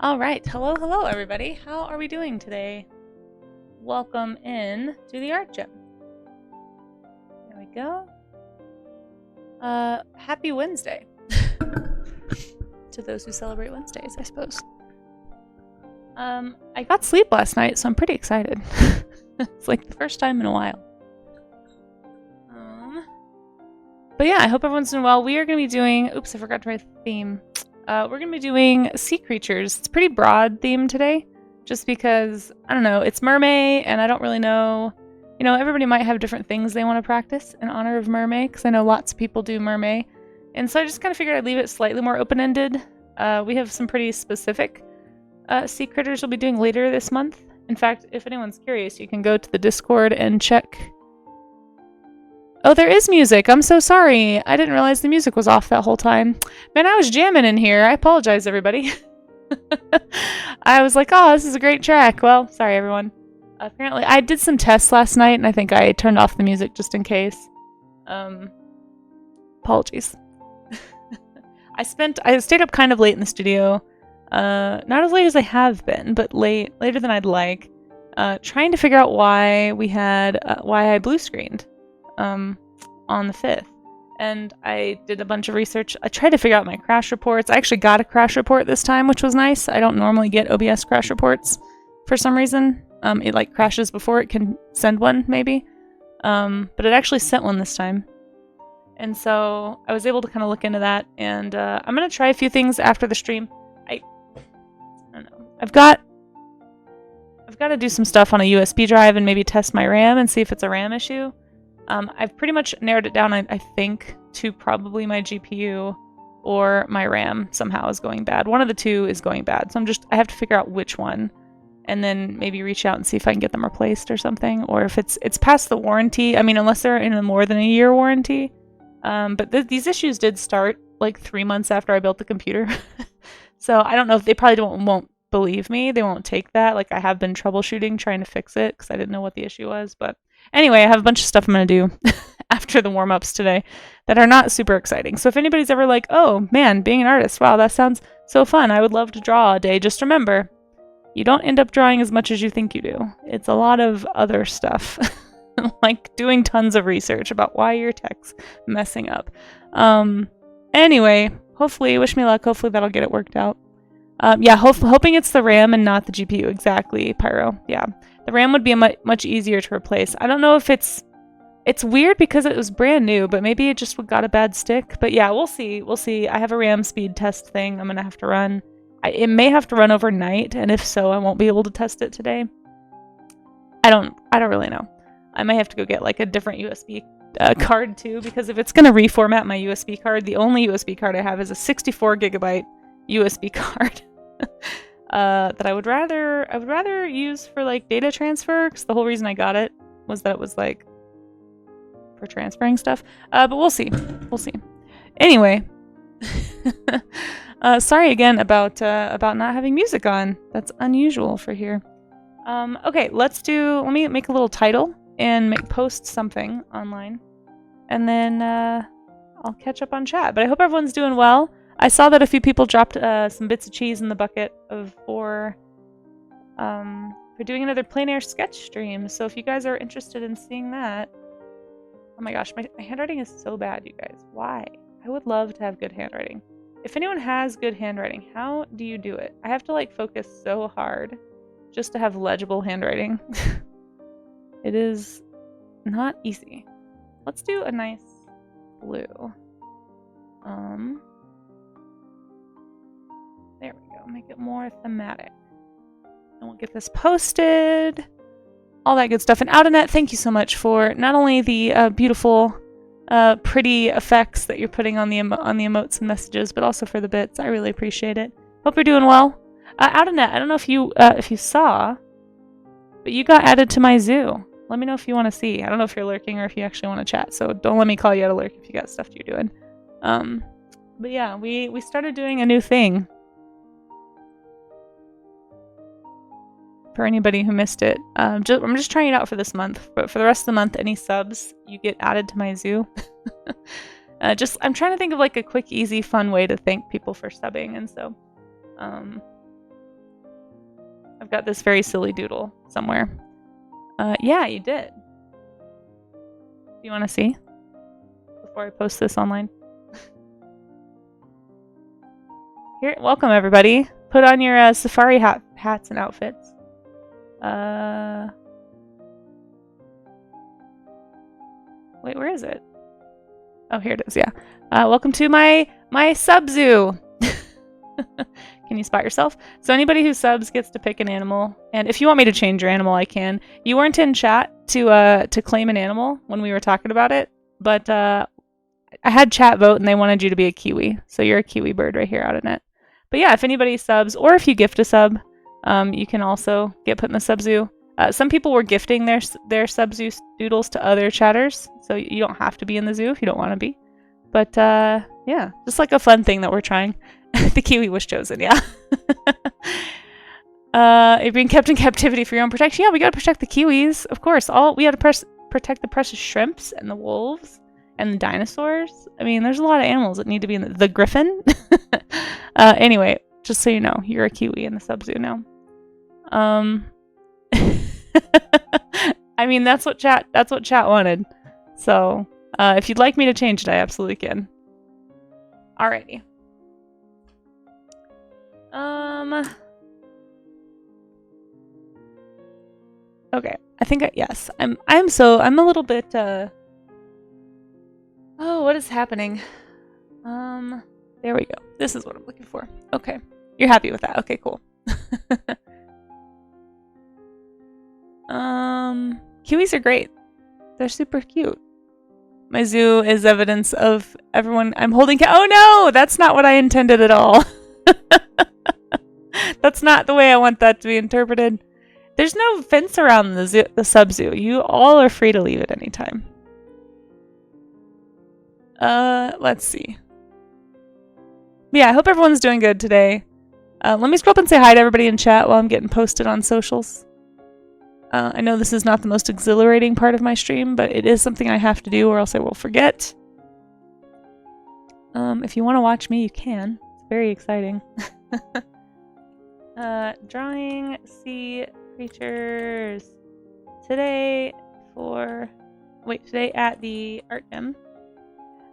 All right, hello everybody. How are we doing today? Welcome in to the art gym. There we go. Happy Wednesday to those who celebrate Wednesdays, I suppose. I got sleep last night, so I'm pretty excited. It's like the first time in a while. But yeah, I hope everyone's doing well. We are going to be doing... Oops, I forgot to write the theme. We're going to be doing sea creatures. It's a pretty broad theme today, just because, I don't know, it's Mermaid, and I don't really know... You know, everybody might have different things they want to practice in honor of Mermaid, because I know lots of people do Mermaid. And so I just kind of figured I'd leave it slightly more open-ended. We have some pretty specific sea critters we'll be doing later this month. In fact, if anyone's curious, you can go to the Discord and check... Oh, there is music. I'm so sorry. I didn't realize the music was off that whole time. Man, I was jamming in here. I apologize, everybody. I was like, oh, this is a great track. Well, sorry, everyone. Apparently, I did some tests last night, and I think I turned off the music just in case. Apologies. I stayed up kind of late in the studio. Not as late as I have been, but later than I'd like. Trying to figure out why I blue screened. On the 5th, and I did a bunch of research. I tried to figure out my crash reports. I actually got a crash report this time, which was nice. I don't normally get OBS crash reports for some reason. It like crashes before it can send one, maybe. But it actually sent one this time. And so I was able to kind of look into that, and I'm going to try a few things after the stream. I don't know. I've got to do some stuff on a USB drive and maybe test my RAM and see if it's a RAM issue. I've pretty much narrowed it down, I think, to probably my GPU or my RAM somehow is going bad. One of the two is going bad, so I have to figure out which one, and then maybe reach out and see if I can get them replaced or something, or if it's past the warranty. I mean, unless they're in a more than a year warranty. But these issues did start like 3 months after I built the computer, so I don't know if they probably won't believe me. They won't take that. Like, I have been troubleshooting, trying to fix it because I didn't know what the issue was, but. Anyway, I have a bunch of stuff I'm going to do after the warm-ups today that are not super exciting. So if anybody's ever like, oh man, being an artist, wow, that sounds so fun. I would love to draw a day. Just remember, you don't end up drawing as much as you think you do. It's a lot of other stuff, like doing tons of research about why your tech's messing up. Anyway, hopefully, wish me luck. Hopefully that'll get it worked out. Yeah, hoping it's the RAM and not the GPU. Exactly, Pyro. Yeah. The RAM would be much easier to replace. I don't know if it's weird because it was brand new, but maybe it just got a bad stick. But yeah, we'll see. We'll see. I have a RAM speed test thing I'm going to have to run. It may have to run overnight, and if so, I won't be able to test it today. I don't really know. I might have to go get like a different USB card too, because if it's going to reformat my USB card, the only USB card I have is a 64 gigabyte USB card. That I would rather use for like data transfer, because the whole reason I got it was that it was like for transferring stuff. But we'll see. We'll see. Anyway, sorry again about not having music on. That's unusual for here. Okay, let me make a little title and post something online, and then I'll catch up on chat. But I hope everyone's doing well. I saw that a few people dropped some bits of cheese in the bucket for doing another plein air sketch stream. So if you guys are interested in seeing that, oh my gosh, my handwriting is so bad, you guys. Why? I would love to have good handwriting. If anyone has good handwriting, how do you do it? I have to like focus so hard just to have legible handwriting. It is not easy. Let's do a nice blue. There we go. Make it more thematic. And we'll get this posted. All that good stuff. And Outernet, thank you so much for not only the beautiful, pretty effects that you're putting on the emotes and messages, but also for the bits. I really appreciate it. Hope you're doing well. Outernet, I don't know if you saw, but you got added to my zoo. Let me know if you want to see. I don't know if you're lurking or if you actually want to chat. So don't let me call you out a lurk if you got stuff you're doing. But yeah, we started doing a new thing. For anybody who missed it, I'm just trying it out for this month. But for the rest of the month, any subs, you get added to my zoo. I'm trying to think of like a quick, easy, fun way to thank people for subbing, and so I've got this very silly doodle somewhere. Yeah, you did. Do you want to see? Before I post this online. Here, welcome everybody. Put on your safari hats and outfits. Wait, where is it? Oh, here it is. Yeah. Welcome to my sub zoo. Can you spot yourself? So anybody who subs gets to pick an animal, and if you want me to change your animal, I can. You weren't in chat to claim an animal when we were talking about it, but I had chat vote and they wanted you to be a kiwi, so you're a kiwi bird right here out of net. But yeah, if anybody subs, or if you gift a sub, you can also get put in the sub zoo. Some people were gifting their sub zoo doodles to other chatters, so you don't have to be in the zoo if you don't want to be. But yeah, just like a fun thing that we're trying. The kiwi was chosen, yeah. You're being kept in captivity for your own protection. Yeah, we gotta protect the kiwis, of course. We had to protect the precious shrimps and the wolves and the dinosaurs. I mean, there's a lot of animals that need to be in the griffin. Anyway, just so you know, you're a kiwi in the sub zoo now. I mean, that's what chat wanted. So, if you'd like me to change it, I absolutely can. Alrighty. Okay. I think yes. I'm a little bit oh, what is happening? There we go. This is what I'm looking for. Okay. You're happy with that. Okay, cool. Kiwis are great. They're super cute. My zoo is evidence of everyone I'm holding. Oh no! That's not what I intended at all. That's not the way I want that to be interpreted. There's no fence around the sub zoo. You all are free to leave at any time. Let's see. Yeah, I hope everyone's doing good today. Let me scroll up and say hi to everybody in chat while I'm getting posted on socials. I know this is not the most exhilarating part of my stream, but it is something I have to do or else I will forget. If you want to watch me, you can. It's very exciting. Drawing sea creatures today at the art gym.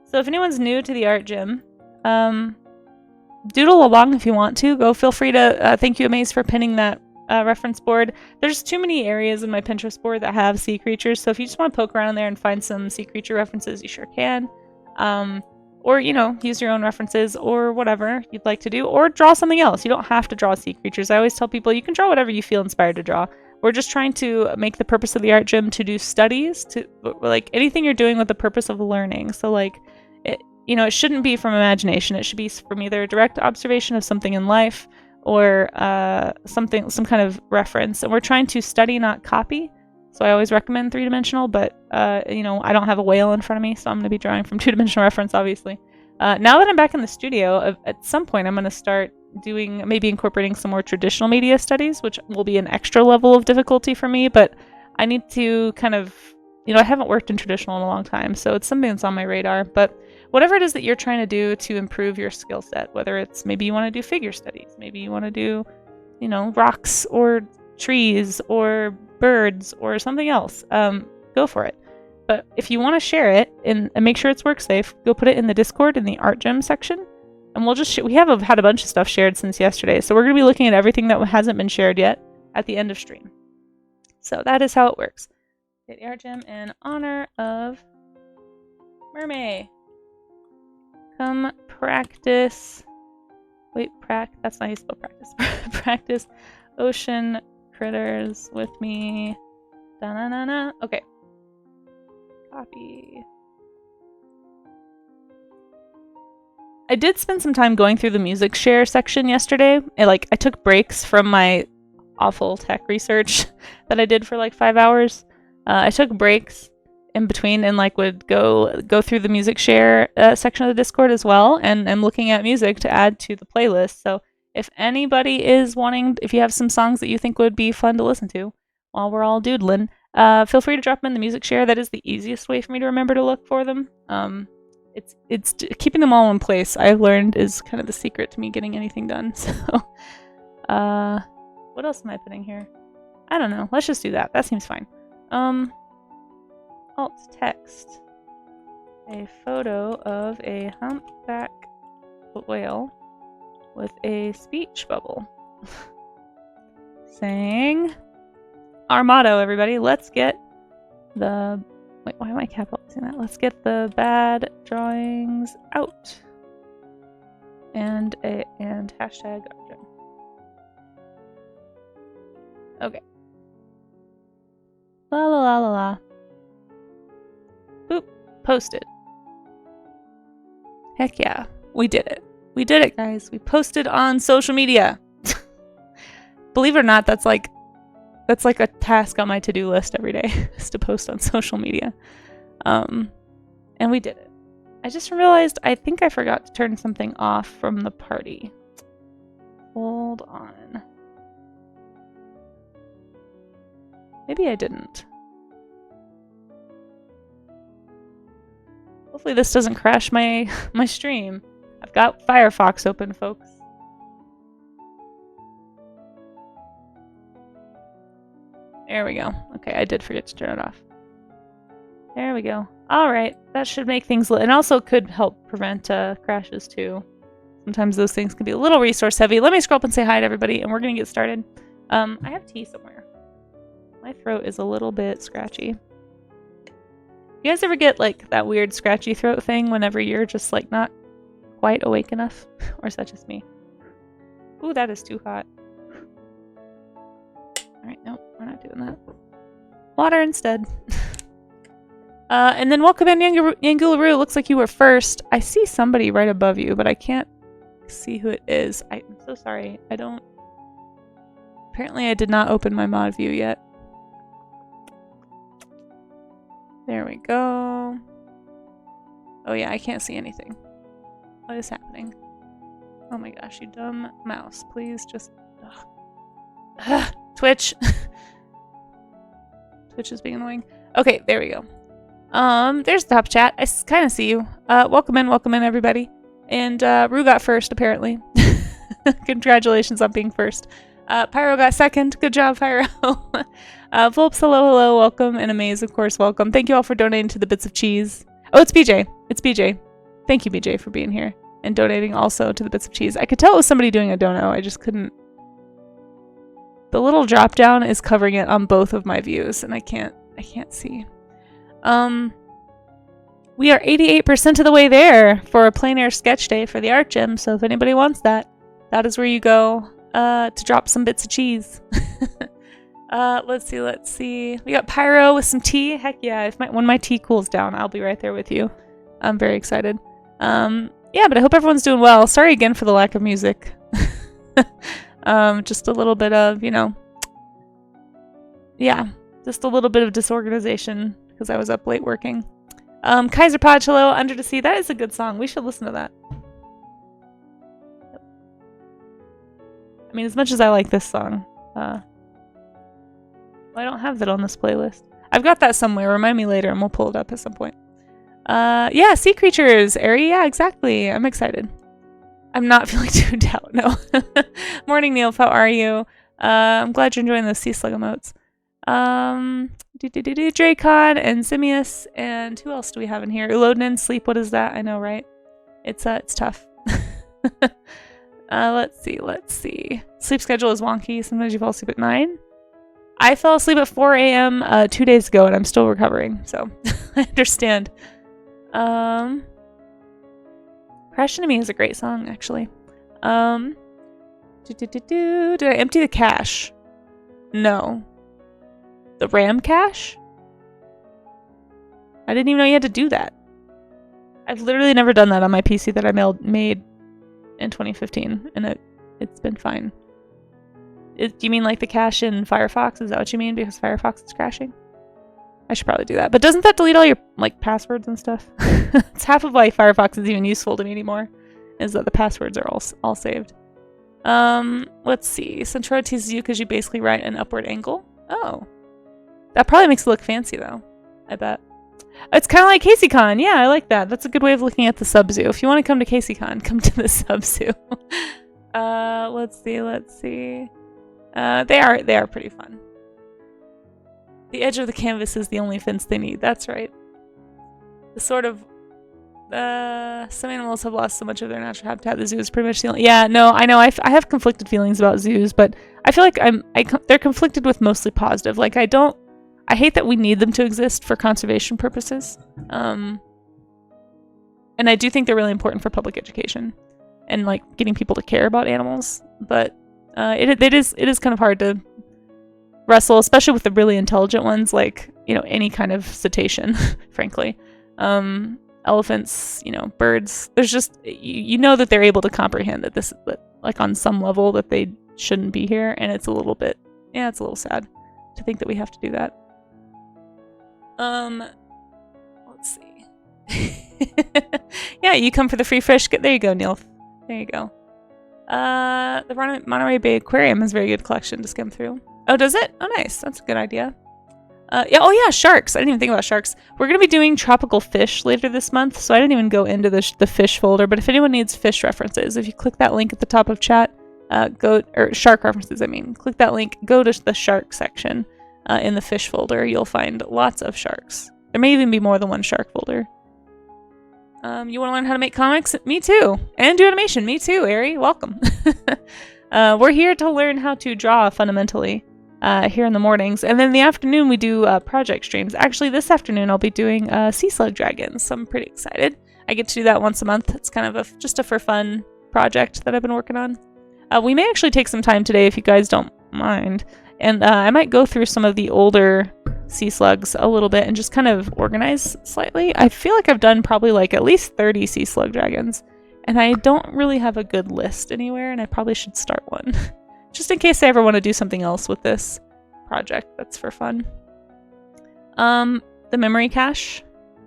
So if anyone's new to the art gym, doodle along if you want to. Feel free to thank you Amaze for pinning that reference board. There's too many areas in my Pinterest board that have sea creatures, so if you just want to poke around there and find some sea creature references, you sure can. Or, you know, use your own references or whatever you'd like to do, or draw something else. You don't have to draw sea creatures. I always tell people you can draw whatever you feel inspired to draw. We're just trying to make the purpose of the art gym to do studies, to like anything you're doing with the purpose of learning. So like, it shouldn't be from imagination. It should be from either a direct observation of something in life or some kind of reference. And we're trying to study, not copy. So I always recommend 3-dimensional, but I don't have a whale in front of me, so I'm going to be drawing from 2-dimensional reference, obviously. Now that I'm back in the studio, at some point I'm going to start maybe incorporating some more traditional media studies, which will be an extra level of difficulty for me, but I need to kind of, I haven't worked in traditional in a long time, so it's something that's on my radar. But whatever it is that you're trying to do to improve your skill set, whether it's maybe you want to do figure studies, maybe you want to do, rocks or trees or birds or something else, go for it. But if you want to share it and make sure it's work safe, go put it in the Discord in the art gym section, and we'll just we have had a bunch of stuff shared since yesterday, so we're going to be looking at everything that hasn't been shared yet at the end of stream. So that is how it works. The art gym in honor of Mermaid. Come practice. Wait, that's not how you spell practice. Practice ocean critters with me. Da-na-na-na. Okay. Copy. I did spend some time going through the music share section yesterday. I took breaks from my awful tech research that I did for like 5 hours. I took breaks in between and would go through the music share section of the Discord as well, and I'm looking at music to add to the playlist. So if anybody is if you have some songs that you think would be fun to listen to while we're all doodling, feel free to drop them in the music share. That is the easiest way for me to remember to look for them. It's keeping them all in place, I've learned, is kind of the secret to me getting anything done. So, What else am I putting here? I don't know. Let's just do that. That seems fine. Alt text. A photo of a humpback whale with a speech bubble. Saying our motto, everybody. Let's get the... Wait, why am I capitalizing that? Let's get the bad drawings out. And hashtag Arjun. Okay. La la la la la. Boop. Posted. Heck yeah. We did it. We did it, guys. We posted on social media. Believe it or not, that's like a task on my to-do list every day, is to post on social media. And we did it. I just realized I think I forgot to turn something off from the party. Hold on. Maybe I didn't. Hopefully this doesn't crash my stream. I've got Firefox open, folks. There we go. Okay, I did forget to turn it off. There we go. Alright, that should make things lit. And also could help prevent crashes too. Sometimes those things can be a little resource heavy. Let me scroll up and say hi to everybody, and we're gonna get started. I have tea somewhere. My throat is a little bit scratchy. You guys ever get like that weird scratchy throat thing whenever you're just like not quite awake enough? Or is that just me? Ooh, that is too hot. Alright, nope, we're not doing that. Water instead. And then welcome in, Yangularoo. Looks like you were first. I see somebody right above you, but I can't see who it is. I'm so sorry. I don't... Apparently I did not open my mod view yet. There we go. Oh yeah, I can't see anything. What is happening? Oh my gosh, you dumb mouse. Please just... Ugh. Twitch. Twitch is being annoying. Okay, there we go. There's the top chat. I kind of see you. Welcome in, everybody. And, Rue got first, apparently. Congratulations on being first. Pyro got second. Good job, Pyro. Volps, hello, welcome. And Amaze, of course, welcome. Thank you all for donating to the Bits of Cheese. Oh, it's BJ. It's BJ. Thank you, BJ, for being here. And donating also to the Bits of Cheese. I could tell it was somebody doing a dono. I just couldn't. The little drop down is covering it on both of my views, and I can't see. We are 88% of the way there for a plein air sketch day for the art gym, so if anybody wants that, that is where you go to drop some bits of cheese. Let's see. We got Pyro with some tea. Heck yeah, when my tea cools down, I'll be right there with you. I'm very excited. Yeah, but I hope everyone's doing well. Sorry again for the lack of music. Just a little bit of, yeah, just a little bit of disorganization because I was up late working. Kaiser Podge, hello, Under the Sea. That is a good song. We should listen to that. I mean, as much as I like this song, well, I don't have that on this playlist. I've got that somewhere. Remind me later and we'll pull it up at some point. Yeah, sea creatures, Ari. Yeah, exactly. I'm excited. I'm not feeling too down, no. Morning, Neil. How are you? I'm glad you're enjoying those sea slug emotes. Dracon and Simius, and who else do we have in here? Ulodin, sleep, what is that? I know, right? It's tough. Let's see. Sleep schedule is wonky. Sometimes you fall asleep at 9. I fell asleep at 4 a.m. 2 days ago, and I'm still recovering, so I understand. Crash Into Me is a great song, actually. Did I empty the cache? No. The RAM cache? I didn't even know you had to do that. I've literally never done that on my PC that I made in 2015, and it's been fine. Do you mean like the cache in Firefox? Is that what you mean? Because Firefox is crashing? I should probably do that. But doesn't that delete all your like passwords and stuff? It's half of why Firefox is even useful to me anymore, is that the passwords are all saved. Let's see. Centroid teases you because you basically write an upward angle. Oh. That probably makes it look fancy though, I bet. It's kind of like KaseyCon. Yeah, I like that. That's a good way of looking at the sub-zoo. If you want to come to KaseyCon, come to the sub-zoo. Let's see. They are pretty fun. The edge of the canvas is the only fence they need. That's right. The sort of some animals have lost so much of their natural habitat. The zoo is pretty much the only. Yeah, no, I know. I have conflicted feelings about zoos, but I feel like they're conflicted with mostly positive. Like I hate that we need them to exist for conservation purposes. And I do think they're really important for public education and like getting people to care about animals. But it is kind of hard to wrestle, especially with the really intelligent ones, like, you know, any kind of cetacean, frankly. Elephants, you know, birds. There's just, you know that they're able to comprehend that like on some level that they shouldn't be here, and it's a little bit, yeah, it's a little sad to think that we have to do that. Let's see. Yeah, you come for the free fish. There you go, Neil. There you go. The Monterey Bay Aquarium has a very good collection to skim through. Oh, does it? Oh, nice. That's a good idea. Yeah. Oh, yeah. Sharks. I didn't even think about sharks. We're going to be doing tropical fish later this month, so I didn't even go into the fish folder. But if anyone needs fish references, if you click that link at the top of chat, or shark references, I mean, click that link, go to the shark section in the fish folder. You'll find lots of sharks. There may even be more than one shark folder. You want to learn how to make comics? Me too. And do animation? Me too, Ari. Welcome. We're here to learn how to draw fundamentally here in the mornings. And then in the afternoon, we do project streams. Actually, this afternoon, I'll be doing Sea Slug Dragons, so I'm pretty excited. I get to do that once a month. It's kind of just a for fun project that I've been working on. We may actually take some time today if you guys don't mind. And I might go through some of the older sea slugs a little bit and just kind of organize slightly. I feel like I've done probably like at least 30 sea slug dragons, and I don't really have a good list anywhere, and I probably should start one just in case I ever want to do something else with this project that's for fun. The memory cache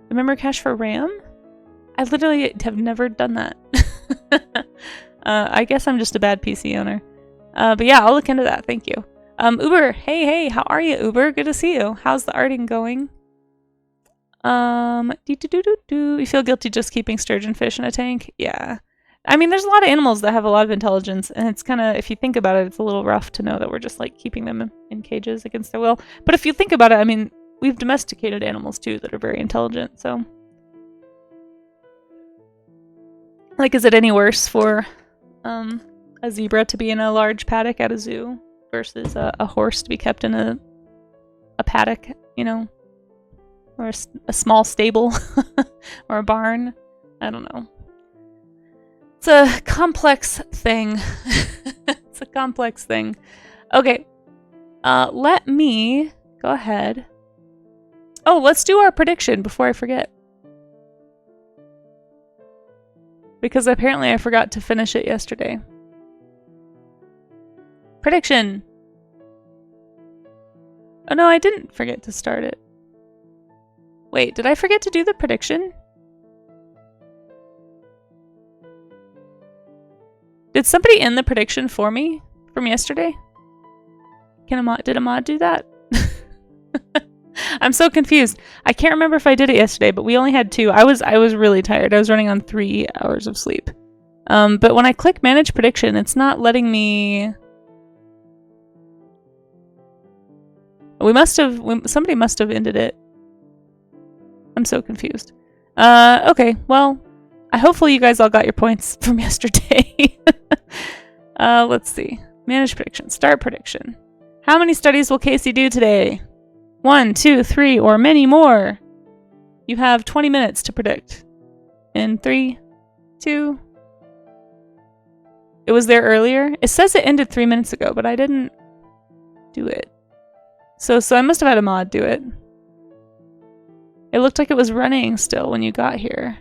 for RAM. I literally have never done that. I guess I'm just a bad PC owner. But yeah, I'll look into that. Thank you. Uber, hey, how are you, Uber? Good to see you. How's the arting going? You feel guilty just keeping sturgeon fish in a tank? Yeah. I mean, there's a lot of animals that have a lot of intelligence, and it's kind of, if you think about it, it's a little rough to know that we're just like keeping them in cages against their will. But if you think about it, I mean, we've domesticated animals too that are very intelligent, so. Like, is it any worse for a zebra to be in a large paddock at a zoo versus a horse to be kept in a paddock, you know, or a small stable or a barn? I don't know. It's a complex thing. It's a complex thing. Okay. Let me go ahead. Oh, let's do our prediction before I forget. Because apparently I forgot to finish it yesterday. Prediction! Oh no, I didn't forget to start it. Wait, did I forget to do the prediction? Did somebody end the prediction for me from yesterday? Did a mod do that? I'm so confused. I can't remember if I did it yesterday, but we only had 2. I was really tired. I was running on 3 hours of sleep. But when I click manage prediction, it's not letting me. Somebody must have ended it. I'm so confused. Okay, well, hopefully you guys all got your points from yesterday. Let's see. Manage prediction. Start prediction. How many studies will Kasey do today? 1, 2, 3, or many more? You have 20 minutes to predict. In 3, 2. It was there earlier. It says it ended 3 minutes ago, but I didn't do it. So I must have had a mod do it. It looked like it was running still when you got here.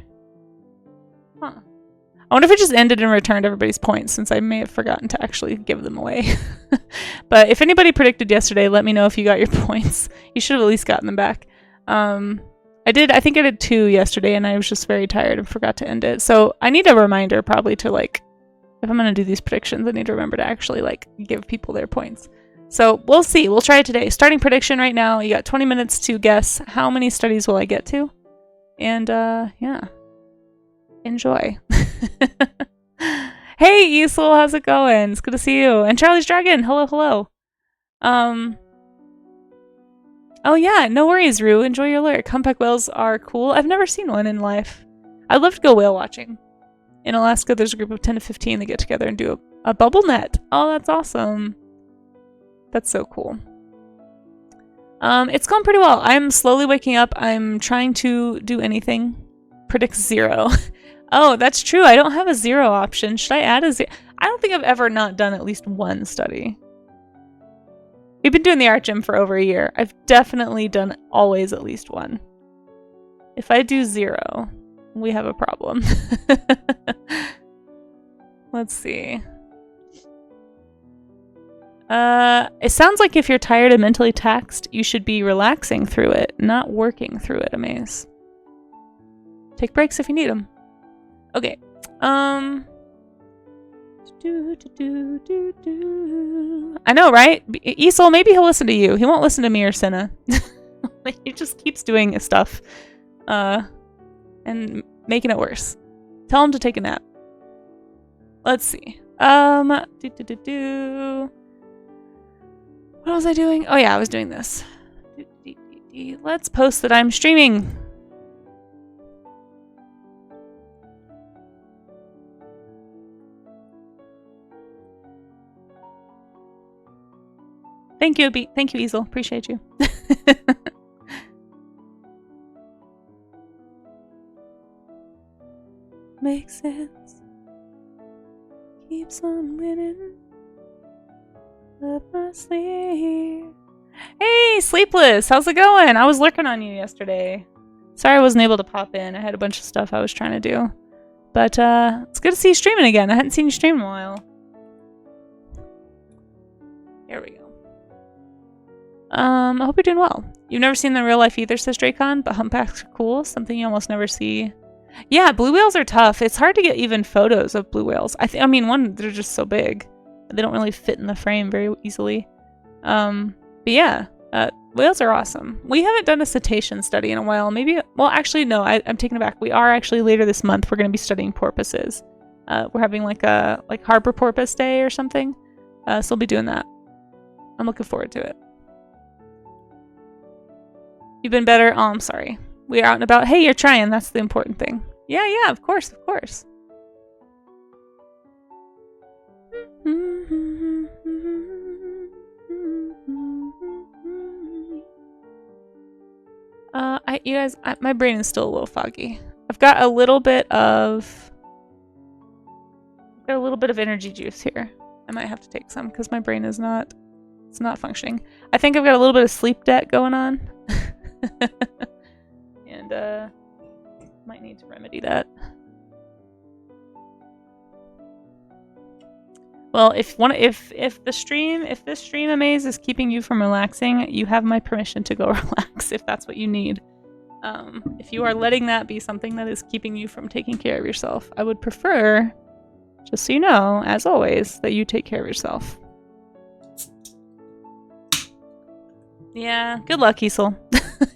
Huh. I wonder if it just ended and returned everybody's points, since I may have forgotten to actually give them away. But if anybody predicted yesterday, let me know if you got your points. You should have at least gotten them back. I think I did 2 yesterday, and I was just very tired and forgot to end it. So I need a reminder probably to, like, if I'm going to do these predictions, I need to remember to actually, like, give people their points. So we'll see. We'll try it today. Starting prediction right now. You got 20 minutes to guess how many studies will I get to. And, yeah. Enjoy. Hey, Easel, how's it going? It's good to see you. And Charlie's Dragon, hello. Oh yeah, no worries, Rue. Enjoy your lyric. Humpback whales are cool. I've never seen one in life. I'd love to go whale watching. In Alaska, there's a group of 10 to 15 that get together and do a bubble net. Oh, that's awesome. That's so cool. It's going pretty well. I'm slowly waking up. I'm trying to do anything. Predicts 0. Oh, that's true. I don't have a 0 option. Should I add a 0? I don't think I've ever not done at least one study. We've been doing the art gym for over a year. I've definitely done always at least one. If I do 0, we have a problem. Let's see. It sounds like if you're tired and mentally taxed, you should be relaxing through it, not working through it, Amaze. Take breaks if you need them. Okay. I know, right? Esol, maybe he'll listen to you. He won't listen to me or Senna. He just keeps doing stuff. And making it worse. Tell him to take a nap. Let's see. What was I doing? Oh yeah, I was doing this. Let's post that I'm streaming. Thank you, thank you, Easel. Appreciate you. Makes sense. Keeps on winning. Up my sleeve. Hey, Sleepless! How's it going? I was lurking on you yesterday. Sorry I wasn't able to pop in. I had a bunch of stuff I was trying to do. But, it's good to see you streaming again. I hadn't seen you stream in a while. Here we go. I hope you're doing well. You've never seen them in real life either, says Dracon, but humpbacks are cool. Something you almost never see. Yeah, blue whales are tough. It's hard to get even photos of blue whales. I mean, one, they're just so big. They don't really fit in the frame very easily. But yeah, whales are awesome. We haven't done a cetacean study in a while. Maybe, well, actually, no, I'm taking it back. We are actually later this month. We're going to be studying porpoises. We're having like a Harbor Porpoise Day or something. So we'll be doing that. I'm looking forward to it. You've been better? Oh, I'm sorry. We are out and about. Hey, you're trying. That's the important thing. Yeah, yeah, of course, of course. You guys, my brain is still a little foggy. I've got a little bit of energy juice here. I might have to take some because my brain is not, it's not functioning. I think I've got a little bit of sleep debt going on. And might need to remedy that. Well, if this stream Amaze is keeping you from relaxing, you have my permission to go relax if that's what you need. If you are letting that be something that is keeping you from taking care of yourself, I would prefer, just so you know, as always, that you take care of yourself. Yeah, good luck, Easel.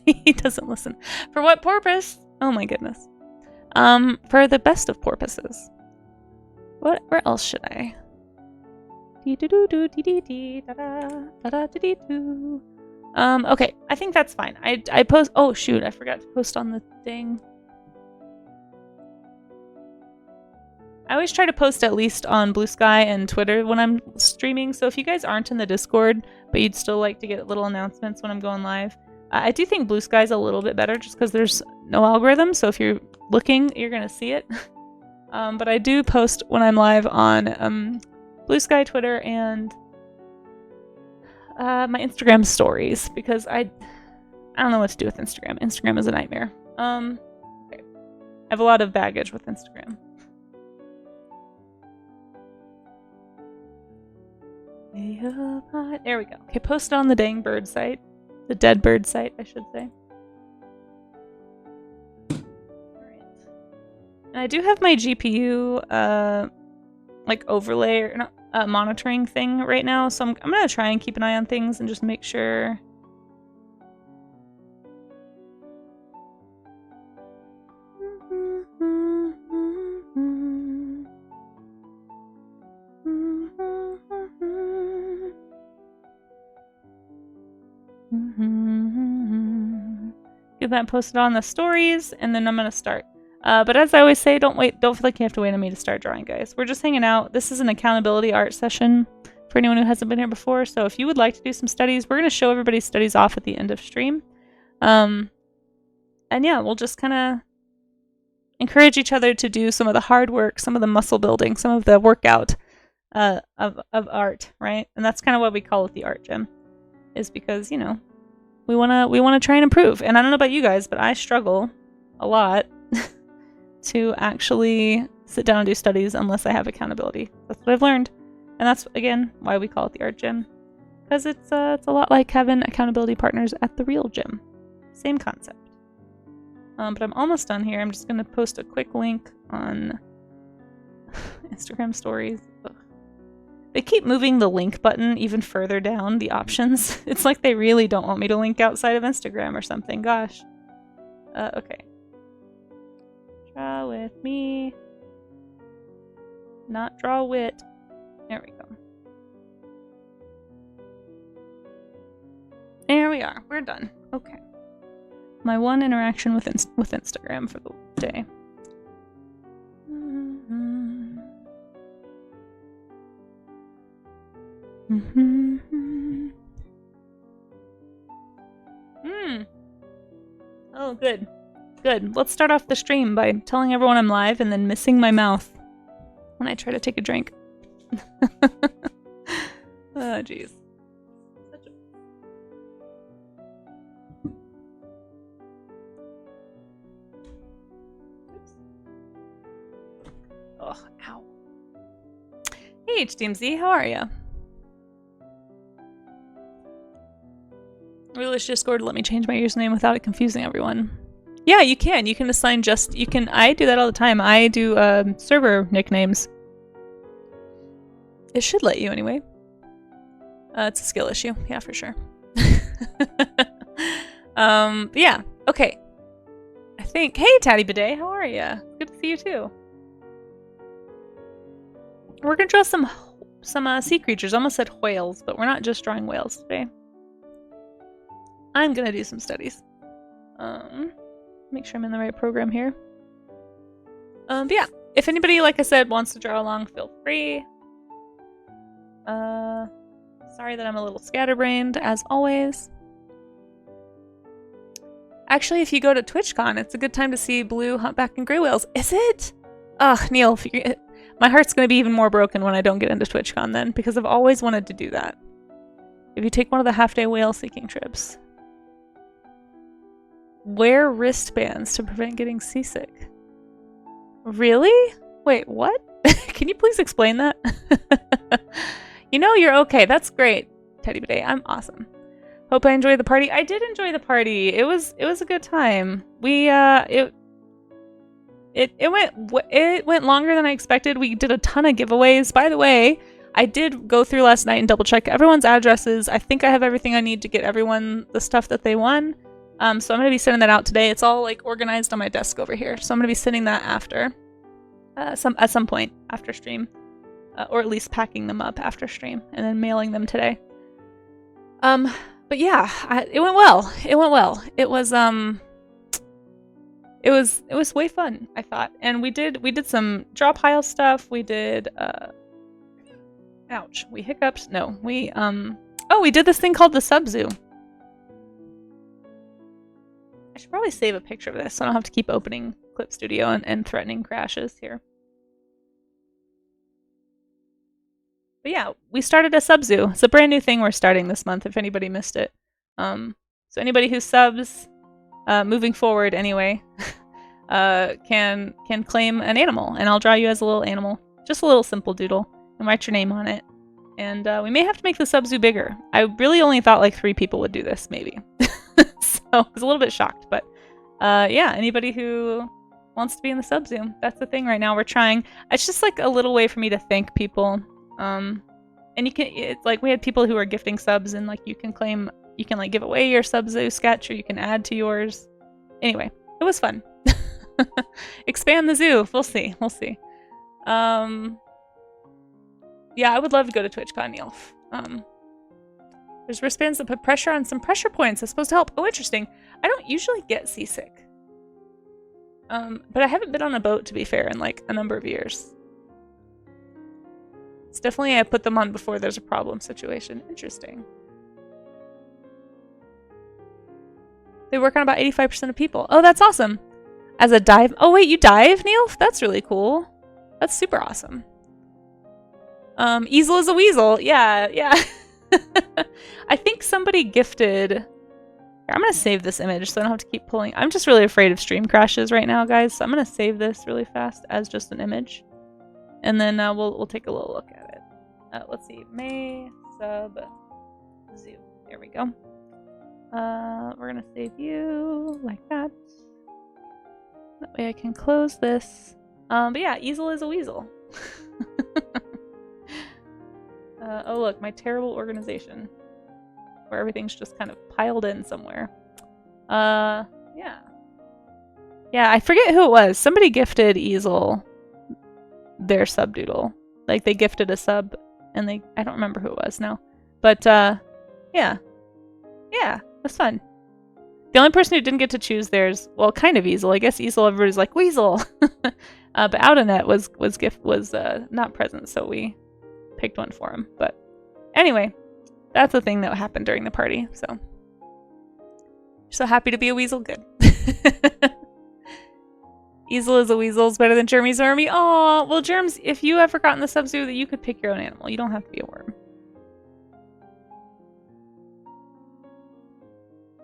He doesn't listen. For what purpose? Oh my goodness. For the best of porpoises. Where else should I? Okay, I think that's fine. I post. Oh shoot, I forgot to post on the thing. I always try to post at least on Blue Sky and Twitter when I'm streaming. So if you guys aren't in the Discord, but you'd still like to get little announcements when I'm going live, I do think Blue Sky's a little bit better just because there's no algorithm. So if you're looking, you're gonna see it. But I do post when I'm live on Blue Sky, Twitter, and my Instagram stories because I don't know what to do with Instagram. Instagram is a nightmare. Okay. I have a lot of baggage with Instagram. There we go. Okay, post it on the dang bird site. The dead bird site, I should say. Alright. And I do have my GPU like overlay or not monitoring thing right now, so I'm gonna try and keep an eye on things and just make sure. that posted on the stories, and then I'm gonna start. But as I always say, don't feel like you have to wait on me to start drawing, guys. We're just hanging out. This is an accountability art session for anyone who hasn't been here before. So if you would like to do some studies, we're gonna show everybody's studies off at the end of stream. And yeah, we'll just kind of encourage each other to do some of the hard work, some of the muscle building, some of the workout of art, right? And that's kind of why we call it the art gym, is because, you know, we wanna try and improve. And I don't know about you guys, but I struggle a lot to actually sit down and do studies unless I have accountability. That's what I've learned, and that's again why we call it the art gym, because it's a lot like having accountability partners at the real gym. Same concept. But I'm almost done here. I'm just gonna post a quick link on Instagram stories. Ugh. They keep moving the link button even further down the options. It's like they really don't want me to link outside of Instagram or something. Gosh. Okay. Draw with me. Not draw wit. There we go. There we are. We're done. Okay. My one interaction with Instagram for the day. Oh, good. Good. Let's start off the stream by telling everyone I'm live and then missing my mouth when I try to take a drink. Oh, jeez. Oh, ow. Hey, HDMZ, how are ya? Relish Discord let me change my username without it confusing everyone. Yeah, you can. You can assign I do that all the time. I do server nicknames. It should let you anyway. It's a skill issue. Yeah, for sure. But yeah. Okay. I think. Hey, Tatty Bidet, how are ya? Good to see you too. We're gonna draw some sea creatures. I almost said whales, but we're not just drawing whales today. I'm gonna do some studies. Make sure I'm in the right program here. But yeah, if anybody, like I said, wants to draw along, feel free. Sorry that I'm a little scatterbrained, as always. Actually, if you go to TwitchCon, it's a good time to see blue humpback and gray whales. Is it? Ugh, Neil, my heart's gonna be even more broken when I don't get into TwitchCon then, because I've always wanted to do that. If you take one of the half-day whale seeking trips. Wear wristbands to prevent getting seasick. Really? Wait, what? Can you please explain that? You know you're okay. That's great, Teddy Bidet. I'm awesome. Hope I enjoyed the party. I did enjoy the party. It was a good time. We it went longer than I expected. We did a ton of giveaways. By the way, I did go through last night and double check everyone's addresses. I think I have everything I need to get everyone the stuff that they won. So I'm going to be sending that out today. It's all like organized on my desk over here. So I'm going to be sending that after, at some point after stream, or at least packing them up after stream and then mailing them today. But yeah, it went well. It went well. It was way fun, I thought. And we did some draw pile stuff. We did, ouch, we hiccuped. No, we did this thing called the sub-zoo. I should probably save a picture of this so I don't have to keep opening Clip Studio and threatening crashes here. But yeah, we started a sub-zoo. It's a brand new thing we're starting this month, if anybody missed it. So anybody who subs, moving forward anyway, can claim an animal. And I'll draw you as a little animal. Just a little simple doodle. And write your name on it. And we may have to make the sub-zoo bigger. I really only thought like 3 people would do this, maybe. So I was a little bit shocked, but yeah, anybody who wants to be in the sub-zoo, that's the thing right now. We're trying. It's just like a little way for me to thank people. And it's like we had people who are gifting subs, and like you can like give away your sub-zoo sketch, or you can add to yours. Anyway, it was fun. Expand the zoo. We'll see. We'll see. Yeah, I would love to go to TwitchCon, Neil. There's wristbands that put pressure on some pressure points. That's supposed to help. Oh, interesting. I don't usually get seasick. But I haven't been on a boat, to be fair, in like a number of years. It's definitely I put them on before there's a problem situation. Interesting. They work on about 85% of people. Oh, that's awesome. As a dive. Oh, wait, you dive, Neil? That's really cool. That's super awesome. Easel is a weasel. Yeah, yeah. I think somebody gifted... Here, I'm going to save this image so I don't have to keep pulling. I'm just really afraid of stream crashes right now, guys. So I'm going to save this really fast as just an image. And then we'll take a little look at it. Let's see. May sub zoo. There we go. We're going to save you like that. That way I can close this. But yeah, easel is a weasel. Oh look, my terrible organization. Where everything's just kind of piled in somewhere. Yeah. Yeah, I forget who it was. Somebody gifted Easel their subdoodle. Like, they gifted a sub, and I don't remember who it was now. But, yeah. Yeah, it was fun. The only person who didn't get to choose theirs, well, kind of Easel. I guess Easel, everybody's like, Weasel! But Outernet was not present, so we picked one for him. But anyway, that's the thing that happened during the party, so. So happy to be a weasel, good. Easel is a weasel is better than Jeremy's army. Aw, well, Germs, if you ever got in the sub-zoo, that you could pick your own animal. You don't have to be a worm.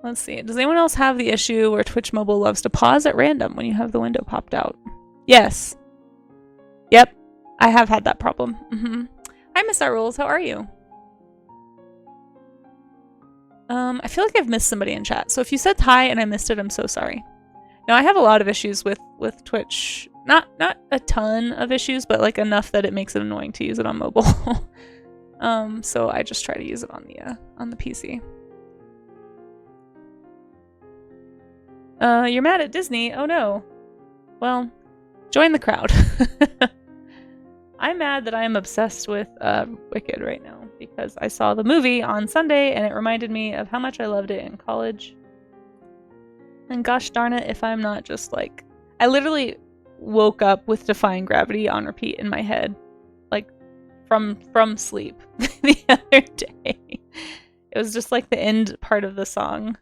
Let's see. Does anyone else have the issue where Twitch Mobile loves to pause at random when you have the window popped out? Yes. Yep. I have had that problem. Hi, Miss Our Rules. How are you? I feel like I've missed somebody in chat. So if you said hi and I missed it, I'm so sorry. Now, I have a lot of issues with Twitch. Not a ton of issues, but like enough that it makes it annoying to use it on mobile. So I just try to use it on the PC. You're mad at Disney? Oh no. Well, join the crowd. I'm mad that I am obsessed with Wicked right now because I saw the movie on Sunday and it reminded me of how much I loved it in college. And gosh darn it if I'm not just like... I literally woke up with Defying Gravity on repeat in my head. Like, from sleep the other day. It was just like the end part of the song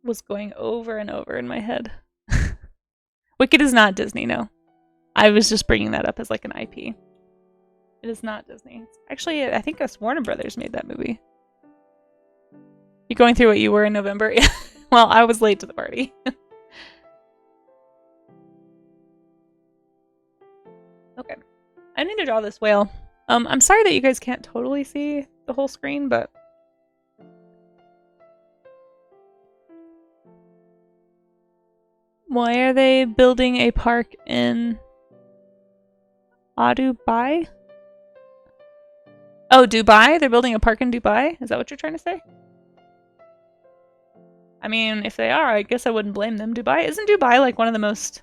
was going over and over in my head. Wicked is not Disney, no. I was just bringing that up as like an IP. It is not Disney. Actually, I think us Warner Brothers made that movie. You going through what you were in November? Yeah. Well, I was late to the party. Okay. I need to draw this whale. I'm sorry that you guys can't totally see the whole screen, but... Why are they building a park in... Dubai? Oh, Dubai? They're building a park in Dubai? Is that what you're trying to say? I mean, if they are, I guess I wouldn't blame them. Dubai? Isn't Dubai like one of the most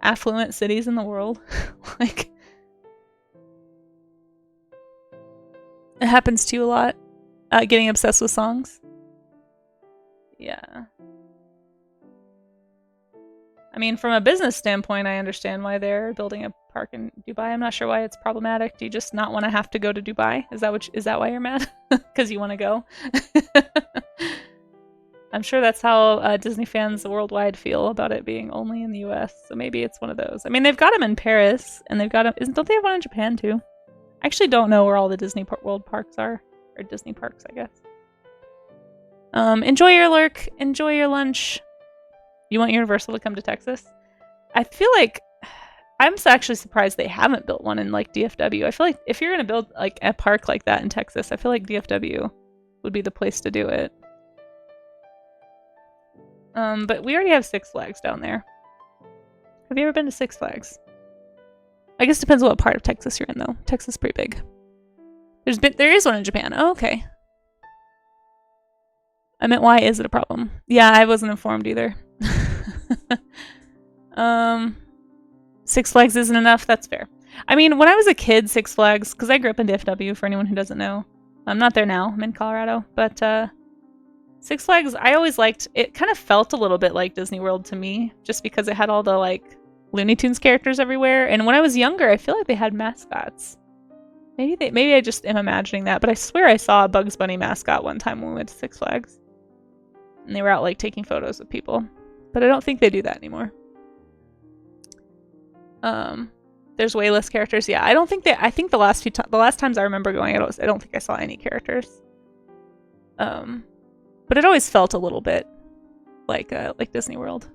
affluent cities in the world? Like, it happens to you a lot. Getting obsessed with songs. Yeah. I mean, from a business standpoint, I understand why they're building a park in Dubai. I'm not sure why it's problematic. Do you just not want to have to go to Dubai? Is that why you're mad? Because you want to go? I'm sure that's how Disney fans worldwide feel about it being only in the US. So maybe it's one of those. I mean, they've got them in Paris, and they've got them... Don't they have one in Japan, too? I actually don't know where all the Disney World parks are. Or Disney parks, I guess. Enjoy your lurk. Enjoy your lunch. You want Universal to come to Texas? I feel like... I'm actually surprised they haven't built one in, like, DFW. I feel like if you're going to build, like, a park like that in Texas, I feel like DFW would be the place to do it. But we already have Six Flags down there. Have you ever been to Six Flags? I guess it depends on what part of Texas you're in, though. Texas is pretty big. There is one in Japan. Oh, okay. I meant, why is it a problem? Yeah, I wasn't informed either. Six Flags isn't enough. That's fair. I mean, when I was a kid, Six Flags, because I grew up in DFW, for anyone who doesn't know, I'm not there now. I'm in Colorado. But Six Flags, I always liked. It kind of felt a little bit like Disney World to me, just because it had all the like Looney Tunes characters everywhere. And when I was younger, I feel like they had mascots. Maybe I just am imagining that, but I swear I saw a Bugs Bunny mascot one time when we went to Six Flags. And they were out like taking photos with people. But I don't think they do that anymore. There's way less characters. Yeah, I think the last times I remember going, I don't think I saw any characters. But it always felt a little bit like Disney World.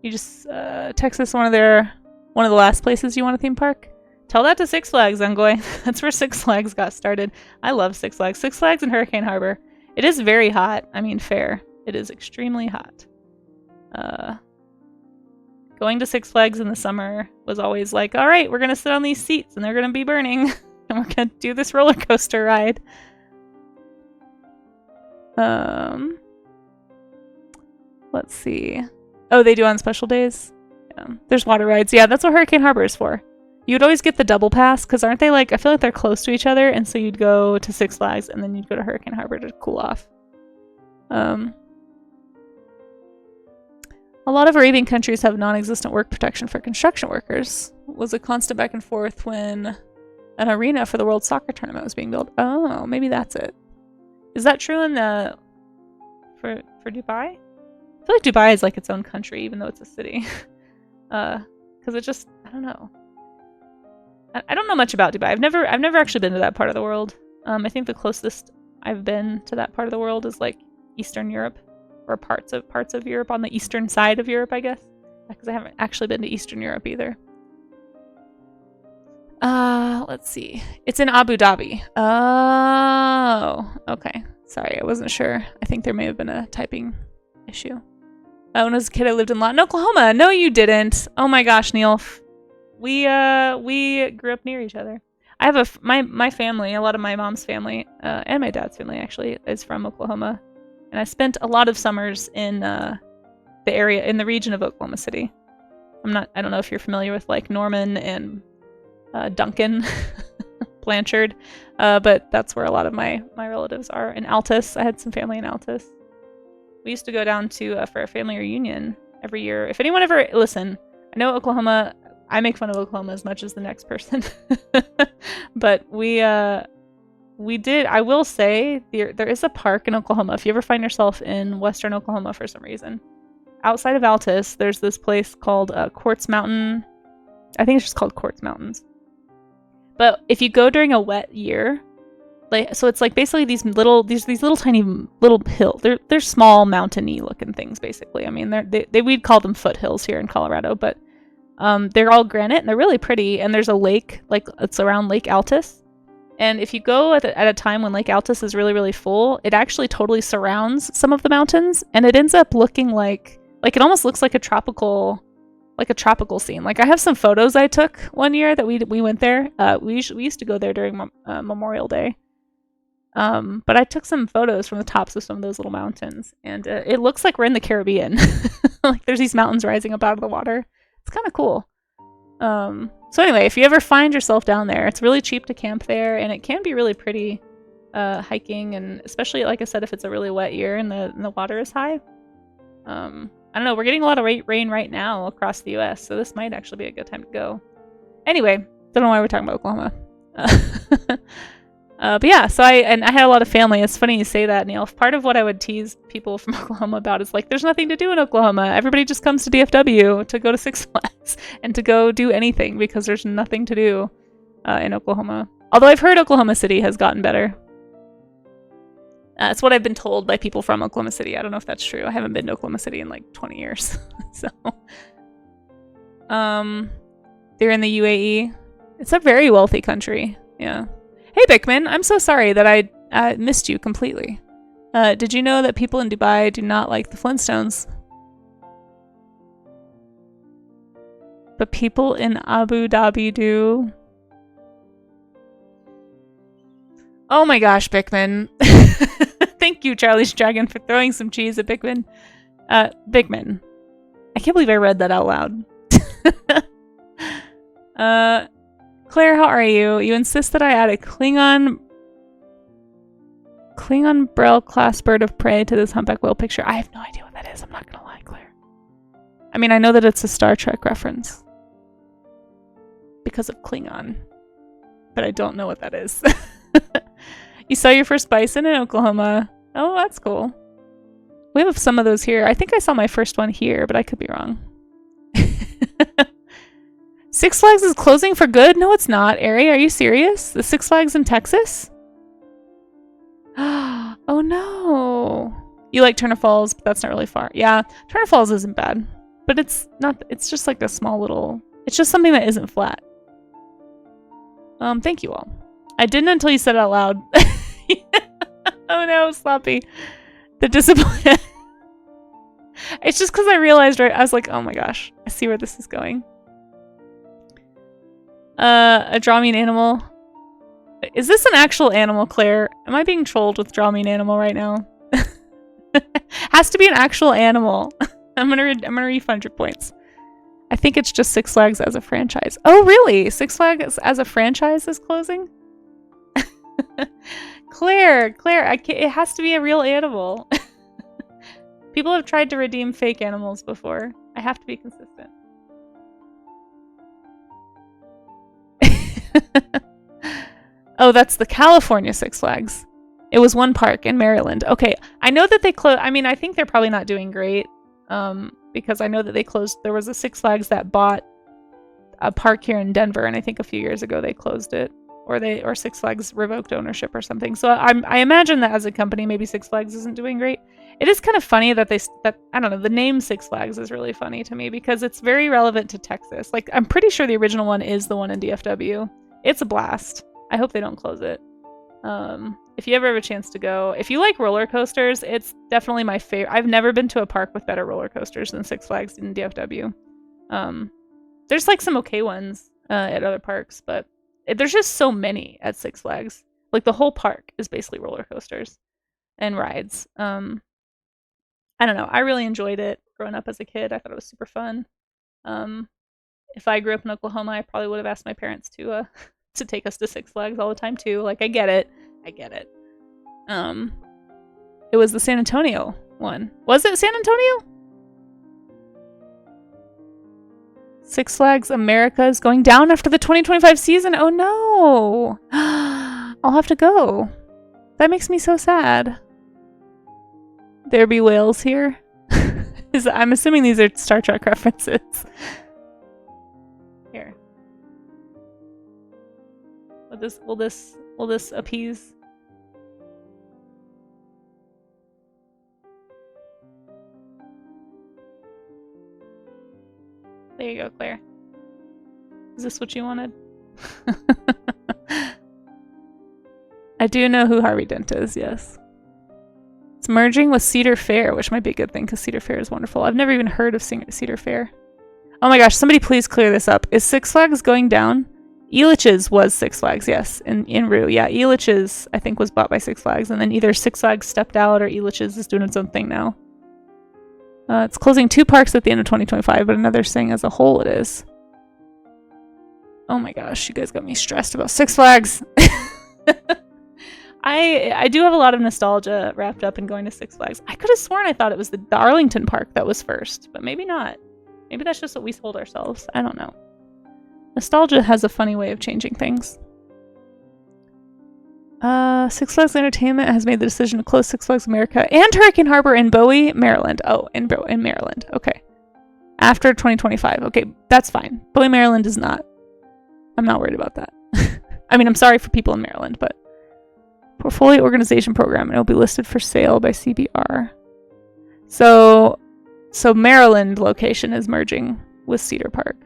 You just text us one of the last places you want a theme park. Tell that to Six Flags, Engoy. That's where Six Flags got started. I love Six Flags. Six Flags and Hurricane Harbor. It is very hot. I mean, fair. It is extremely hot. Going to Six Flags in the summer was always like, all right, we're going to sit on these seats and they're going to be burning. And we're going to do this roller coaster ride. Let's see. Oh, they do on special days? Yeah. There's water rides. Yeah, that's what Hurricane Harbor is for. You'd always get the double pass, because aren't they like, I feel like they're close to each other, and so you'd go to Six Flags, and then you'd go to Hurricane Harbor to cool off. A lot of Arabian countries have non-existent work protection for construction workers. It was a constant back and forth when an arena for the World Soccer Tournament was being built. Oh, maybe that's it. Is that true in the... for Dubai? I feel like Dubai is like its own country, even though it's a city. Because it just... I don't know. I don't know much about Dubai. I've never actually been to that part of the world. I think the closest I've been to that part of the world is like Eastern Europe, or parts of Europe on the eastern side of Europe, I guess. Because I haven't actually been to Eastern Europe either. Let's see. It's in Abu Dhabi. Oh, okay. Sorry, I wasn't sure. I think there may have been a typing issue. When I was a kid, I lived in Lawton, Oklahoma. No, you didn't. Oh my gosh, Neil. We grew up near each other. I have my family, a lot of my mom's family, and my dad's family actually, is from Oklahoma. And I spent a lot of summers in the area, in the region of Oklahoma City. I don't know if you're familiar with like Norman and Duncan, Blanchard, but that's where a lot of my relatives are. In Altus, I had some family in Altus. We used to go down to for a family reunion every year. If anyone ever listen, I know Oklahoma. I make fun of Oklahoma as much as the next person, but we did. I will say there is a park in Oklahoma. If you ever find yourself in western Oklahoma for some reason, outside of Altus, there's this place called Quartz Mountain. I think it's just called Quartz Mountains. But if you go during a wet year, so it's like basically these little tiny little hills. They're small mountainy looking things basically. I mean, we'd call them foothills here in Colorado, but they're all granite and they're really pretty. And there's a lake, like it's around Lake Altus. And if you go at a time when Lake Altus is really, really full, it actually totally surrounds some of the mountains, and it ends up looking like it almost looks like a tropical scene. Like I have some photos I took one year that we went there. We used to go there during Memorial Day. But I took some photos from the tops of some of those little mountains, and it looks like we're in the Caribbean. Like there's these mountains rising up out of the water. It's kind of cool. So anyway, if you ever find yourself down there, it's really cheap to camp there, and it can be really pretty hiking, and especially, like I said, if it's a really wet year and the water is high. I don't know, we're getting a lot of rain right now across the US, so this might actually be a good time to go. Anyway, don't know why we're talking about Oklahoma. But yeah, so I had a lot of family. It's funny you say that, Neil. Part of what I would tease people from Oklahoma about is like, there's nothing to do in Oklahoma. Everybody just comes to DFW to go to Six Flags and to go do anything because there's nothing to do in Oklahoma. Although I've heard Oklahoma City has gotten better. It's what I've been told by people from Oklahoma City. I don't know if that's true. I haven't been to Oklahoma City in like 20 years. So, they're in the UAE. It's a very wealthy country. Yeah. Hey, Bickman, I'm so sorry that I missed you completely. Did you know that people in Dubai do not like the Flintstones? But people in Abu Dhabi do. Oh my gosh, Bickman. Thank you, Charlie's Dragon, for throwing some cheese at Bickman. Bickman. I can't believe I read that out loud. Claire, how are you? You insist that I add a Klingon Braille class bird of prey to this humpback whale picture. I have no idea what that is. I'm not gonna lie, Claire. I mean, I know that it's a Star Trek reference because of Klingon, but I don't know what that is. You saw your first bison in Oklahoma. Oh, that's cool. We have some of those here. I think I saw my first one here, but I could be wrong. Six Flags is closing for good? No, it's not. Ari, are you serious? The Six Flags in Texas? Oh no. You like Turner Falls, but that's not really far. Yeah, Turner Falls isn't bad, but it's not. It's just like a small little. It's just something that isn't flat. Thank you all. I didn't until you said it out loud. Oh no, sloppy. The disappointment. It's just because I realized, right? I was like, oh my gosh, I see where this is going. A draw me an animal. Is this an actual animal, Claire? Am I being trolled with draw me an animal right now? Has to be an actual animal. I'm gonna refund your points. I think it's just Six Flags as a franchise. Oh really? Six Flags as a franchise is closing? Claire, it has to be a real animal. People have tried to redeem fake animals before. I have to be consistent. Oh, that's the California Six Flags. It was one park in Maryland. Okay, I know that they closed. I mean, I think they're probably not doing great because I know that they closed. There was a Six Flags that bought a park here in Denver, and I think a few years ago they closed it, or Six Flags revoked ownership or something. So I imagine that as a company, maybe Six Flags isn't doing great. It is kind of funny that I don't know, the name Six Flags is really funny to me because it's very relevant to Texas. Like, I'm pretty sure the original one is the one in DFW. It's a blast. I hope they don't close it. If you ever have a chance to go, if you like roller coasters, it's definitely my favorite. I've never been to a park with better roller coasters than Six Flags in DFW. There's like some okay ones at other parks, but there's just so many at Six Flags. Like, the whole park is basically roller coasters and rides. I don't know. I really enjoyed it growing up as a kid. I thought it was super fun. If I grew up in Oklahoma, I probably would have asked my parents to take us to Six Flags all the time too. Like, I get it. It was the San Antonio one. Was it San Antonio? Six Flags America is going down after the 2025 season. Oh no. I'll have to go. That makes me so sad. There be whales here. I'm assuming these are Star Trek references. Here. Will this appease? There you go, Claire. Is this what you wanted? I do know who Harvey Dent is, yes. It's merging with Cedar Fair, which might be a good thing because Cedar Fair is wonderful. I've never even heard of Cedar Fair. Oh my gosh, somebody please clear this up. Is Six Flags going down? Elitch's was Six Flags, yes, in Rue. Yeah, Elitch's, I think, was bought by Six Flags, and then either Six Flags stepped out or Elitch's is doing its own thing now. It's closing 2 parks at the end of 2025, but another saying as a whole it is. Oh my gosh, you guys got me stressed about Six Flags. I do have a lot of nostalgia wrapped up in going to Six Flags. I could have sworn I thought it was the Arlington Park that was first, but maybe not. Maybe that's just what we told ourselves. I don't know. Nostalgia has a funny way of changing things. Six Flags Entertainment has made the decision to close Six Flags America and Hurricane Harbor in Bowie, Maryland. Oh, in Maryland. Okay. After 2025. Okay, that's fine. Bowie, Maryland is not. I'm not worried about that. I mean, I'm sorry for people in Maryland, but portfolio organization program, and it'll be listed for sale by CBR. So Maryland location is merging with Cedar Park.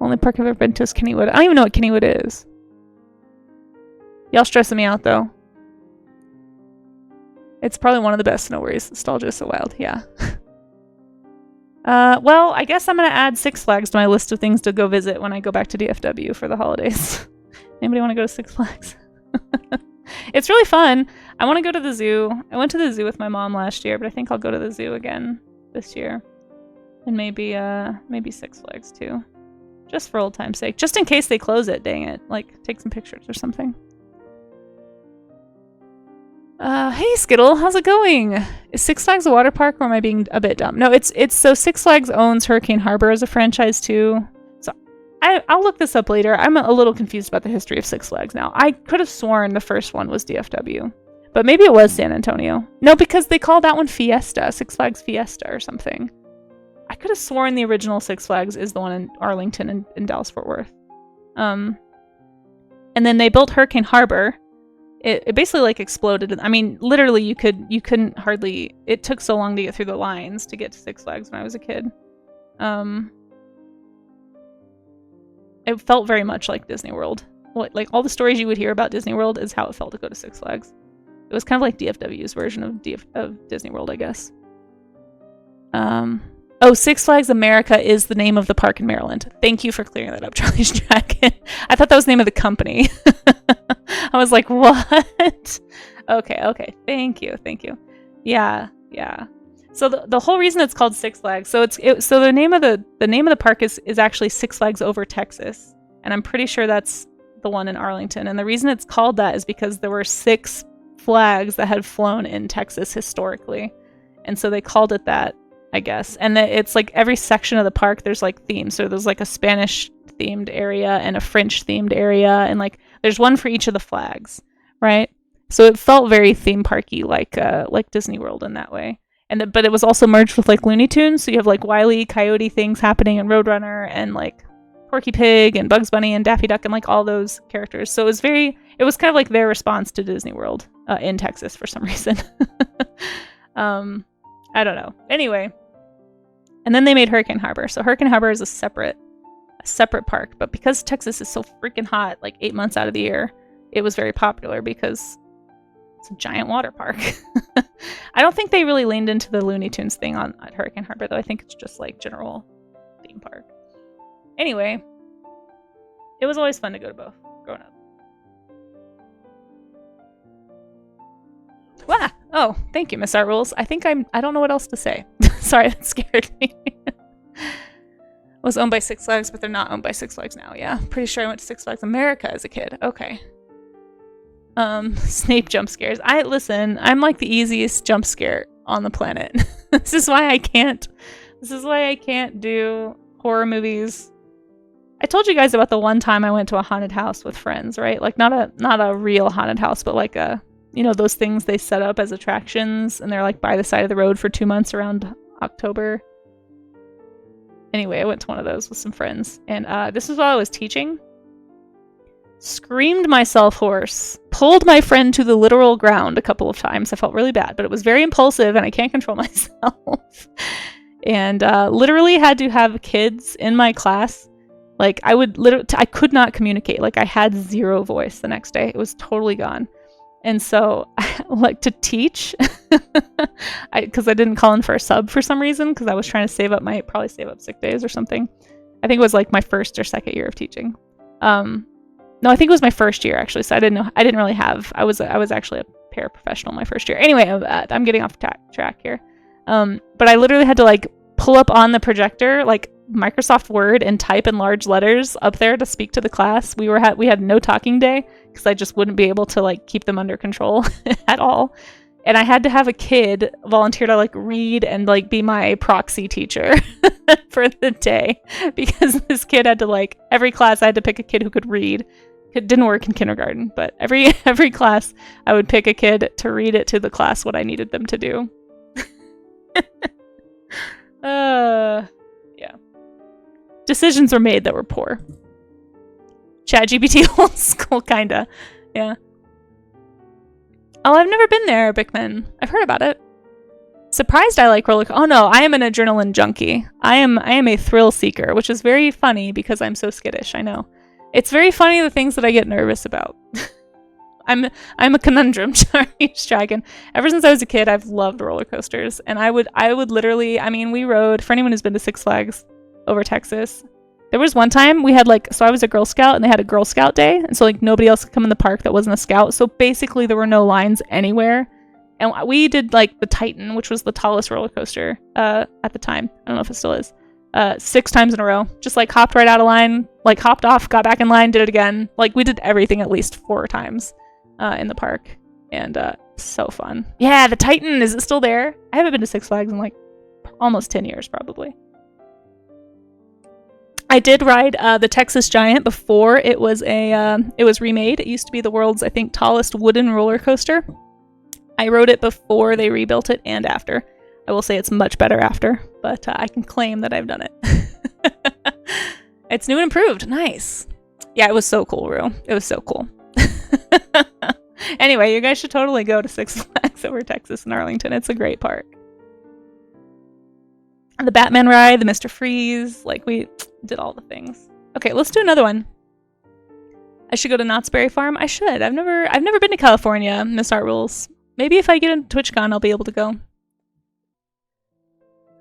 Only park I've ever been to is Kennywood. I don't even know what Kennywood is. Y'all stressing me out though. It's probably one of the best. No worries. Nostalgia is so wild. Yeah. Well, I guess I'm gonna add Six Flags to my list of things to go visit when I go back to DFW for the holidays. Anybody want to go to Six Flags? It's really fun. I want to go to the zoo. I went to the zoo with my mom last year, but I think I'll go to the zoo again this year. And maybe Six Flags too. Just for old time's sake. Just in case they close it, dang it. Like, take some pictures or something. Hey Skittle, how's it going? Is Six Flags a water park, or am I being a bit dumb? No, it's so Six Flags owns Hurricane Harbor as a franchise too. So I'll look this up later. I'm a little confused about the history of Six Flags now. I could have sworn the first one was DFW, but maybe it was San Antonio. No, because they called that one Fiesta, Six Flags Fiesta or something. I could have sworn the original Six Flags is the one in Arlington and in Dallas-Fort Worth. And then they built Hurricane Harbor. It basically like exploded. I mean, literally you couldn't hardly, it took so long to get through the lines to get to Six Flags when I was a kid. It felt very much like Disney World. Like all the stories you would hear about Disney World is how it felt to go to Six Flags. It was kind of like DFW's version of Disney World, I guess. Oh, Six Flags America is the name of the park in Maryland. Thank you for clearing that up, Charlie's Dragon. I thought that was the name of the company. I was like, what? Okay. Thank you. Yeah. So the whole reason it's called Six Flags, so so the name of the park is actually Six Flags Over Texas, and I'm pretty sure that's the one in Arlington. And the reason it's called that is because there were 6 flags that had flown in Texas historically, and so they called it that, I guess. And it's like every section of the park there's like themes. So there's like a Spanish themed area and a French themed area, and like there's one for each of the flags, right? So it felt very theme parky, like Disney World in that way. And but it was also merged with like Looney Tunes, so you have like Wile E. Coyote things happening in Roadrunner, and like Porky Pig and Bugs Bunny and Daffy Duck and like all those characters. So it was kind of like their response to Disney World in Texas for some reason. I don't know. Anyway, and then they made Hurricane Harbor. So Hurricane Harbor is a separate park, but because Texas is so freaking hot, like 8 months out of the year, it was very popular because it's a giant water park. I don't think they really leaned into the Looney Tunes thing at Hurricane Harbor, though. I think it's just like general theme park. Anyway, it was always fun to go to both growing up. Wow. Oh, thank you, Miss Art Rules. I don't know what else to say. Sorry, that scared me. Was owned by Six Flags, but they're not owned by Six Flags now. Yeah, pretty sure I went to Six Flags America as a kid. Okay. Snape jump scares. Listen, I'm like the easiest jump scare on the planet. This is why I can't do horror movies. I told you guys about the one time I went to a haunted house with friends, right? Like not a real haunted house, but like those things they set up as attractions, and they're like by the side of the road for 2 months around October. Anyway, I went to one of those with some friends, and this was while I was teaching. Screamed myself hoarse, pulled my friend to the literal ground a couple of times. I felt really bad, but it was very impulsive, and I can't control myself. And literally had to have kids in my class. Like I could not communicate. Like I had 0 voice the next day. It was totally gone. And so, like to teach, because I didn't call in for a sub for some reason, because I was trying to probably save up sick days or something. I think it was like my first or second year of teaching. No, I think it was my first year actually. So I didn't really have. I was actually a paraprofessional my first year. Anyway, I'm getting off track here. But I literally had to like pull up on the projector like Microsoft Word and type in large letters up there to speak to the class. We had no talking day because I just wouldn't be able to like keep them under control at all. And I had to have a kid volunteer to like read and like be my proxy teacher for the day, because this kid had to like every class I had to pick a kid who could read. It didn't work in kindergarten, but every class I would pick a kid to read it to the class what I needed them to do. Yeah. Decisions were made that were poor. ChatGPT old school, kinda. Yeah. Oh, I've never been there, Bickman. I've heard about it. Surprised I like roller coasters. Oh no, I am an adrenaline junkie. I am a thrill seeker, which is very funny because I'm so skittish, I know. It's very funny the things that I get nervous about. I'm a conundrum, Charlie's Dragon. Ever since I was a kid, I've loved roller coasters, and I would literally, I mean, we rode, for anyone who's been to Six Flags over Texas, there was one time we had like, so I was a Girl Scout and they had a Girl Scout day, and so like nobody else could come in the park that wasn't a Scout, so basically there were no lines anywhere, and we did like the Titan, which was the tallest roller coaster at the time. I don't know if it still is. 6 times in a row. Just like hopped right out of line, like hopped off, got back in line, did it again. Like we did everything at least 4 times in the park, and so fun. Yeah, the Titan, is it still there? I haven't been to Six Flags in like almost 10 years probably. I did ride the Texas Giant before it was remade. It used to be the world's, I think, tallest wooden roller coaster. I rode it before they rebuilt it and after. I will say it's much better after, but I can claim that I've done it. It's new and improved. Nice. Yeah, it was so cool, Rue. It was so cool. Anyway, you guys should totally go to Six Flags over Texas and Arlington. It's a great park. The Batman ride, the Mr. Freeze, like we did all the things. Okay, let's do another one. I should go to Knott's Berry Farm. I should. I've never been to California, Miss Art Rules. Maybe if I get into TwitchCon, I'll be able to go.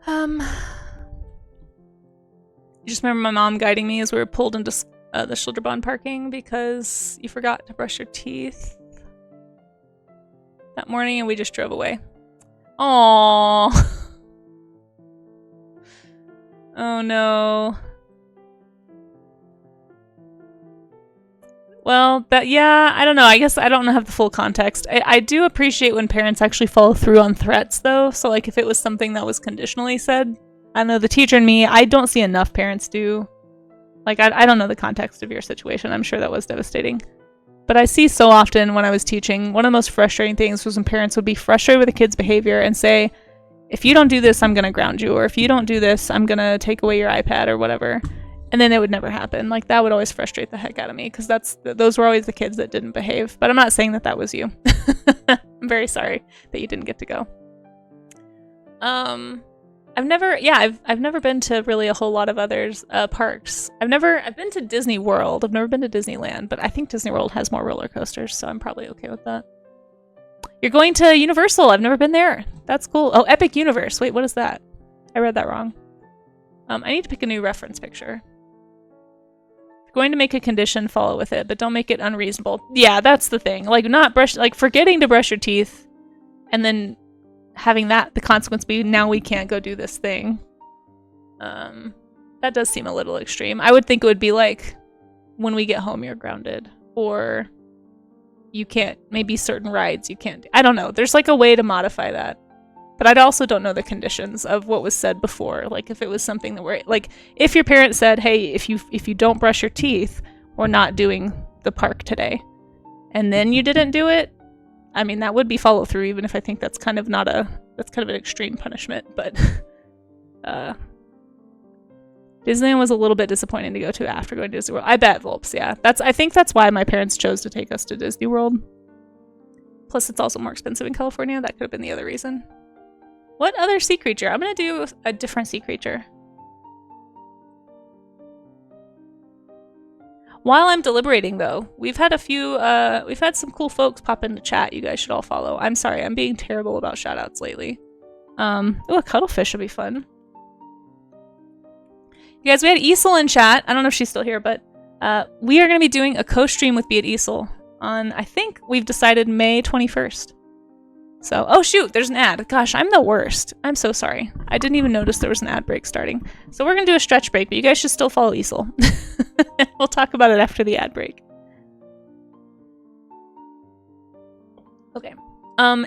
You just remember my mom guiding me as we were pulled into the Schilderbahn parking because you forgot to brush your teeth that morning and we just drove away. Aww. Oh no. Well, yeah, I don't know. I guess I don't have the full context. I do appreciate when parents actually follow through on threats, though. So, like, if it was something that was conditionally said, I know the teacher and me, I don't see enough parents do. Like, I don't know the context of your situation. I'm sure that was devastating. But I see so often when I was teaching, one of the most frustrating things was when parents would be frustrated with a kid's behavior and say, if you don't do this, I'm going to ground you. Or if you don't do this, I'm going to take away your iPad or whatever. And then it would never happen. Like, that would always frustrate the heck out of me because those were always the kids that didn't behave. But I'm not saying that was you. I'm very sorry that you didn't get to go. I've never been to really a whole lot of others parks. I've been to Disney World. I've never been to Disneyland, but I think Disney World has more roller coasters, so I'm probably okay with that. You're going to Universal. I've never been there. That's cool. Oh, Epic Universe. Wait, what is that? I read that wrong. I need to pick a new reference picture. Going to make a condition, follow with it, but don't make it unreasonable. Yeah, that's the thing. Like forgetting to brush your teeth and then having the consequence be now we can't go do this thing. That does seem a little extreme. I would think it would be like when we get home you're grounded, or you can't, maybe certain rides you can't do. I don't know. There's like a way to modify that. But I also don't know the conditions of what was said before. Like if it was something that were like, if your parents said, "Hey, if you don't brush your teeth, we're not doing the park today," and then you didn't do it, I mean that would be follow through. Even if I think that's kind of that's kind of an extreme punishment. But Disneyland was a little bit disappointing to go to after going to Disney World. I bet, Volps. Yeah, I think that's why my parents chose to take us to Disney World. Plus, it's also more expensive in California. That could have been the other reason. What other sea creature? I'm gonna do a different sea creature. While I'm deliberating, though, we've had some cool folks pop into chat. You guys should all follow. I'm sorry, I'm being terrible about shoutouts lately. Oh, a cuttlefish would be fun. You guys, we had Easel in chat. I don't know if she's still here, but we are gonna be doing a co-stream with Be It Easel on, I think we've decided May 21st. So, oh shoot, there's an ad. Gosh, I'm the worst. I'm so sorry. I didn't even notice there was an ad break starting. So we're going to do a stretch break, but you guys should still follow Easel. We'll talk about it after the ad break. Okay.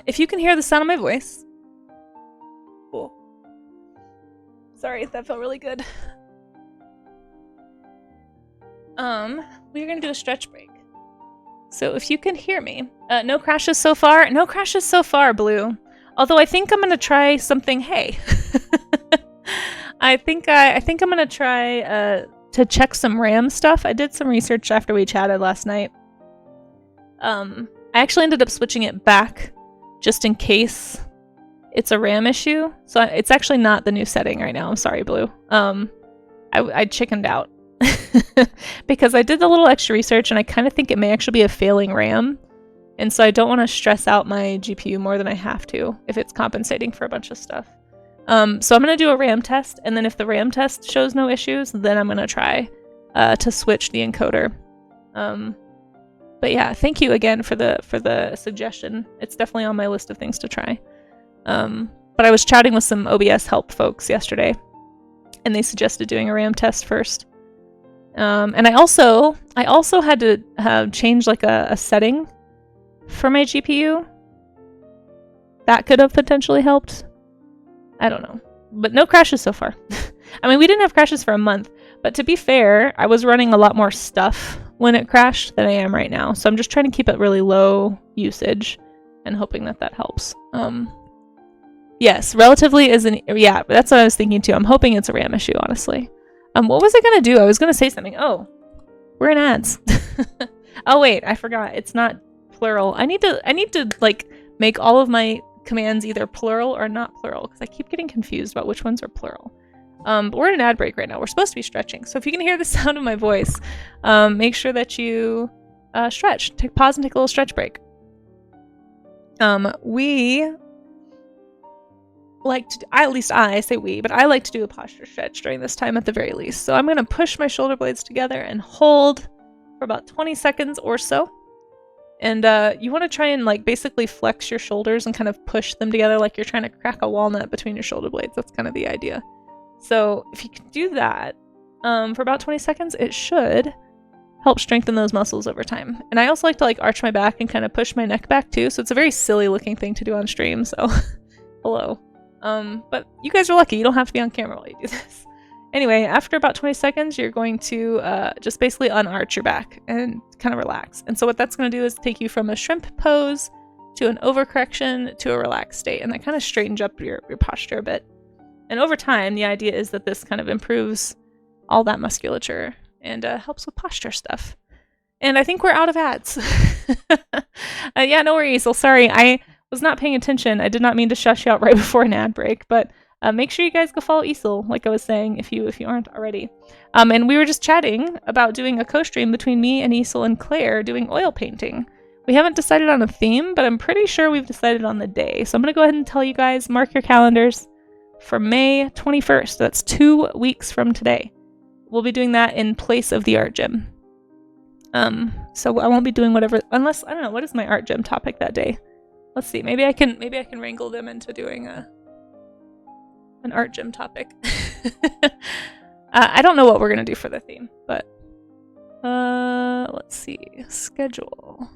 If you can hear the sound of my voice. Cool. Sorry, that felt really good. We're going to do a stretch break. So if you can hear me, no crashes so far. No crashes so far, Blue. Although I think I'm gonna try something. Hey, I think I'm gonna try to check some RAM stuff. I did some research after we chatted last night. I actually ended up switching it back just in case it's a RAM issue. So it's actually not the new setting right now. I'm sorry, Blue. I chickened out. Because I did a little extra research and I kind of think it may actually be a failing RAM, and so I don't want to stress out my GPU more than I have to if it's compensating for a bunch of stuff. So I'm going to do a RAM test, and then if the RAM test shows no issues, then I'm going to try to switch the encoder. But yeah, thank you again for the suggestion. It's definitely on my list of things to try. But I was chatting with some OBS help folks yesterday, and they suggested doing a RAM test first. And I also had to have changed like a setting for my GPU. That could have potentially helped. I don't know. But no crashes so far. I mean, we didn't have crashes for a month, but to be fair, I was running a lot more stuff when it crashed than I am right now. So I'm just trying to keep it really low usage and hoping that that helps. Yes, relatively is an... Yeah, that's what I was thinking too. I'm hoping it's a RAM issue, honestly. What was I going to do? I was going to say something. Oh, we're in ads. Oh, wait, I forgot. It's not plural. I need to like make all of my commands either plural or not plural because I keep getting confused about which ones are plural. But we're in an ad break right now. We're supposed to be stretching. So if you can hear the sound of my voice, make sure that you stretch. Pause and take a little stretch break. We like to, at least I say we, but I like to do a posture stretch during this time at the very least. So I'm going to push my shoulder blades together and hold for about 20 seconds or so. And you want to try and like basically flex your shoulders and kind of push them together like you're trying to crack a walnut between your shoulder blades. That's kind of the idea. So if you can do that for about 20 seconds, it should help strengthen those muscles over time. And I also like to like arch my back and kind of push my neck back too. So it's a very silly looking thing to do on stream. So hello. But you guys are lucky. You don't have to be on camera while you do this. Anyway, after about 20 seconds, you're going to just basically unarch your back and kind of relax. And so what that's going to do is take you from a shrimp pose to an overcorrection to a relaxed state. And that kind of straightens up your posture a bit. And over time, the idea is that this kind of improves all that musculature and helps with posture stuff. And I think we're out of ads. Yeah, no worries. Well, sorry, I was not paying attention. I did not mean to shush you out right before an ad break, but make sure you guys go follow Isel, like I was saying, if you aren't already. And we were just chatting about doing a co-stream between me and Isel and Claire doing oil painting. We haven't decided on a theme, but I'm pretty sure we've decided on the day. So I'm going to go ahead and tell you guys, mark your calendars for May 21st. That's 2 weeks from today. We'll be doing that in place of the art gym. So I won't be doing whatever, unless, I don't know, what is my art gym topic that day? Let's see, maybe I can wrangle them into doing an art gym topic. I don't know what we're going to do for the theme, but let's see, schedule.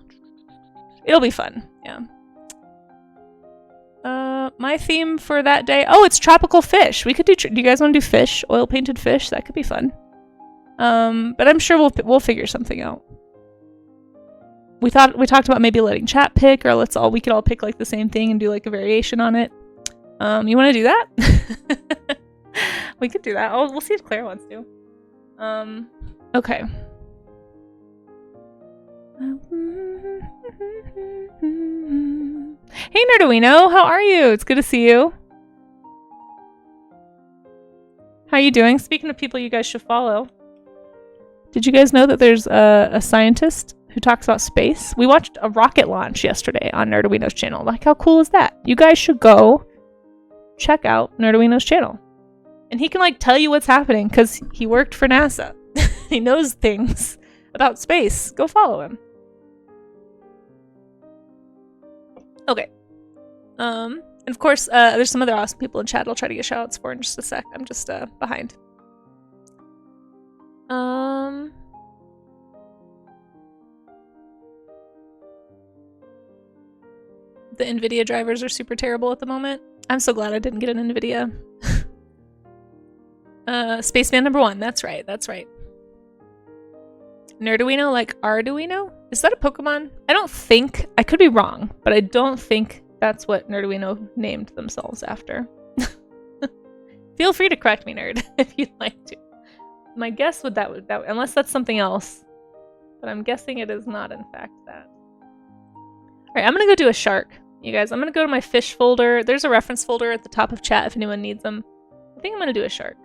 It'll be fun, yeah. My theme for that day, oh, it's tropical fish. We could do you guys want to do fish, oil painted fish? That could be fun. But I'm sure we'll figure something out. We talked about maybe letting chat pick, or we could all pick like the same thing and do like a variation on it. You want to do that? We could do that. Oh, we'll see if Claire wants to. Okay. Hey Nerduino, how are you? It's good to see you. How are you doing? Speaking of people you guys should follow, did you guys know that there's a scientist who talks about space? We watched a rocket launch yesterday on Nerduino's channel. Like, how cool is that? You guys should go check out Nerduino's channel. And he can like tell you what's happening because he worked for NASA. He knows things about space. Go follow him. Okay. And of course, there's some other awesome people in chat I'll try to get shoutouts for in just a sec. I'm just behind. The NVIDIA drivers are super terrible at the moment. I'm so glad I didn't get an NVIDIA. Spaceman number 1. That's right. That's right. Nerduino like Arduino? Is that a Pokemon? I don't think. I could be wrong, but I don't think that's what Nerduino named themselves after. Feel free to correct me, nerd, if you'd like to. My guess would that unless that's something else, but I'm guessing it is not in fact that. All right, I'm gonna go do a shark, you guys. I'm gonna go to my fish folder. There's a reference folder at the top of chat if anyone needs them. I think I'm gonna do a shark.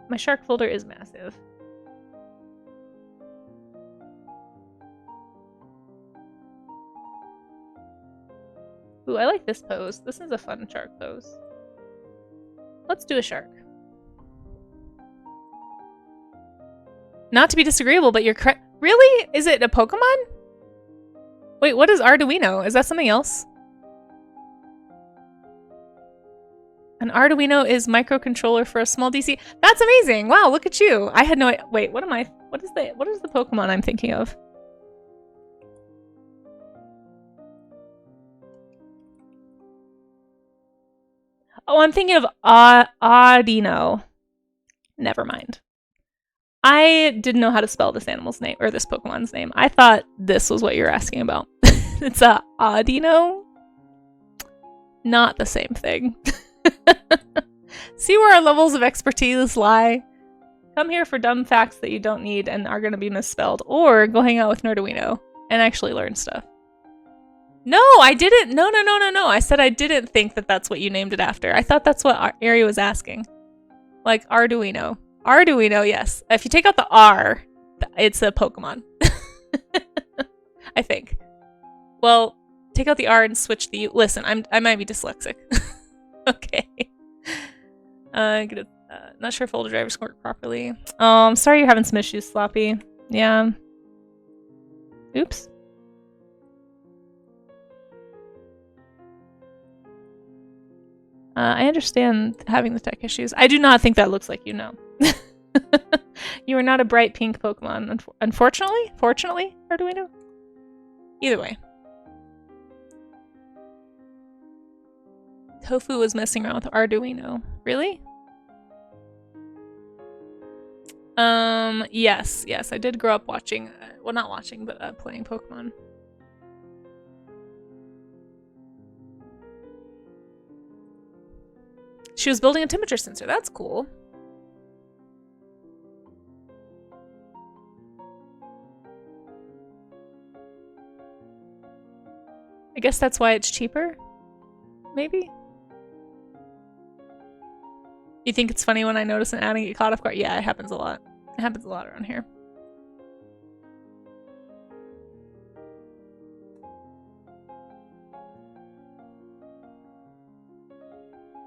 My shark folder is massive. Ooh, I like this pose. This is a fun shark pose. Let's do a shark. Not to be disagreeable, but you're correct. Really? Is it a Pokemon? Wait, what is Arduino? Is that something else? An Arduino is microcontroller for a small DC. That's amazing! Wow, look at you! I had no idea. Wait, what is the Pokemon I'm thinking of? Oh, I'm thinking of Audino. Never mind. I didn't know how to spell this animal's name, or this Pokemon's name. I thought this was what you're asking about. It's a Audino? Not the same thing. See where our levels of expertise lie? Come here for dumb facts that you don't need and are going to be misspelled, or go hang out with Nerduino and actually learn stuff. No, I didn't. No. I said I didn't think that that's what you named it after. I thought that's what Ari was asking. Like Arduino. Arduino, yes. If you take out the R, it's a Pokemon. I think. Well, take out the R and switch the U. Listen, I might be dyslexic. Okay. Not sure if older drivers work properly. I'm sorry you're having some issues, Sloppy. Yeah. Oops. I understand having the tech issues. I do not think that looks like you know. You are not a bright pink Pokemon, unfortunately? Fortunately? Arduino? Either way. Tofu was messing around with Arduino. Really? Yes. I did grow up watching, well, not watching, but playing Pokemon. She was building a temperature sensor. That's cool. I guess that's why it's cheaper? Maybe? You think it's funny when I notice an ad and get caught off guard? Yeah, it happens a lot. It happens a lot around here.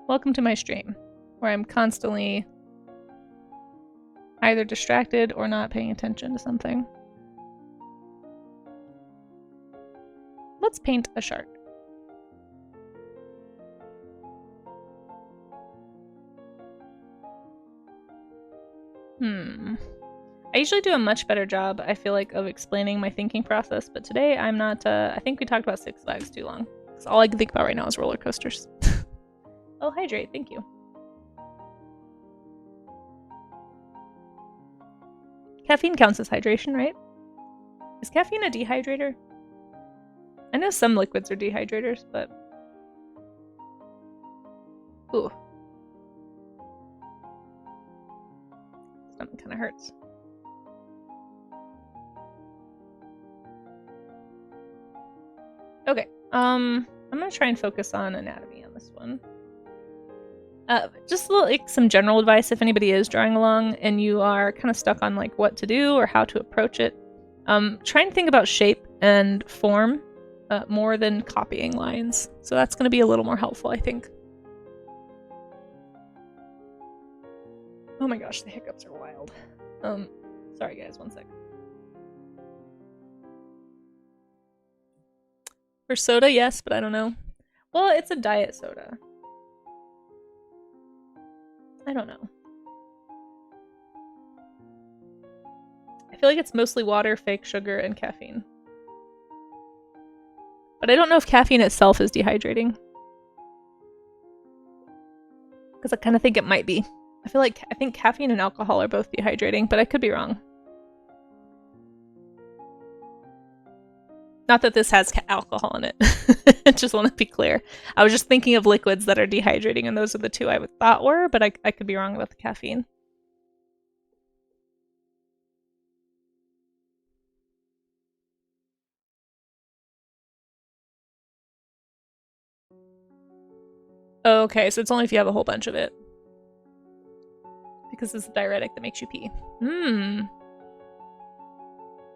Welcome to my stream, where I'm constantly either distracted or not paying attention to something. Let's paint a shark. I usually do a much better job, I feel like, of explaining my thinking process, but today I'm not, I think we talked about Six Flags too long. Because all I can think about right now is roller coasters. Oh, hydrate, thank you. Caffeine counts as hydration, right? Is caffeine a dehydrator? I know some liquids are dehydrators, but... Ooh. Stomach kind of hurts. Okay, I'm gonna try and focus on anatomy on this one. Just like some general advice if anybody is drawing along and you are kind of stuck on like what to do or how to approach it. Try and think about shape and form more than copying lines. So that's going to be a little more helpful, I think. Oh my gosh, the hiccups are wild. Sorry guys, one sec. For soda, yes, but I don't know. Well, it's a diet soda. I don't know. I feel like it's mostly water, fake sugar, and caffeine. But I don't know if caffeine itself is dehydrating. Because I kind of think it might be. I think caffeine and alcohol are both dehydrating, but I could be wrong. Not that this has alcohol in it. I just want to be clear. I was just thinking of liquids that are dehydrating, and those are the two I would thought were, but I could be wrong about the caffeine. Okay, so it's only if you have a whole bunch of it. Because it's a diuretic that makes you pee.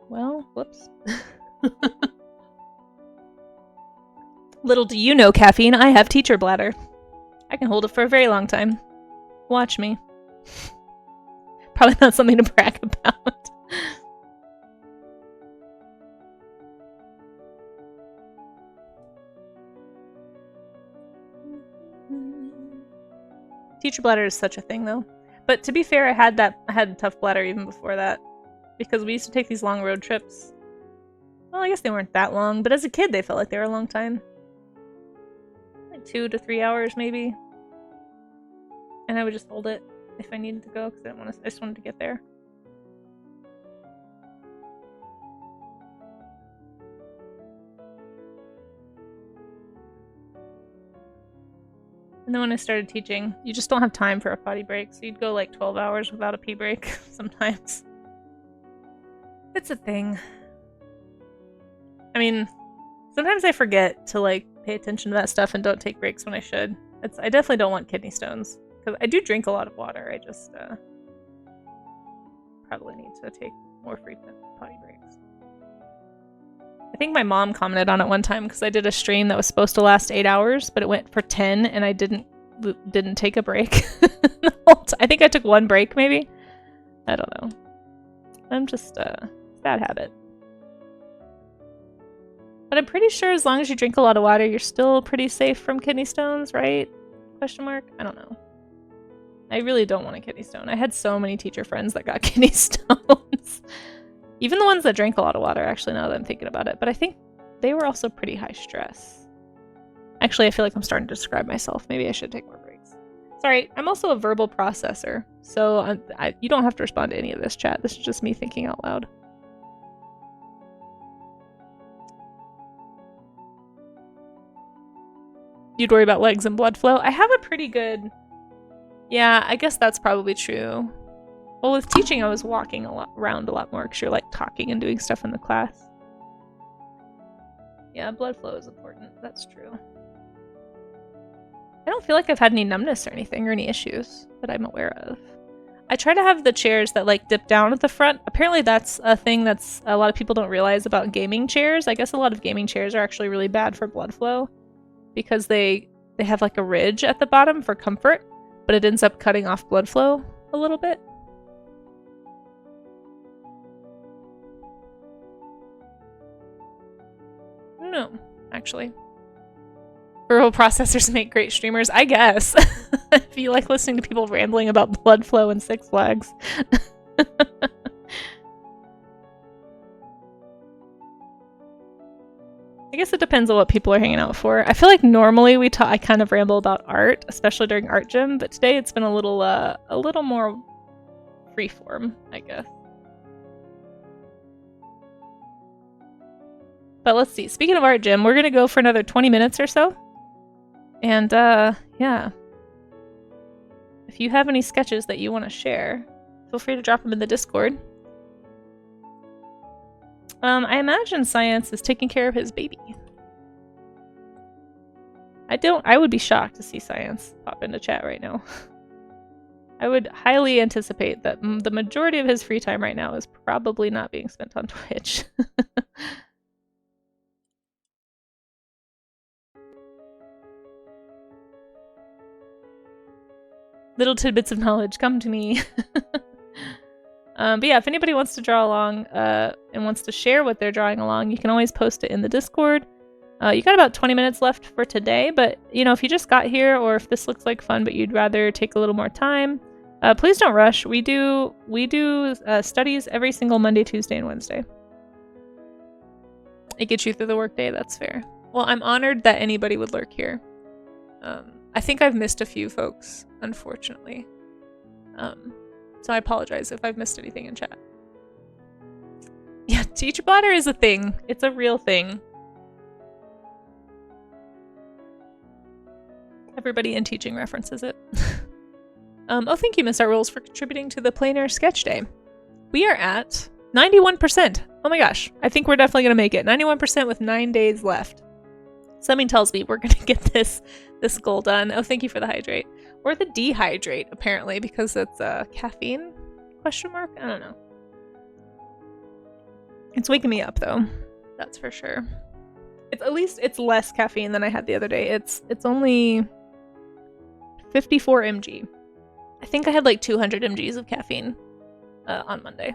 Well, whoops. Little do you know, caffeine, I have teacher bladder. I can hold it for a very long time. Watch me. Probably not something to brag about. teacher bladder is such a thing though. But to be fair, I had a tough bladder even before that, because we used to take these long road trips. Well, I guess they weren't that long, but as a kid they felt like they were a long time. Like 2 to 3 hours maybe. And I would just hold it if I needed to go, because I just wanted to get there. And then when I started teaching, you just don't have time for a potty break, so you'd go like 12 hours without a pee break sometimes. It's a thing. I mean, sometimes I forget to like pay attention to that stuff and don't take breaks when I should. I definitely don't want kidney stones, because I do drink a lot of water. I just probably need to take more frequent potty breaks. I think my mom commented on it one time because I did a stream that was supposed to last 8 hours, but it went for 10 and I didn't take a break. The whole time. I think I took one break maybe. I don't know. I'm just bad habit. But I'm pretty sure as long as you drink a lot of water, you're still pretty safe from kidney stones, right? Question mark? I don't know. I really don't want a kidney stone. I had so many teacher friends that got kidney stones. Even the ones that drank a lot of water, actually, now that I'm thinking about it. But I think they were also pretty high stress. Actually, I feel like I'm starting to describe myself. Maybe I should take more breaks. Sorry, I'm also a verbal processor. So you don't have to respond to any of this chat. This is just me thinking out loud. You'd worry about legs and blood flow? I have a pretty good... Yeah, I guess that's probably true. Well, with teaching, I was walking around a lot more because you're like talking and doing stuff in the class. Yeah, blood flow is important. That's true. I don't feel like I've had any numbness or anything or any issues that I'm aware of. I try to have the chairs that like dip down at the front. Apparently that's a thing that's a lot of people don't realize about gaming chairs. I guess a lot of gaming chairs are actually really bad for blood flow because they have like a ridge at the bottom for comfort, but it ends up cutting off blood flow a little bit. No, actually. Verbal processors make great streamers, I guess. If you like listening to people rambling about blood flow and Six Flags. I guess it depends on what people are hanging out for. I feel like normally I kind of ramble about art, especially during art gym, but today it's been a little more freeform, I guess. But let's see. Speaking of art gym, we're gonna go for another 20 minutes or so. And yeah. If you have any sketches that you want to share, feel free to drop them in the Discord. I imagine Science is taking care of his baby. I would be shocked to see Science pop into chat right now. I would highly anticipate that the majority of his free time right now is probably not being spent on Twitch. Little tidbits of knowledge come to me. But yeah, if anybody wants to draw along and wants to share what they're drawing along, you can always post it in the Discord. You got about 20 minutes left for today, but you know, if you just got here or if this looks like fun but you'd rather take a little more time, please don't rush. We do studies every single Monday, Tuesday, and Wednesday. It gets you through the workday, that's fair. Well, I'm honored that anybody would lurk here. I think I've missed a few folks, unfortunately. So I apologize if I've missed anything in chat. Yeah, teacher bladder is a thing. It's a real thing. Everybody in teaching references it. Oh, thank you, Miss Art Rules, for contributing to the Planar Sketch Day. We are at 91%. Oh my gosh, I think we're definitely gonna make it. 91% with 9 days left. Something tells me we're gonna get this goal done. Oh, thank you for the hydrate. Or the dehydrate, apparently, because it's caffeine? Question mark? I don't know. It's waking me up, though. That's for sure. At least it's less caffeine than I had the other day. It's only 54 mg. I think I had like 200 mgs of caffeine on Monday.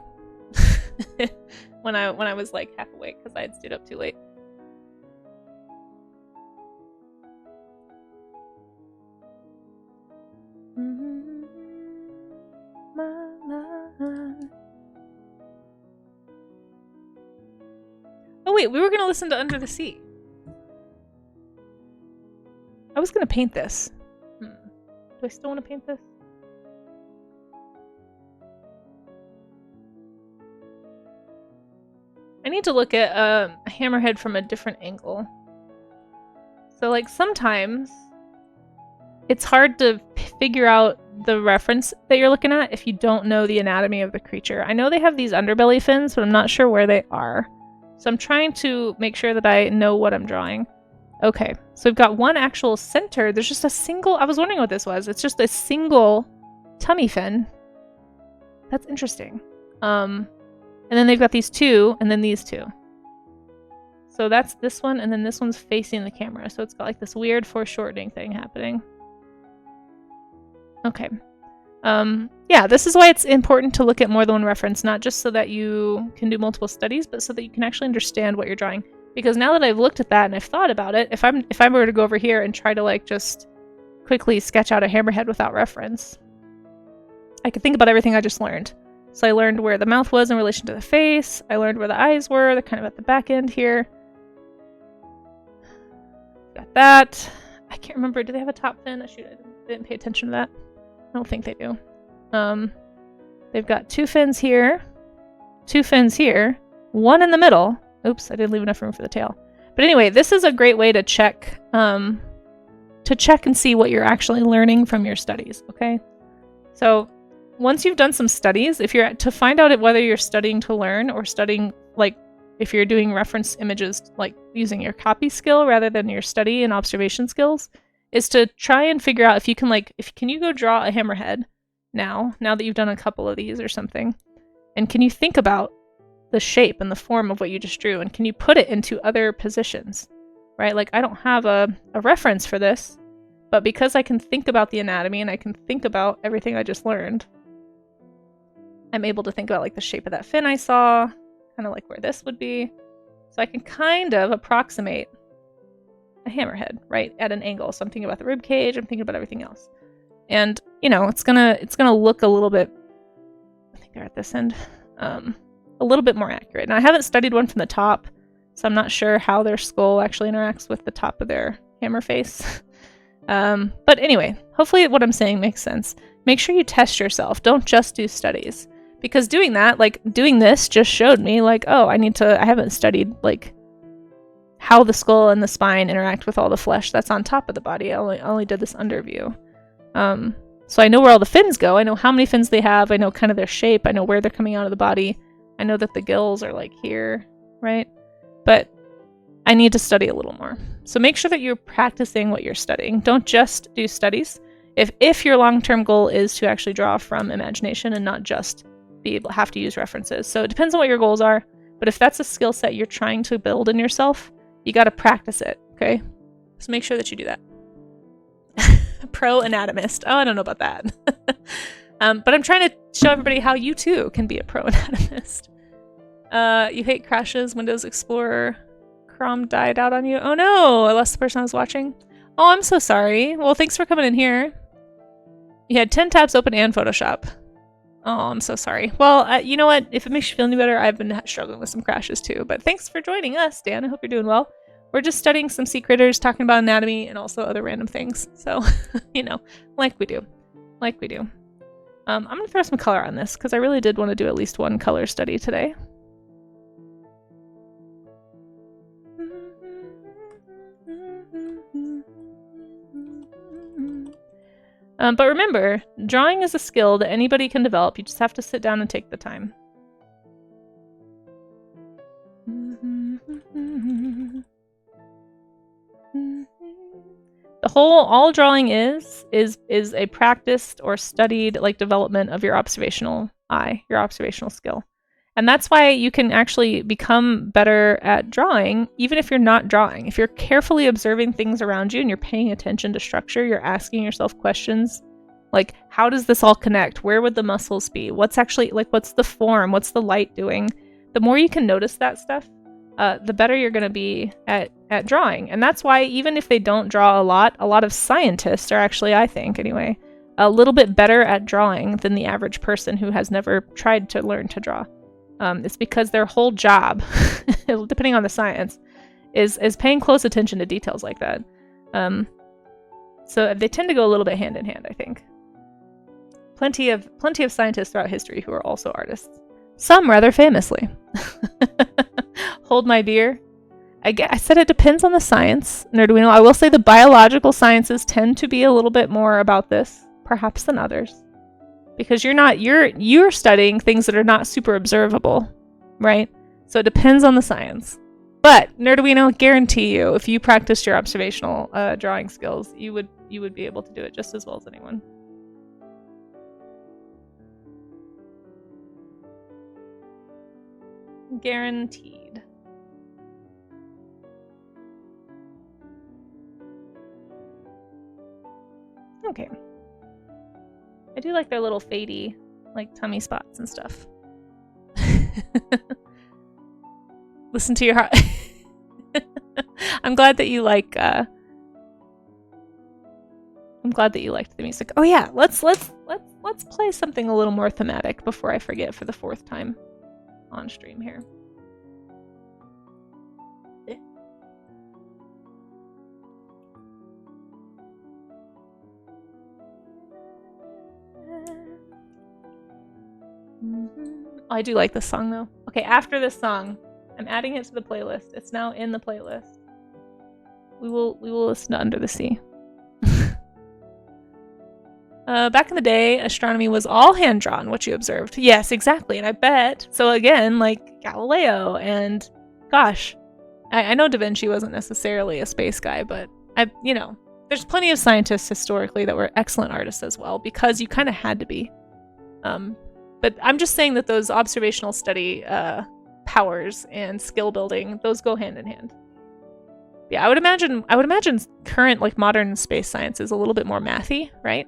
when I was like half awake because I had stayed up too late. wait, we were going to listen to Under the Sea. I was going to paint this. Do I still want to paint this? I need to look at a hammerhead from a different angle. So, like, sometimes it's hard to figure out the reference that you're looking at if you don't know the anatomy of the creature. I know they have these underbelly fins, but I'm not sure where they are. So I'm trying to make sure that I know what I'm drawing. Okay, so we've got one actual center. There's just a single... I was wondering what this was. It's just a single tummy fin. That's interesting. And then they've got these two, and then these two. So that's this one, and then this one's facing the camera. So it's got like this weird foreshortening thing happening. Okay. Yeah, this is why it's important to look at more than one reference, not just so that you can do multiple studies, but so that you can actually understand what you're drawing. Because now that I've looked at that and I've thought about it, if I were to go over here and try to like just quickly sketch out a hammerhead without reference, I could think about everything I just learned. So I learned where the mouth was in relation to the face. I learned where the eyes were. They're kind of at the back end here. Got that. I can't remember. Do they have a top fin? Shoot, I didn't pay attention to that. I don't think they do. They've got two fins here. Two fins here. One in the middle. Oops, I didn't leave enough room for the tail. But anyway, this is a great way to check and see what you're actually learning from your studies, okay? So once you've done some studies, if you're to find out whether you're studying to learn or studying, like if you're doing reference images, like using your copy skill rather than your study and observation skills, is to try and figure out if you can can you go draw a hammerhead now that you've done a couple of these or something, and can you think about the shape and the form of what you just drew, and can you put it into other positions, right? Like I don't have a reference for this, but because I can think about the anatomy and I can think about everything I just learned, I'm able to think about like the shape of that fin I saw, kind of like where this would be. So I can kind of approximate a hammerhead, right, at an angle. So I'm thinking about the rib cage, I'm thinking about everything else. And, you know, it's gonna look a little bit, I think they're at this end, a little bit more accurate. Now I haven't studied one from the top, so I'm not sure how their skull actually interacts with the top of their hammer face. But anyway, hopefully what I'm saying makes sense. Make sure you test yourself. Don't just do studies. Because doing that, like doing this just showed me like, oh, I haven't studied like how the skull and the spine interact with all the flesh that's on top of the body. I only did this under view. So I know where all the fins go. I know how many fins they have. I know kind of their shape. I know where they're coming out of the body. I know that the gills are like here, right? But I need to study a little more. So make sure that you're practicing what you're studying. Don't just do studies. If your long-term goal is to actually draw from imagination and not just have to use references. So it depends on what your goals are. But if that's a skill set you're trying to build in yourself, you got to practice it, okay? So make sure that you do that. Pro anatomist. Oh, I don't know about that. But I'm trying to show everybody how you too can be a pro anatomist. You hate crashes, Windows Explorer, Chrome died out on you. Oh no, I lost the person I was watching. Oh, I'm so sorry. Well, thanks for coming in here. You had 10 tabs open and Photoshop. Oh, I'm so sorry. Well, you know what? If it makes you feel any better, I've been struggling with some crashes too. But thanks for joining us, Dan. I hope you're doing well. We're just studying some sea critters, talking about anatomy, and also other random things. So, you know, like we do. Like we do. I'm going to throw some color on this, because I really did want to do at least one color study today. But remember, drawing is a skill that anybody can develop. You just have to sit down and take the time. All drawing is a practiced or studied like development of your observational eye, your observational skill. And that's why you can actually become better at drawing, even if you're not drawing. If you're carefully observing things around you and you're paying attention to structure, you're asking yourself questions like, how does this all connect? Where would the muscles be? What's actually, like, what's the form? What's the light doing? The more you can notice that stuff, the better you're going to be at drawing. And that's why even if they don't draw a lot of scientists are actually, I think anyway, a little bit better at drawing than the average person who has never tried to learn to draw. It's because their whole job, depending on the science, is paying close attention to details like that. So they tend to go a little bit hand in hand, I think. Plenty of scientists throughout history who are also artists. Some rather famously. Hold my beer. I said it depends on the science, Nerduino. I will say the biological sciences tend to be a little bit more about this, perhaps, than others. Because you're studying things that are not super observable, right? So it depends on the science. But Nerduino, guarantee you, if you practiced your observational drawing skills, you would be able to do it just as well as anyone. Guaranteed. Okay. I do like their little fadey, like, tummy spots and stuff. Listen to your heart. I'm glad that you like, I'm glad that you liked the music. Oh yeah, let's play something a little more thematic before I forget for the 4th time on stream here. Oh, I do like this song though. Okay, after this song, I'm adding it to the playlist. It's now in the playlist. We will listen to Under the Sea. Back in the day, astronomy was all hand-drawn, what you observed. Yes, exactly, and I bet. So again, like Galileo and, gosh, I know Da Vinci wasn't necessarily a space guy, but there's plenty of scientists historically that were excellent artists as well, because you kind of had to be. But I'm just saying that those observational study powers and skill building, those go hand in hand. Yeah, I would imagine current, like, modern space science is a little bit more mathy, right?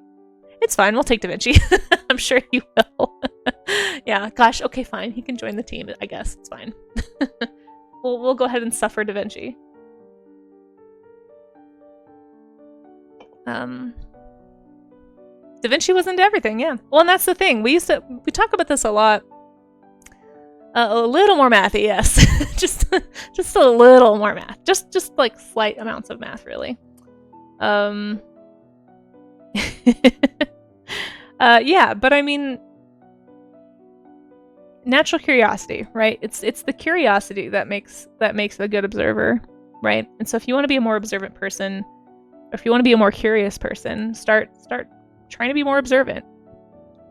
It's fine, we'll take Da Vinci. I'm sure he will. Yeah, gosh, okay, fine. He can join the team, I guess. It's fine. We'll go ahead and suffer Da Vinci. Da Vinci was into everything, yeah. Well, and that's the thing. We talk about this a lot. A little more mathy, yes. just a little more math. Just like slight amounts of math, really. Yeah, but I mean, natural curiosity, right? It's the curiosity that makes a good observer, right? And so if you want to be a more observant person, or if you want to be a more curious person, start trying to be more observant.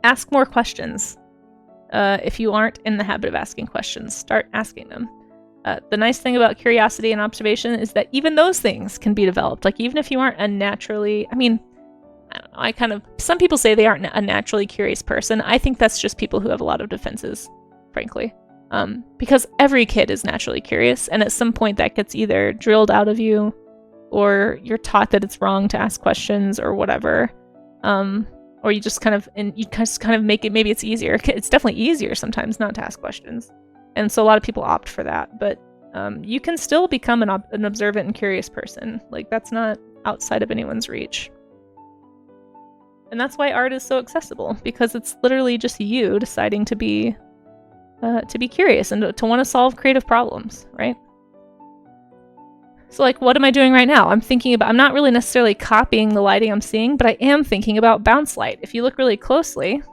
Ask more questions. If you aren't in the habit of asking questions, start asking them. The nice thing about curiosity and observation is that even those things can be developed. Like, even if you aren't a naturally, I don't know, some people say they aren't a naturally curious person. I think that's just people who have a lot of defenses, frankly. Because every kid is naturally curious, and at some point that gets either drilled out of you, or you're taught that it's wrong to ask questions, or whatever. Or you just kind of make it, maybe it's easier. It's definitely easier sometimes not to ask questions. And so a lot of people opt for that. But you can still become an observant and curious person. Like, that's not outside of anyone's reach. And that's why art is so accessible, because it's literally just you deciding to be curious and to want to solve creative problems, right? So, like, what am I doing right now? I'm not really necessarily copying the lighting I'm seeing, but I am thinking about bounce light. If you look really closely,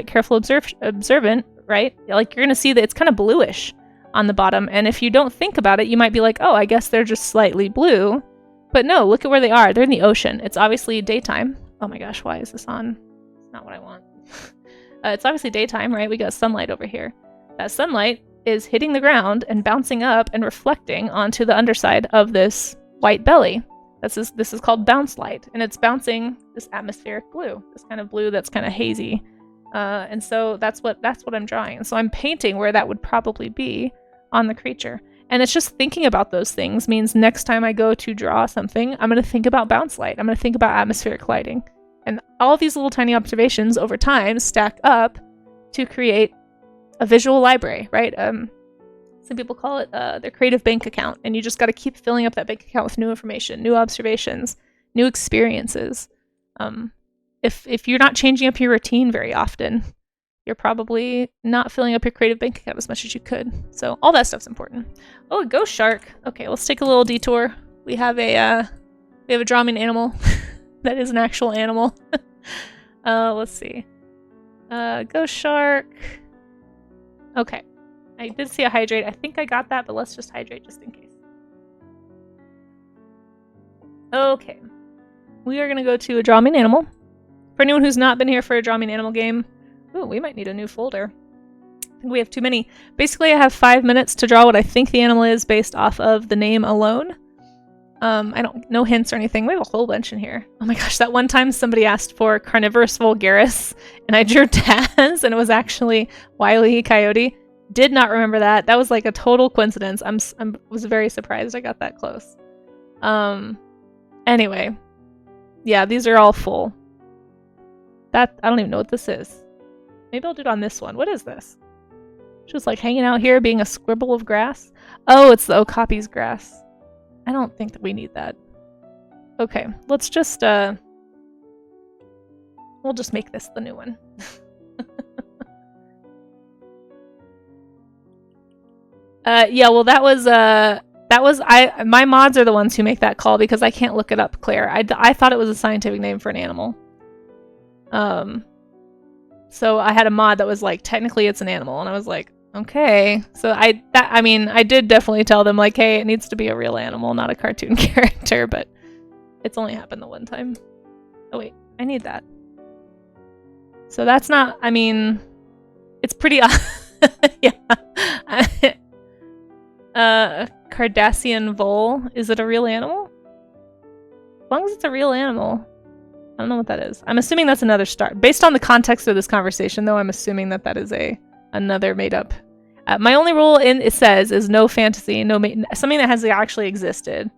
careful observant, right? Like, you're going to see that it's kind of bluish on the bottom. And if you don't think about it, you might be like, oh, I guess they're just slightly blue. But no, look at where they are. They're in the ocean. It's obviously daytime. Oh my gosh, why is this on? It's not what I want. It's obviously daytime, right? We got sunlight over here. That sunlight is hitting the ground and bouncing up and reflecting onto the underside of this white belly. This is called bounce light, and it's bouncing this atmospheric blue, this kind of blue that's kind of hazy. And so that's what I'm drawing. And so I'm painting where that would probably be on the creature. And it's just thinking about those things means next time I go to draw something, I'm going to think about bounce light. I'm going to think about atmospheric lighting. And all these little tiny observations over time stack up to create a visual library, right? Some people call it their creative bank account. And you just got to keep filling up that bank account with new information, new observations, new experiences. If you're not changing up your routine very often, you're probably not filling up your creative bank account as much as you could. So all that stuff's important. Oh, a ghost shark. Okay, let's take a little detour. We have a Dramamine animal that is an actual animal. Let's see. Ghost shark. Okay. I did see a hydrate. I think I got that, but let's just hydrate just in case. Okay. We are going to go to a Dramamine animal. For anyone who's not been here for a Dramamine animal game, ooh, we might need a new folder. I think we have too many. Basically, I have 5 minutes to draw what I think the animal is based off of the name alone. No hints or anything. We have a whole bunch in here. Oh my gosh, that one time somebody asked for Carnivorous Vulgaris, and I drew Taz, and it was actually Wile E. Coyote. Did not remember that. That was like a total coincidence. I was very surprised I got that close. Anyway. Yeah, these are all full. I don't even know what this is. Maybe I'll do it on this one. What is this? Just like hanging out here being a scribble of grass? Oh, it's the Okapi's grass. I don't think that we need that. Okay, let's just, we'll just make this the new one. Yeah, well my mods are the ones who make that call because I can't look it up, Claire. I thought it was a scientific name for an animal. So I had a mod that was like, technically it's an animal, and I was like, okay. So I did definitely tell them like, hey, it needs to be a real animal, not a cartoon character, but it's only happened the one time. Oh wait, I need that. So that's not, I mean, it's pretty yeah. Cardassian vole. Is it a real animal? As long as it's a real animal. I don't know what that is. I'm assuming that's another star. Based on the context of this conversation, though, I'm assuming that that is another made-up. My only rule it says is no fantasy, something that has actually existed,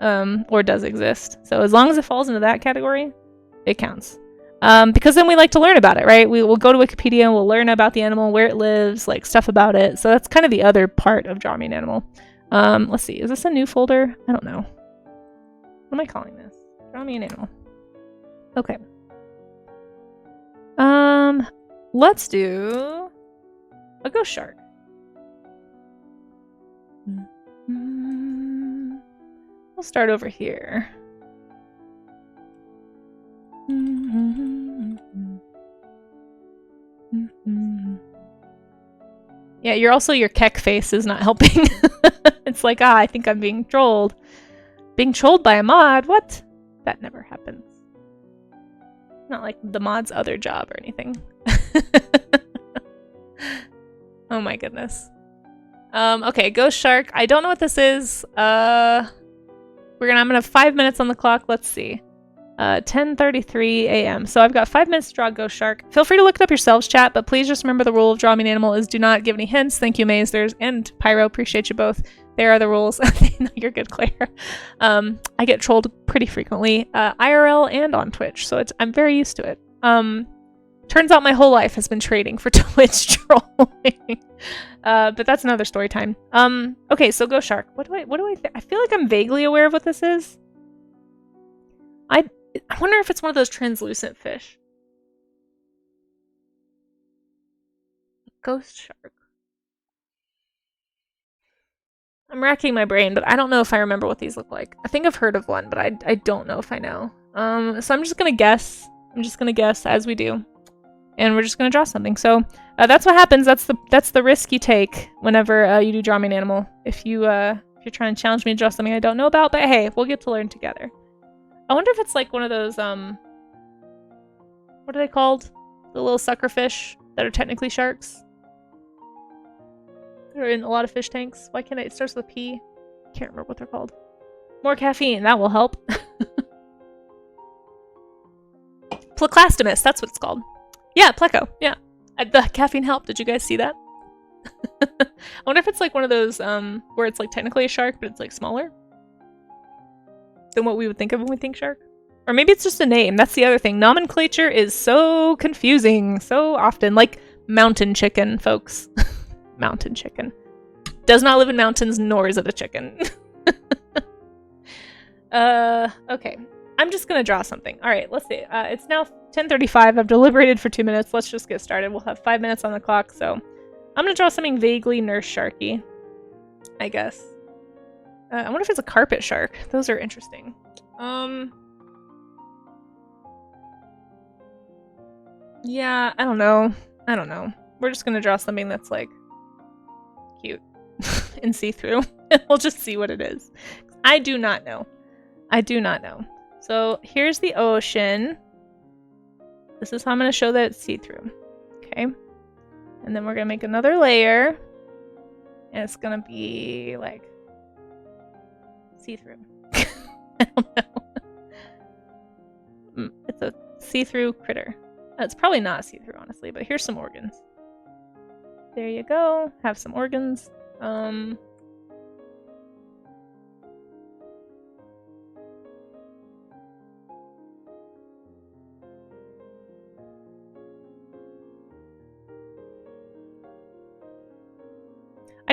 or does exist. So as long as it falls into that category, it counts. Because then we like to learn about it, right? We will go to Wikipedia and we'll learn about the animal, where it lives, like stuff about it. So that's kind of the other part of Dramamine Animal. Let's see. Is this a new folder? I don't know. What am I calling this? Dramamine Animal. Okay. Let's do a ghost shark. We'll start over here. Yeah, your keck face is not helping. It's like, I think I'm being trolled. Being trolled by a mod? What? That never happens. Not like the mod's other job or anything. Oh my goodness. Okay, ghost shark. I don't know what this is. I'm gonna have 5 minutes on the clock. Let's see. 10:33 a.m. So I've got 5 minutes to draw Ghost Shark. Feel free to look it up yourselves, chat, but please just remember the rule of Dramamine Animal is do not give any hints. Thank you, Mazers and Pyro. Appreciate you both. There are the rules. No, you're good, Claire. I get trolled pretty frequently, IRL and on Twitch, so I'm very used to it. Turns out my whole life has been trading for Twitch trolling. But that's another story time. Okay, so Ghost Shark. What do I think? I feel like I'm vaguely aware of what this is. I wonder if it's one of those translucent fish. Ghost shark. I'm racking my brain, but I don't know if I remember what these look like. I think I've heard of one, but I don't know if I know. So I'm just gonna guess. I'm just gonna guess as we do, and we're just gonna draw something. So that's what happens. That's the risk you take whenever you do Dramamine Animal. If you're trying to challenge me to draw something I don't know about, but hey, we'll get to learn together. I wonder if it's like one of those, what are they called? The little sucker fish that are technically sharks. They're in a lot of fish tanks. Why can't it starts with a P? Can't remember what they're called. More caffeine, that will help. Placlastomus, that's what it's called. Yeah, Pleco, yeah. The caffeine helped, did you guys see that? I wonder if it's like one of those, where it's like technically a shark, but it's like smaller than what we would think of when we think shark. Or maybe it's just a name. That's the other thing. Nomenclature is so confusing so often. Like mountain chicken, folks. Mountain chicken. Does not live in mountains, nor is it a chicken. Okay. I'm just gonna draw something. All right, let's see. It's now 10:35. I've deliberated for 2 minutes. Let's just get started. We'll have 5 minutes on the clock. So I'm gonna draw something vaguely nurse sharky, I guess. I wonder if it's a carpet shark. Those are interesting. Yeah, I don't know. I don't know. We're just gonna draw something that's like cute and see-through. We'll just see what it is. I do not know. I do not know. So here's the ocean. This is how I'm gonna show that it's see-through. Okay. And then we're gonna make another layer. And it's gonna be like see-through. I don't know. It's a see-through critter. It's probably not see-through, honestly, but here's some organs. There you go. Have some organs. I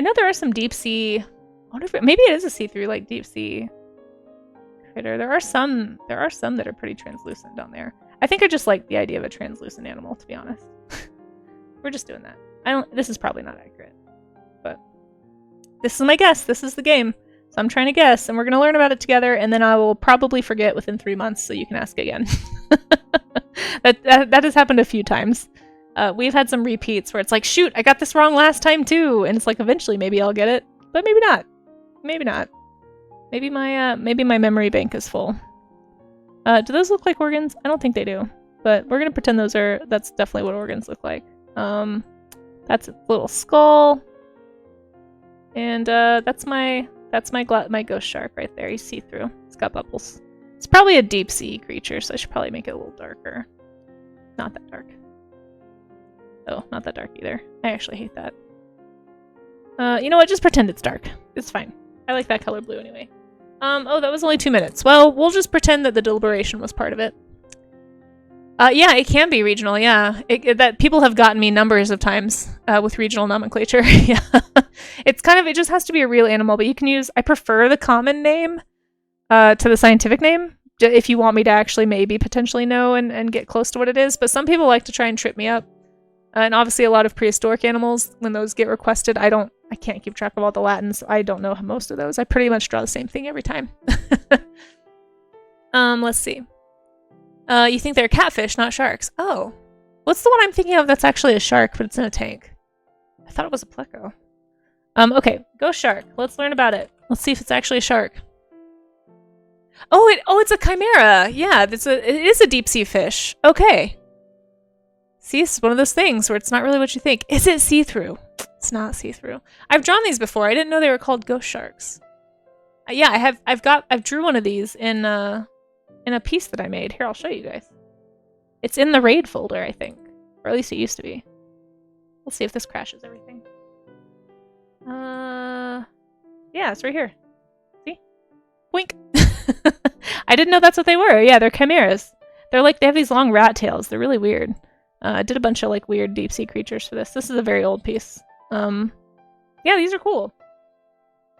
know there are some deep sea. I wonder if maybe it is a see-through, like deep sea critter. There are some that are pretty translucent down there. I think I just like the idea of a translucent animal, to be honest. We're just doing that. This is probably not accurate, but this is my guess. This is the game. So I'm trying to guess, and we're going to learn about it together, and then I will probably forget within 3 months, so you can ask again. That has happened a few times. We've had some repeats where it's like, shoot, I got this wrong last time too, and it's like, eventually maybe I'll get it, but maybe not. Maybe not. Maybe my memory bank is full. Do those look like organs? I don't think they do, but we're gonna pretend that's definitely what organs look like. That's a little skull, and that's my ghost shark right there. You see through. It's got bubbles. It's probably a deep sea creature, so I should probably make it a little darker. Not that dark. Oh, not that dark either. I actually hate that. You know what? Just pretend it's dark. It's fine. I like that color blue anyway. Oh, that was only 2 minutes. Well, we'll just pretend that the deliberation was part of it. Yeah, it can be regional, yeah. That people have gotten me numbers of times with regional nomenclature. Yeah. It just has to be a real animal, but you can use, I prefer the common name to the scientific name, if you want me to actually maybe potentially know and get close to what it is. But some people like to try and trip me up. And obviously a lot of prehistoric animals, when those get requested, I can't keep track of all the Latins. I don't know most of those. I pretty much draw the same thing every time. Let's see. You think they're catfish, not sharks. Oh. What's the one I'm thinking of that's actually a shark, but it's in a tank? I thought it was a pleco. Okay. Ghost shark. Let's learn about it. Let's see if it's actually a shark. Oh, it's a chimera. Yeah, it is a deep sea fish. Okay. See, it's one of those things where it's not really what you think. Is it see-through? It's not see-through. I've drawn these before. I didn't know they were called ghost sharks. Yeah, I've drew one of these in a piece that I made. Here, I'll show you guys. It's in the raid folder, I think. Or at least it used to be. Let's see if this crashes everything. Yeah, it's right here. See? Boink. I didn't know that's what they were. Yeah, they're chimeras. They have these long rat tails. They're really weird. I did a bunch of like weird deep sea creatures for this. This is a very old piece. Yeah, these are cool.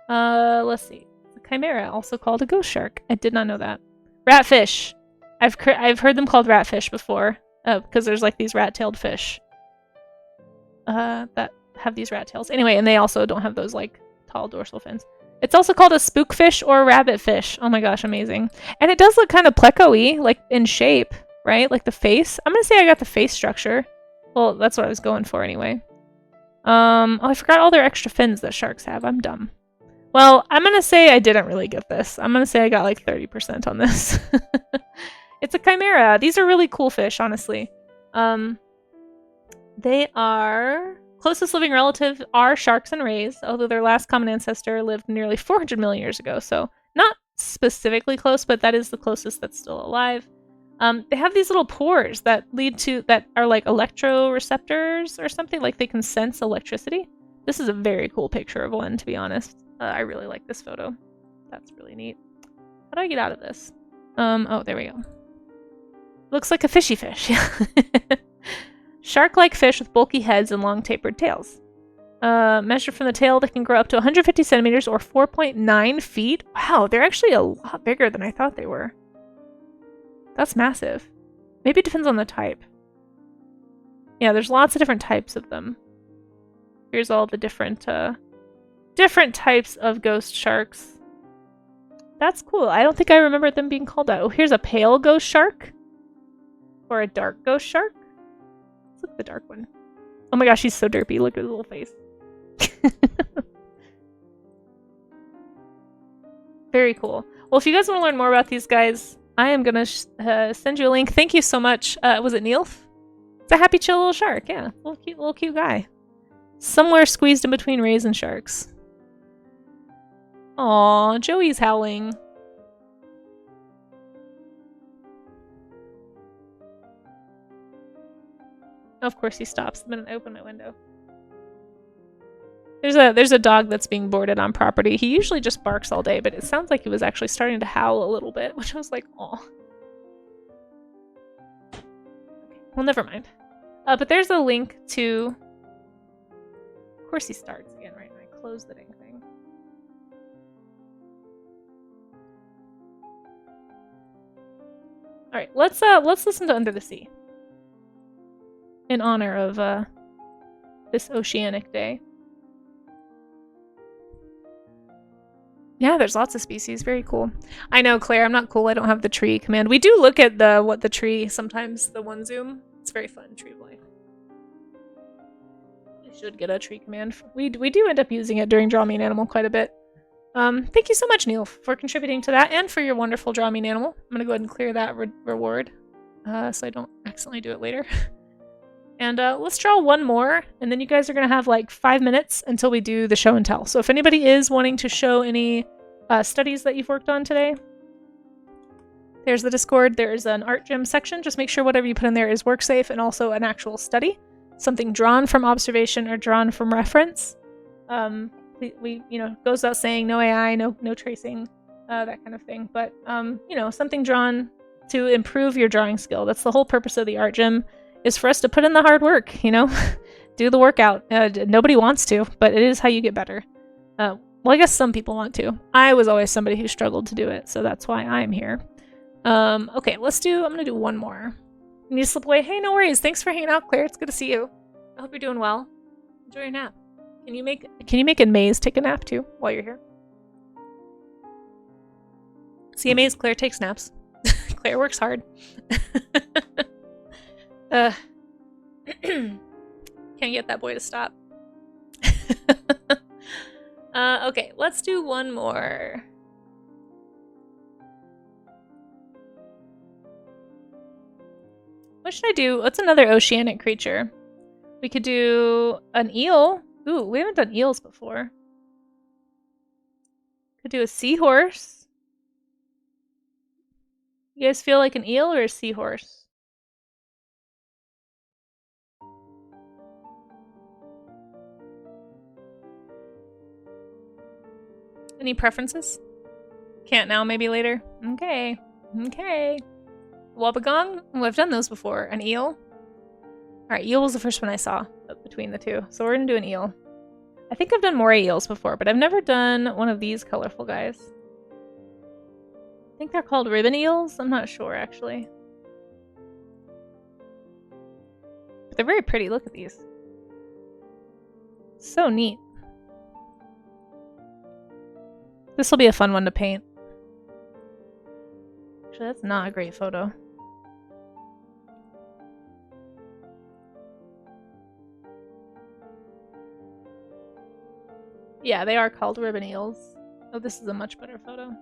Let's see. The chimera, also called a ghost shark. I did not know that. Ratfish. I've heard them called ratfish before. Because there's like these rat-tailed fish. That have these rat tails. Anyway, and they also don't have those like tall dorsal fins. It's also called a spookfish or rabbitfish. Oh my gosh, amazing. And it does look kind of pleco-y, like in shape. Right? Like the face. I'm gonna say I got the face structure. Well, that's what I was going for anyway. Oh, I forgot all their extra fins that sharks have. I'm dumb. Well, I'm gonna say I didn't really get this. I'm gonna say I got like 30% on this. It's a chimera. These are really cool fish, honestly. They are... Closest living relative are sharks and rays, although their last common ancestor lived nearly 400 million years ago, so not specifically close, but that is the closest that's still alive. They have these little pores that are like electroreceptors or something, like they can sense electricity. This is a very cool picture of one, to be honest. I really like this photo. That's really neat. How do I get out of this? Oh, there we go. Looks like a fishy fish. Shark-like fish with bulky heads and long tapered tails. Measured from the tail, they can grow up to 150 centimeters or 4.9 feet. Wow, they're actually a lot bigger than I thought they were. That's massive. Maybe it depends on the type. Yeah, there's lots of different types of them. Here's all the different types of ghost sharks. That's cool. I don't think I remember them being called that. Oh, here's a pale ghost shark. Or a dark ghost shark. Let's look at the dark one. Oh my gosh, he's so derpy. Look at his little face. Very cool. Well, if you guys want to learn more about these guys, I am going to send you a link. Thank you so much. Was it Neilf? It's a happy, chill little shark. Yeah, little cute guy. Somewhere squeezed in between Rays and sharks. Aw, Joey's howling. Of course he stops the minute I open my window. There's a dog that's being boarded on property. He usually just barks all day, but it sounds like he was actually starting to howl a little bit, which I was like, aw. Okay, well, never mind. But there's a link to... Of course he starts again, right? And I close the dang thing. Alright, let's listen to Under the Sea. In honor of this oceanic day. Yeah, there's lots of species. Very cool. I know, Claire, I'm not cool. I don't have the tree command. We do look at the tree sometimes, the one zoom. It's very fun, Tree of Life. We should get a tree command. We do end up using it during Draw Me an Animal quite a bit. Thank you so much, Neil, for contributing to that and for your wonderful Draw Me an Animal. I'm going to go ahead and clear that reward so I don't accidentally do it later. And let's draw one more, and then you guys are going to have like 5 minutes until we do the show and tell. So if anybody is wanting to show any studies that you've worked on today, there's the Discord. There's an art gym section. Just make sure whatever you put in there is work safe and also an actual study. Something drawn from observation or drawn from reference. We goes without saying, no AI, no tracing, that kind of thing. But, something drawn to improve your drawing skill. That's the whole purpose of the art gym. Is for us to put in the hard work, do the workout. Nobody wants to, but it is how you get better. Well, I guess some people want to. I was always somebody who struggled to do it, so that's why I'm here. Okay, I'm gonna do one more. You need to slip away? Hey, no worries. Thanks for hanging out, Claire. It's good to see you. I hope you're doing well. Enjoy your nap. Can you make a Maze take a nap too while you're here? See, Maze, Claire takes naps. Claire works hard. Can't get that boy to stop. Okay, let's do one more. What should I do? What's another oceanic creature? We could do an eel. Ooh, we haven't done eels before. Could do a seahorse. You guys feel like an eel or a seahorse? Any preferences? Can't now, maybe later? Okay. Okay. Wobbegong? Oh, I've done those before. An eel? Alright, eel was the first one I saw between the two. So we're gonna do an eel. I think I've done moray eels before, but I've never done one of these colorful guys. I think they're called ribbon eels? I'm not sure, actually. But they're very pretty. Look at these. So neat. This will be a fun one to paint. Actually, that's not a great photo. Yeah, they are called ribbon eels. Oh, this is a much better photo.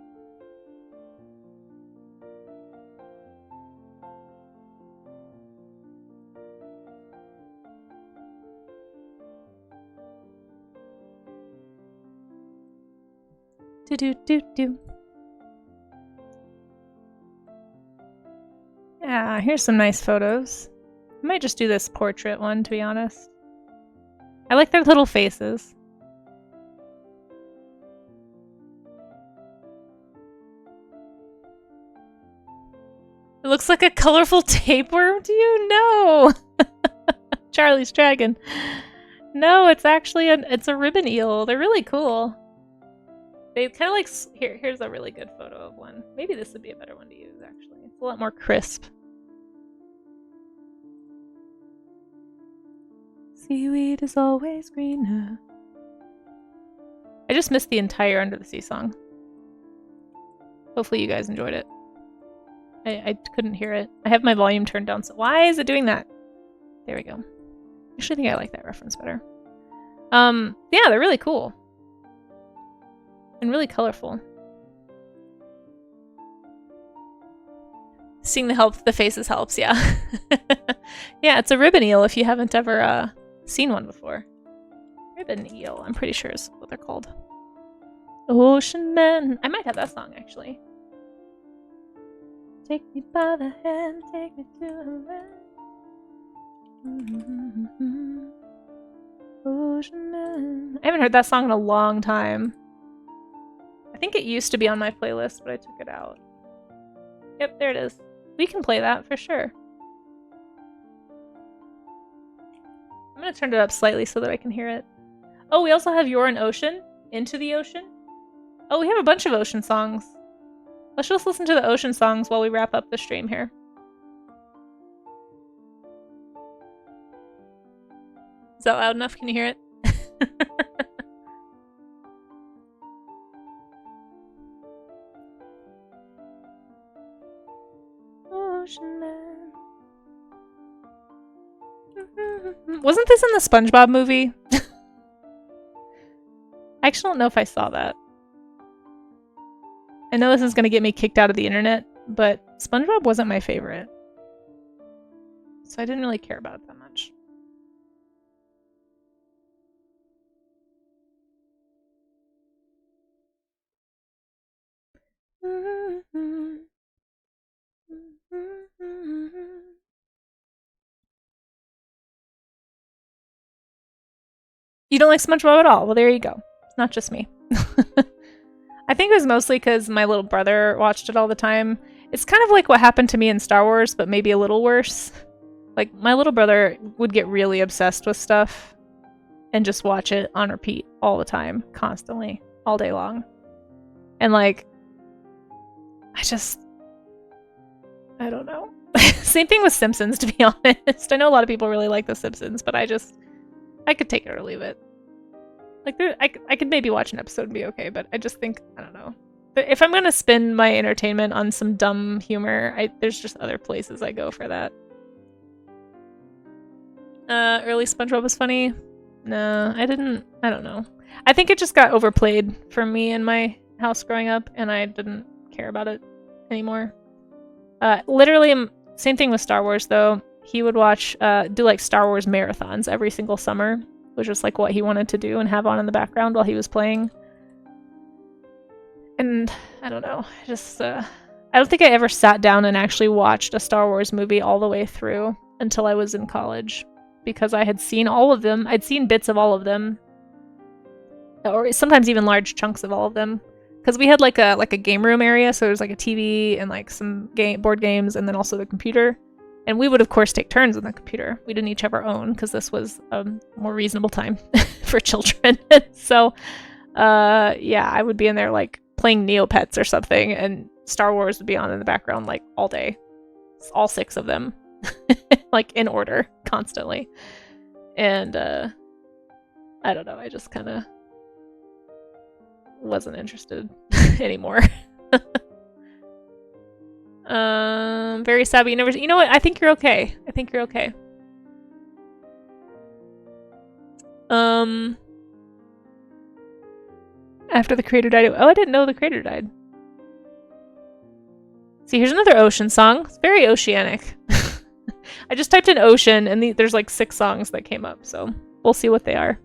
Do. Yeah, here's some nice photos. I might just do this portrait one, to be honest. I like their little faces. It looks like a colorful tapeworm. Do you know? Charlie's Dragon. No, it's actually it's a ribbon eel. They're really cool. They kind of like here's a really good photo of one. Maybe this would be a better one to use actually. It's a lot more crisp. Seaweed is always greener. I just missed the entire Under the Sea song. Hopefully you guys enjoyed it. I couldn't hear it. I have my volume turned down, so why is it doing that? There we go. I actually think I like that reference better. Yeah, they're really cool. And really colorful. Seeing the faces helps, yeah. Yeah, it's a ribbon eel if you haven't ever seen one before. Ribbon eel, I'm pretty sure is what they're called. Ocean Men. I might have that song, actually. Take me by the hand, take me to a land. Ocean Men. I haven't heard that song in a long time. I think it used to be on my playlist, but I took it out. Yep, there it is. We can play that for sure. I'm gonna turn it up slightly so that I can hear it. Oh, we also have You're an Ocean. Into the Ocean. Oh, we have a bunch of ocean songs. Let's just listen to the ocean songs while we wrap up the stream here. Is that loud enough? Can you hear it? Ocean Man. Wasn't this in the SpongeBob movie? I actually don't know if I saw that. I know this is going to get me kicked out of the internet, but SpongeBob wasn't my favorite. So I didn't really care about it that much. You don't like SpongeBob at all? Well, there you go. It's not just me. I think it was mostly because my little brother watched it all the time. It's kind of like what happened to me in Star Wars, but maybe a little worse. Like, my little brother would get really obsessed with stuff and just watch it on repeat all the time, constantly, all day long. And, like, I don't know. Same thing with Simpsons, to be honest. I know a lot of people really like The Simpsons, but I could take it or leave it. Like, I could maybe watch an episode and be okay, but I just think, I don't know. But if I'm gonna spend my entertainment on some dumb humor, there's just other places I go for that. Early SpongeBob was funny. No, I don't know. I think it just got overplayed for me in my house growing up, and I didn't care about it anymore. Literally, same thing with Star Wars, though. He would watch, do like Star Wars marathons every single summer. Was just like what he wanted to do and have on in the background while he was playing. And I don't know, I don't think I ever sat down and actually watched a Star Wars movie all the way through until I was in college, because I had seen all of them. I'd seen bits of all of them, or sometimes even large chunks of all of them, because we had like a game room area, so there was like a TV and like some board games, and then also the computer. And we would, of course, take turns on the computer. We didn't each have our own, because this was a more reasonable time for children. So, yeah, I would be in there, like, playing Neopets or something, and Star Wars would be on in the background, like, all day. All 6 of them. Like, in order, constantly. And, I don't know, I just kind of wasn't interested anymore. Very sad, but you know what? I think you're okay. I think you're okay. After the creator died. Oh, I didn't know the creator died. See, here's another ocean song. It's very oceanic. I just typed in ocean, and there's like 6 songs that came up, so we'll see what they are.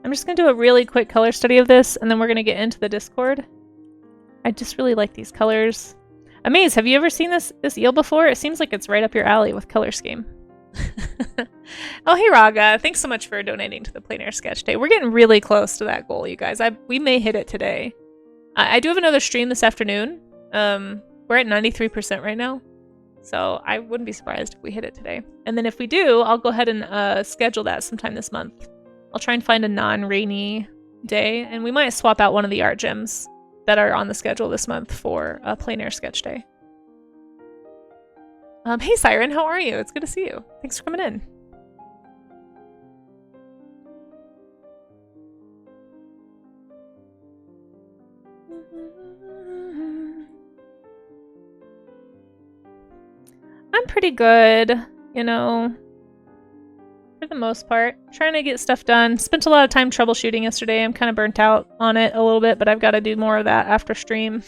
I'm just going to do a really quick color study of this, and then we're going to get into the Discord. I just really like these colors. Amaze, have you ever seen this eel before? It seems like it's right up your alley with color scheme. Oh, hey Raga. Thanks so much for donating to the Plein Air Sketch Day. We're getting really close to that goal, you guys. We may hit it today. I do have another stream this afternoon. We're at 93% right now. So I wouldn't be surprised if we hit it today. And then if we do, I'll go ahead and schedule that sometime this month. I'll try and find a non-rainy day, and we might swap out one of the art gyms that are on the schedule this month for a plein air sketch day. Hey Siren, how are you? It's good to see you. Thanks for coming in. I'm pretty good, you know, for the most part. Trying to get stuff done. Spent a lot of time troubleshooting yesterday. I'm kind of burnt out on it a little bit, but I've got to do more of that after stream.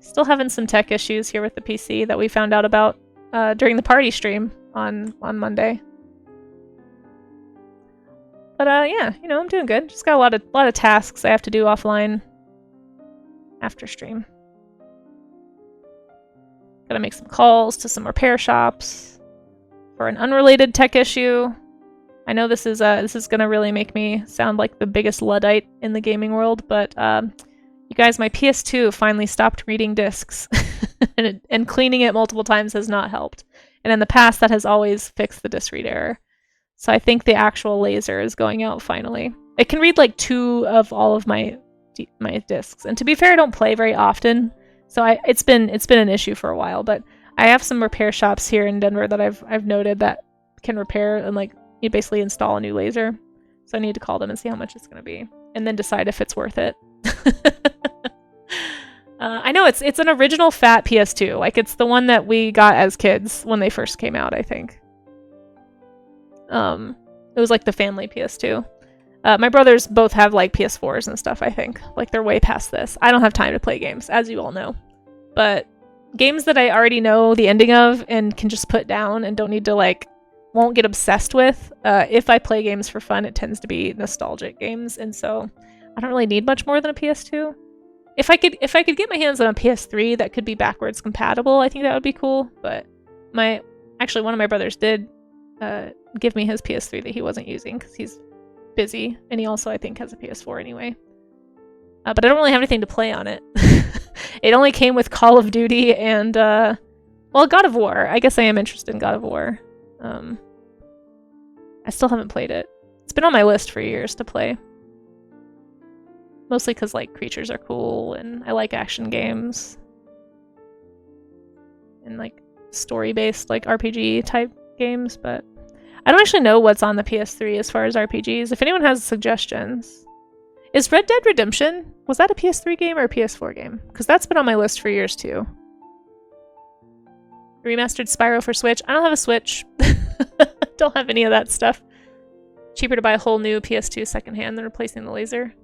Still having some tech issues here with the PC that we found out about during the party stream on Monday. But yeah, you know, I'm doing good. Just got a lot of tasks I have to do offline after stream. Gotta make some calls to some repair shops for an unrelated tech issue. I know this is gonna really make me sound like the biggest Luddite in the gaming world, but you guys, my PS2 finally stopped reading discs, and cleaning it multiple times has not helped. And in the past, that has always fixed the disc read error. So I think the actual laser is going out finally. It can read like 2 of all of my discs, and to be fair, I don't play very often. So it's been an issue for a while, but I have some repair shops here in Denver that I've noted that can repair and like you basically install a new laser. So I need to call them and see how much it's going to be, and then decide if it's worth it. I know it's an original fat PS2, like it's the one that we got as kids when they first came out. I think it was like the family PS2. My brothers both have like PS4s and stuff, I think. Like they're way past this. I don't have time to play games, as you all know. But games that I already know the ending of and can just put down and don't need to like, won't get obsessed with. If I play games for fun, it tends to be nostalgic games. And so I don't really need much more than a PS2. If I could get my hands on a PS3 that could be backwards compatible, I think that would be cool. But actually one of my brothers did give me his PS3 that he wasn't using because he's busy, and he also I think has a PS4 anyway. But I don't really have anything to play on it. It only came with Call of Duty and well, God of War. I guess I am interested in God of War. I still haven't played it. It's been on my list for years to play. Mostly because like creatures are cool and I like action games. And like story-based like RPG type games, but I don't actually know what's on the PS3 as far as RPGs. If anyone has suggestions. Is Red Dead Redemption, was that a PS3 game or a PS4 game? Because that's been on my list for years too. Remastered Spyro for Switch. I don't have a Switch. Don't have any of that stuff. Cheaper to buy a whole new PS2 secondhand than replacing the laser.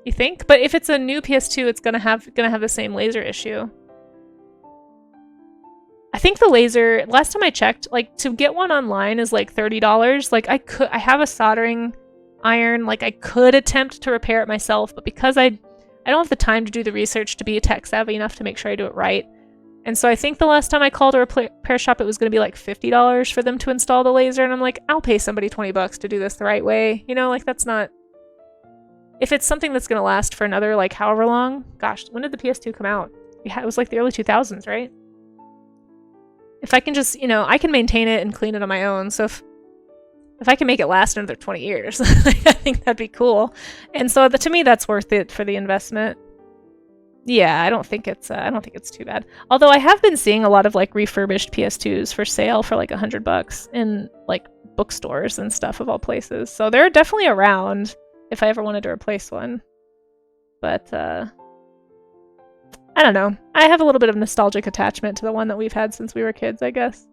You think? But if it's a new PS2, it's gonna have the same laser issue. I think the laser, last time I checked, like to get one online is like $30. Like I have a soldering iron, like I could attempt to repair it myself, but because I don't have the time to do the research to be tech savvy enough to make sure I do it right. And so I think the last time I called a repair shop, it was going to be like $50 for them to install the laser. And I'm like, I'll pay somebody $20 to do this the right way. You know, like that's not, if it's something that's going to last for another like however long, gosh, when did the PS2 come out? It was like the early 2000s, right? If I can just, you know, I can maintain it and clean it on my own. So if I can make it last another 20 years, I think that'd be cool. And so to me, that's worth it for the investment. Yeah, I don't think it's too bad. Although I have been seeing a lot of like refurbished PS2s for sale for like $100 in like bookstores and stuff of all places. So they're definitely around if I ever wanted to replace one. But I don't know. I have a little bit of nostalgic attachment to the one that we've had since we were kids, I guess.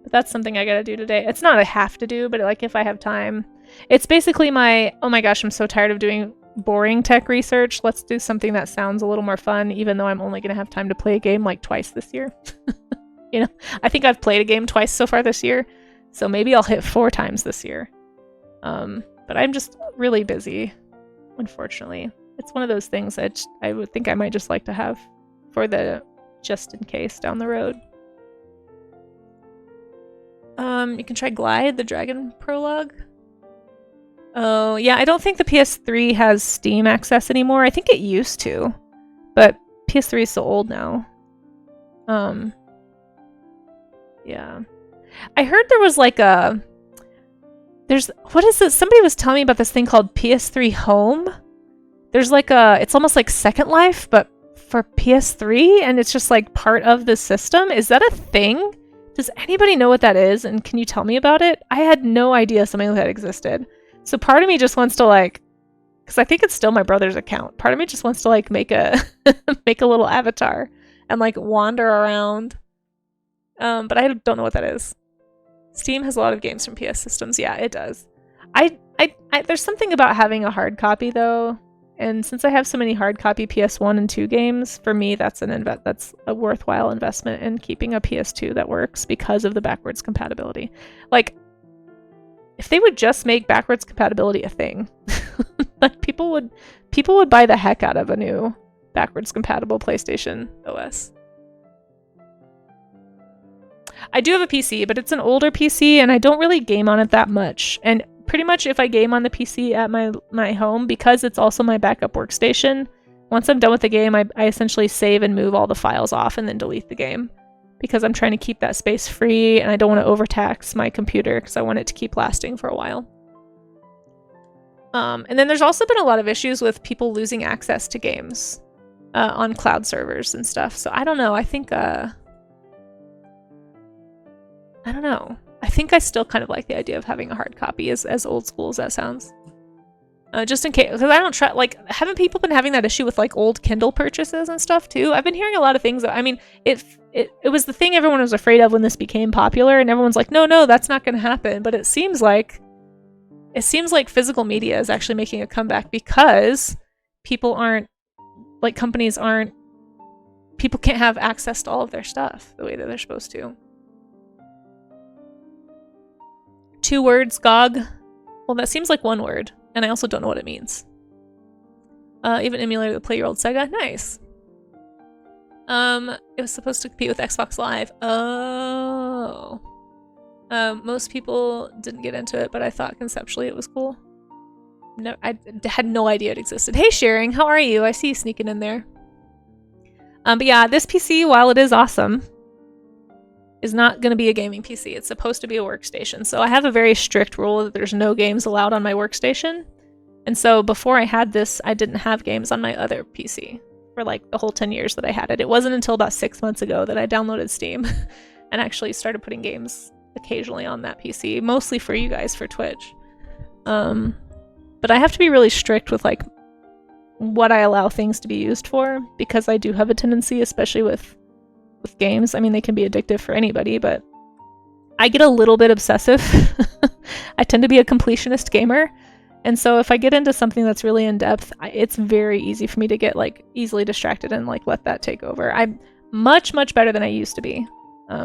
But that's something I gotta do today. It's not a have to do, but like if I have time. It's basically my, oh my gosh, I'm so tired of doing boring tech research. Let's do something that sounds a little more fun, even though I'm only gonna have time to play a game like twice this year. You know, I think I've played a game twice so far this year, so maybe I'll hit 4 times this year. But I'm just really busy, unfortunately. It's one of those things that I would think I might just like to have for the just in case down the road. You can try Glide, the Dragon Prologue. Oh, yeah, I don't think the PS3 has Steam access anymore. I think it used to. But PS3 is so old now. Yeah. I heard there was like what is this? Somebody was telling me about this thing called PS3 Home. There's like it's almost like Second Life, but for PS3, and it's just like part of the system. Is that a thing? Does anybody know what that is? And can you tell me about it? I had no idea something like that existed. So part of me just wants to like, because I think it's still my brother's account. Part of me just wants to like make a make a little avatar and like wander around. But I don't know what that is. Steam has a lot of games from PS systems. Yeah, it does. I there's something about having a hard copy though, and since I have so many hard copy PS1 and 2 games, for me that's that's a worthwhile investment in keeping a PS2 that works because of the backwards compatibility. Like, if they would just make backwards compatibility a thing, like people would buy the heck out of a new backwards compatible PlayStation OS. I do have a PC, but it's an older PC, and I don't really game on it that much. And pretty much if I game on the PC at my home, because it's also my backup workstation, once I'm done with the game, I essentially save and move all the files off and then delete the game. Because I'm trying to keep that space free, and I don't want to overtax my computer because I want it to keep lasting for a while. And then there's also been a lot of issues with people losing access to games on cloud servers and stuff. So I don't know. I think... I don't know. I think I still kind of like the idea of having a hard copy, as old school as that sounds. Just in case, because I don't try, like, haven't people been having that issue with like old Kindle purchases and stuff too? I've been hearing a lot of things. I mean, it was the thing everyone was afraid of when this became popular, and everyone's like, no, that's not going to happen. But it seems like physical media is actually making a comeback because people aren't, like, companies aren't, people can't have access to all of their stuff the way that they're supposed to. 2 words, GOG. Well, that seems like 1 word, and I also don't know what it means. Even emulator to play your old Sega. Nice. It was supposed to compete with Xbox Live. Oh. Most people didn't get into it, but I thought conceptually it was cool. No, I had no idea it existed. Hey, Sharing, how are you? I see you sneaking in there. But yeah, this PC, while it is awesome, is not going to be a gaming PC. It's supposed to be a workstation. So I have a very strict rule that there's no games allowed on my workstation. And so before I had this, I didn't have games on my other PC for like the whole 10 years that I had it. It wasn't until about 6 months ago that I downloaded Steam and actually started putting games occasionally on that PC, mostly for you guys for Twitch. But I have to be really strict with like what I allow things to be used for, because I do have a tendency, especially with games. I mean, they can be addictive for anybody, but I get a little bit obsessive. I tend to be a completionist gamer, and so if I get into something that's really in depth, it's very easy for me to get like easily distracted and like let that take over. I'm much better than I used to be,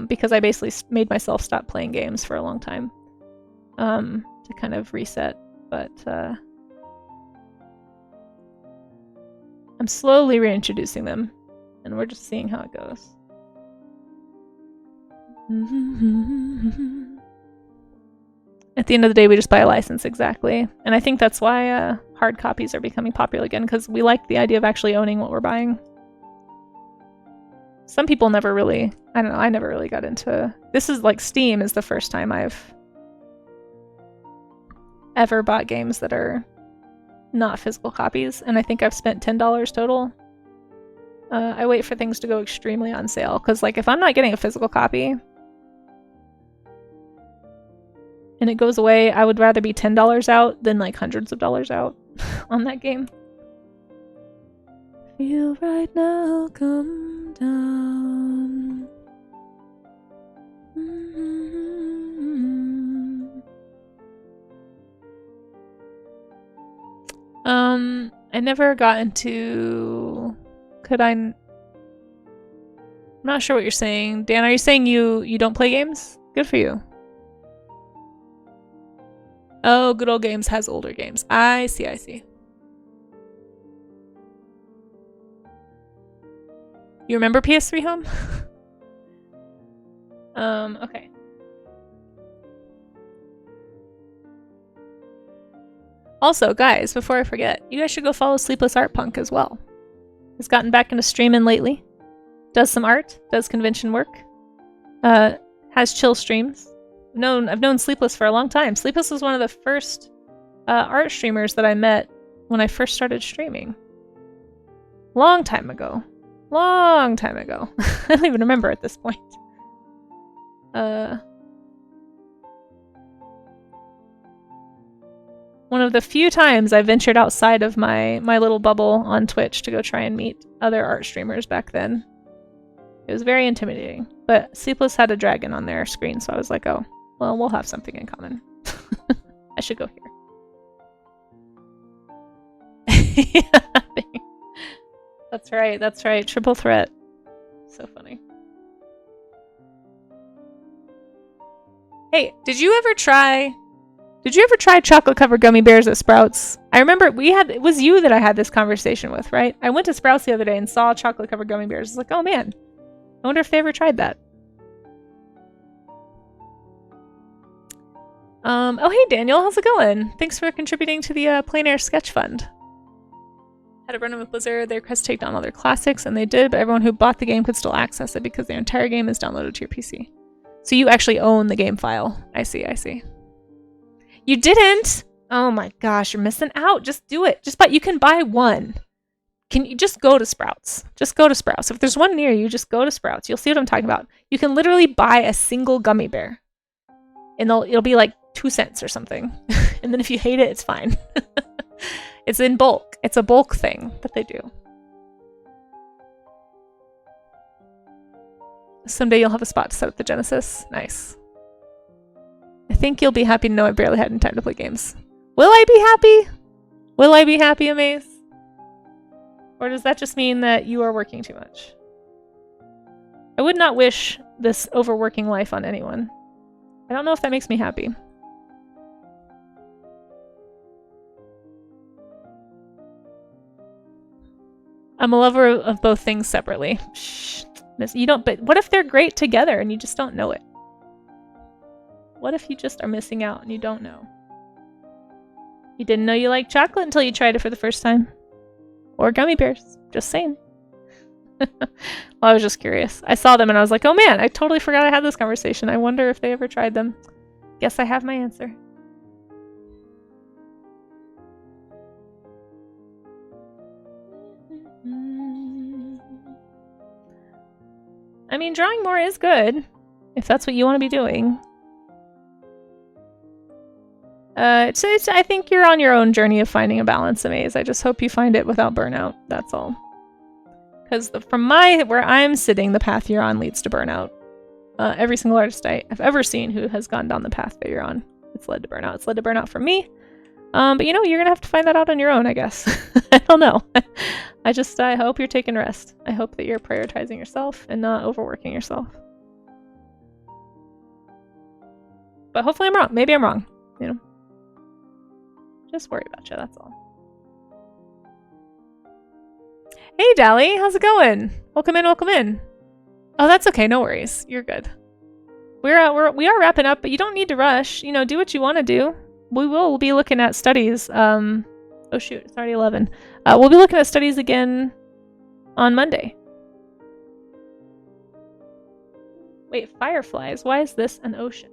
because I basically made myself stop playing games for a long time, to kind of reset. But I'm slowly reintroducing them, and we're just seeing how it goes. At the end of the day, we just buy a license, exactly. And I think that's why hard copies are becoming popular again, because we like the idea of actually owning what we're buying. Some people never really, I don't know, I never really got into... This is like Steam is the first time I've ever bought games that are not physical copies, and I think I've spent $10 total. I wait for things to go extremely on sale, because like if I'm not getting a physical copy and it goes away, I would rather be $10 out than like hundreds of dollars out on that game. Feel right now, come down. I never got into... I'm not sure what you're saying. Dan, are you saying you don't play games? Good for you. Oh, Good Old Games has older games. I see. You remember PS3 Home? Okay. Also, guys, before I forget, you guys should go follow Sleepless Art Punk as well. has gotten back into streaming lately. Does some art, does convention work. Has chill streams. I've known Sleepless for a long time. Sleepless was one of the first art streamers that I met when I first started streaming. Long time ago. Long time ago. I don't even remember at this point. One of the few times I ventured outside of my little bubble on Twitch to go try and meet other art streamers back then. It was very intimidating. But Sleepless had a dragon on their screen, so I was like, oh, well, we'll have something in common. I should go here. That's right, that's right. Triple threat. So funny. Hey, did you ever try chocolate covered gummy bears at Sprouts? I remember it was you that I had this conversation with, right? I went to Sprouts the other day and saw chocolate covered gummy bears. I was like, oh man, I wonder if they ever tried that. Oh hey Daniel, how's it going? Thanks for contributing to the Plein Air Sketch Fund. Had a run-in with Blizzard. They requested to take down all their classics, and they did, but everyone who bought the game could still access it because their entire game is downloaded to your PC. So you actually own the game file. I see, I see. You didn't? Oh my gosh, you're missing out. Just do it. You can buy one. Can you just go to Sprouts? Just go to Sprouts. If there's one near you, just go to Sprouts. You'll see what I'm talking about. You can literally buy a single gummy bear. And it'll be like 2 cents or something. And then if you hate it, it's fine. It's in bulk. It's a bulk thing that they do. Someday you'll have a spot to set up the Genesis. Nice. I think you'll be happy to know I barely had any time to play games. Will I be happy? Will I be happy, Amaze? Or does that just mean that you are working too much? I would not wish this overworking life on anyone. I don't know if that makes me happy. I'm a lover of both things separately. Shh. You don't, but what if they're great together and you just don't know it? What if you just are missing out and you don't know? You didn't know you liked chocolate until you tried it for the first time. Or gummy bears. Just saying. Well, I was just curious. I saw them and I was like, oh man, I totally forgot I had this conversation. I wonder if they ever tried them. Guess I have my answer. I mean, drawing more is good, if that's what you want to be doing. I think you're on your own journey of finding a balance, Amaze. I just hope you find it without burnout, that's all. Because from where I'm sitting, the path you're on leads to burnout. Every single artist I've ever seen who has gone down the path that you're on, it's led to burnout. It's led to burnout for me. But you know, you're gonna have to find that out on your own, I guess. I don't know. I hope you're taking rest. I hope that you're prioritizing yourself and not overworking yourself. But hopefully I'm wrong. Maybe I'm wrong, you know. Just worry about you, that's all. Hey Dally, how's it going? Welcome in, welcome in. Oh, that's okay, no worries. You're good. We are wrapping up, but you don't need to rush. You know, do what you want to do. We will be looking at studies. Oh shoot, it's already 11. We'll be looking at studies again on Monday. Wait, fireflies. Why is this an ocean?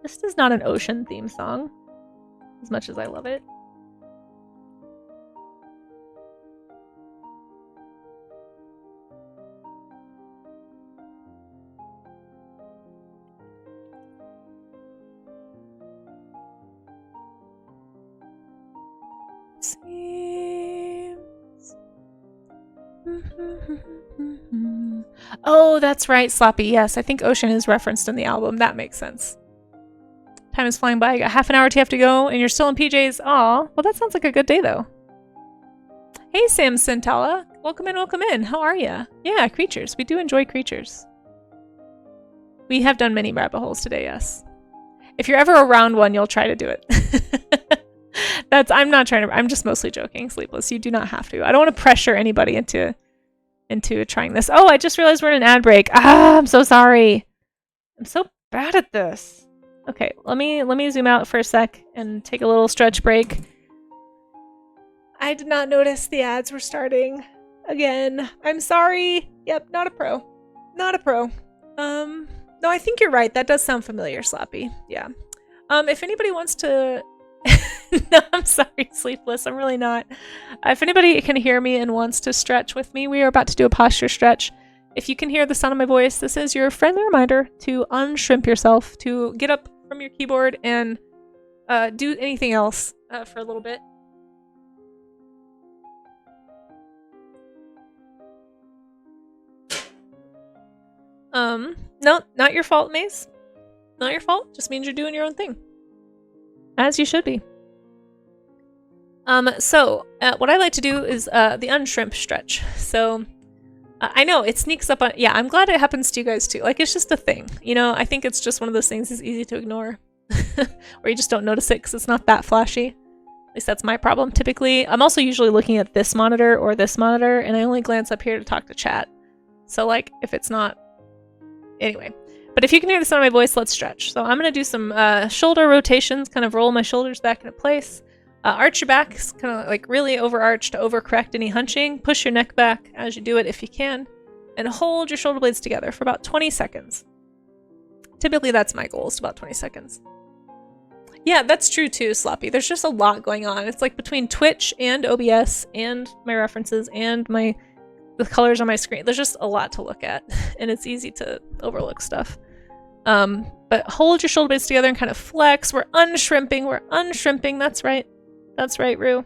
This is not an ocean theme song, as much as I love it. Oh, that's right, Sloppy. Yes, I think ocean is referenced in the album. That makes sense. Time is flying by. I got half an hour to have to go, and you're still in PJs. Aw, well, that sounds like a good day, though. Hey, Sam Santala. Welcome in, welcome in. How are ya? Yeah, creatures. We do enjoy creatures. We have done many rabbit holes today, yes. If you're ever around one, you'll try to do it. I'm just mostly joking, Sleepless. You do not have to. I don't want to pressure anybody into trying this. Oh, I just realized we're in an ad break. Ah, I'm so sorry. I'm so bad at this. Okay, let me zoom out for a sec and take a little stretch break. I did not notice the ads were starting again. I'm sorry. Yep, not a pro. Not a pro. No, I think you're right. That does sound familiar, Slappy. Yeah. If anybody wants to... No, I'm sorry, Sleepless. I'm really not. If anybody can hear me and wants to stretch with me, we are about to do a posture stretch. If you can hear the sound of my voice, this is your friendly reminder to unshrimp yourself, to get up from your keyboard and do anything else for a little bit. No, not your fault, Maze. Not your fault. Just means you're doing your own thing. As you should be. So what I like to do is the unshrimp stretch. So I know it sneaks up on, yeah, I'm glad it happens to you guys too. Like, it's just a thing, you know. I think it's just one of those things that's easy to ignore, or you just don't notice it because it's not that flashy. At least that's my problem typically. I'm also usually looking at this monitor or this monitor, and I only glance up here to talk to chat. So like, if it's not, anyway. But if you can hear the sound of my voice, let's stretch. So I'm gonna do some shoulder rotations, kind of roll my shoulders back into place. Arch your back, kind of like really overarch to overcorrect any hunching. Push your neck back as you do it if you can. And hold your shoulder blades together for about 20 seconds. Typically that's my goal, is about 20 seconds. Yeah, that's true too, Sloppy. There's just a lot going on. It's like between Twitch and OBS and my references and the colors on my screen. There's just a lot to look at, and it's easy to overlook stuff. But hold your shoulder blades together and kind of flex. We're unshrimping. That's right. That's right, Rue.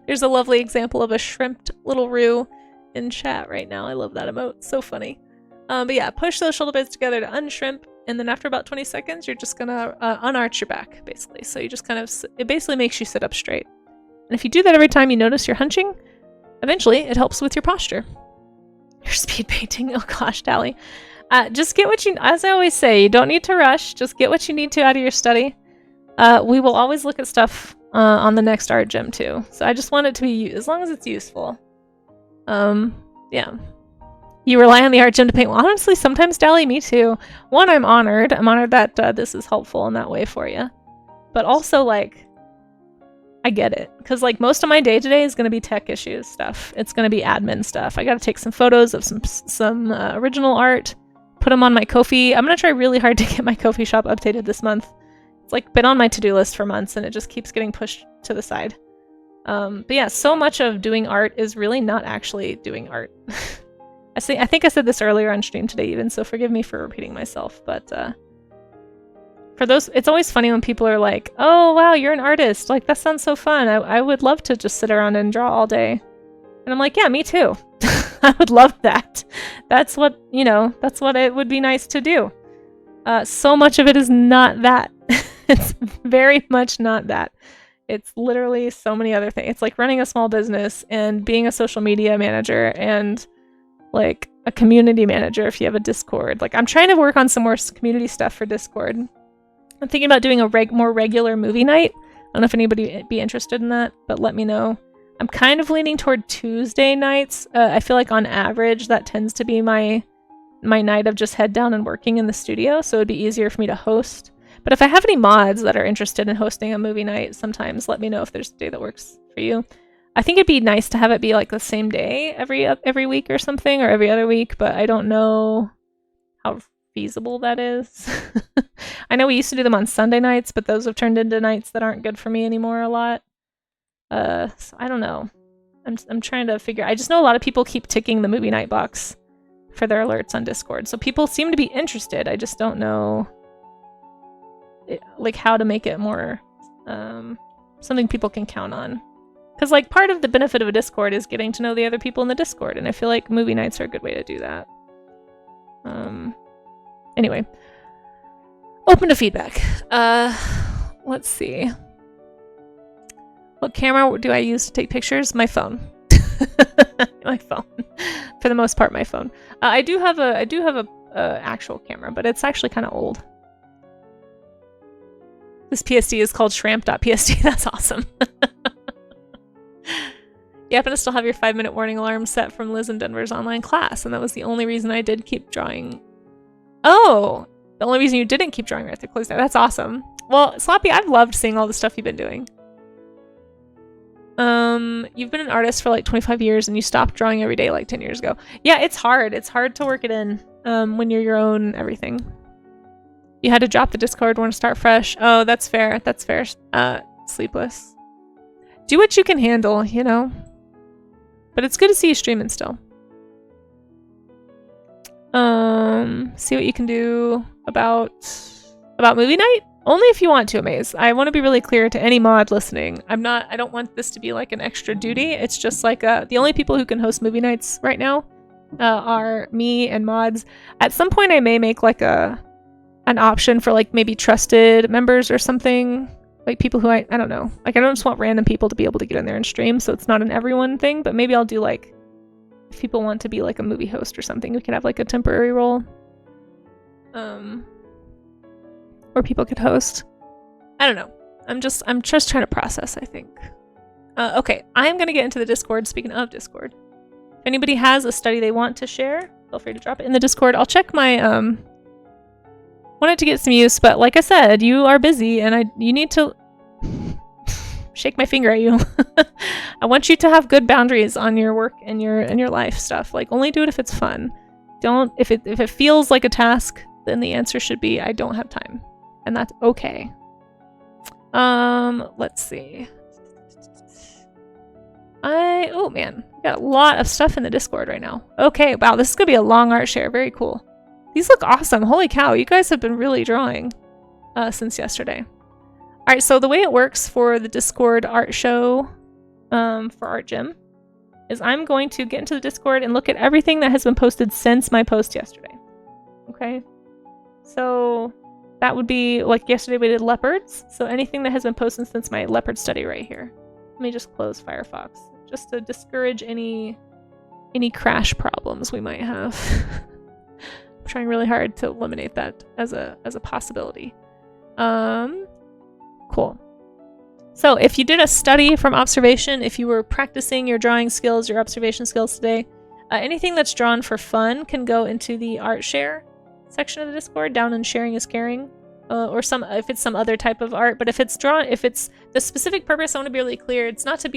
There's a lovely example of a shrimped little Rue in chat right now. I love that emote. So funny. But yeah, push those shoulder blades together to unshrimp, and then after about 20 seconds, you're just gonna unarch your back, basically. So you just kind of, it basically makes you sit up straight. And if you do that every time you notice you're hunching, eventually it helps with your posture. You're speed painting. Oh gosh, Dally. Just get what you, as I always say, you don't need to rush. Just get what you need to out of your study. We will always look at stuff on the next art gym too. So I just want it to be, as long as it's useful. Yeah. You rely on the art gym to paint. Well, honestly, sometimes, Dally, me too. One, I'm honored. I'm honored that this is helpful in that way for you. But also, like, I get it. Because, like, most of my day-to-day is going to be tech issues stuff. It's going to be admin stuff. I got to take some photos of some original art, put them on my Ko-fi. I'm going to try really hard to get my Ko-fi shop updated this month. It's, like, been on my to-do list for months, and it just keeps getting pushed to the side. But yeah, so much of doing art is really not actually doing art. I think I said this earlier on stream today even, so forgive me for repeating myself, but for those, it's always funny when people are like, oh wow, you're an artist, like that sounds so fun, I would love to just sit around and draw all day. And I'm like, yeah, me too. I would love that. That's what, you know, that's what it would be nice to do. So much of it is not that. It's very much not that. It's literally so many other things. It's like running a small business and being a social media manager and like a community manager if you have a Discord. Like, I'm trying to work on some more community stuff for Discord. I'm thinking about doing a more regular movie night. I don't know if anybody would be interested in that, but let me know. I'm kind of leaning toward Tuesday nights. I feel like on average that tends to be my night of just head down and working in the studio, so it'd be easier for me to host. But if I have any mods that are interested in hosting a movie night, sometimes let me know if there's a day that works for you. I think it'd be nice to have it be like the same day every week or something, or every other week, but I don't know how feasible that is. I know we used to do them on Sunday nights, but those have turned into nights that aren't good for me anymore a lot. So I don't know. I'm trying to figure. I just know a lot of people keep ticking the movie night box for their alerts on Discord, so people seem to be interested. I just don't know like how to make it more something people can count on. Because, like, part of the benefit of a Discord is getting to know the other people in the Discord, and I feel like movie nights are a good way to do that. Anyway. Open to feedback. Let's see. What camera do I use to take pictures? My phone. My phone. For the most part, my phone. I do have a actual camera, but it's actually kind of old. This PSD is called shramp.psd. That's awesome. You happen to still have your 5-minute warning alarm set from Liz and Denver's online class, and that was the only reason I did keep drawing. Oh, The only reason you didn't keep drawing right, they closed down. That's awesome. Well, Sloppy, I've loved seeing all the stuff you've been doing. You've been an artist for like 25 years and you stopped drawing every day like 10 years ago. Yeah, it's hard. It's hard to work it in when you're your own everything. You had to drop the Discord, want to start fresh. Oh, that's fair. That's fair. Sleepless. Do what you can handle, you know. But it's good to see you streaming still. See what you can do about movie night? Only if you want to, Amaze. I want to be really clear to any mod listening. I don't want this to be like an extra duty. It's just like the only people who can host movie nights right now are me and mods. At some point I may make like an option for like maybe trusted members or something. Like people who I don't know. Like I don't just want random people to be able to get in there and stream, so it's not an everyone thing, but maybe I'll do like if people want to be like a movie host or something, we could have like a temporary role. Or people could host. I don't know. I'm just trying to process, I think. Okay, I'm gonna get into the Discord. Speaking of Discord, if anybody has a study they want to share, feel free to drop it in the Discord. I'll check my wanted to get some use, but like I said, you are busy and you need to shake my finger at you. I want you to have good boundaries on your work and your life stuff. Like only do it if it's fun. Don't if it feels like a task, then the answer should be I don't have time. And that's okay. Let's see. Oh man, got a lot of stuff in the Discord right now. Okay, wow, this is gonna be a long art share. Very cool. These look awesome. Holy cow, you guys have been really drawing since yesterday. All right, so the way it works for the Discord art show for Art Gym is I'm going to get into the Discord and look at everything that has been posted since my post yesterday. Okay, so that would be like yesterday we did leopards. So anything that has been posted since my leopard study right here. Let me just close Firefox just to discourage any crash problems we might have. I'm trying really hard to eliminate that as a possibility. Cool. So if you did a study from observation, if you were practicing your drawing skills, your observation skills today, anything that's drawn for fun can go into the art share section of the Discord, down in sharing is caring, or if it's some other type of art. But if it's the specific purpose, I want to be really clear. It's not to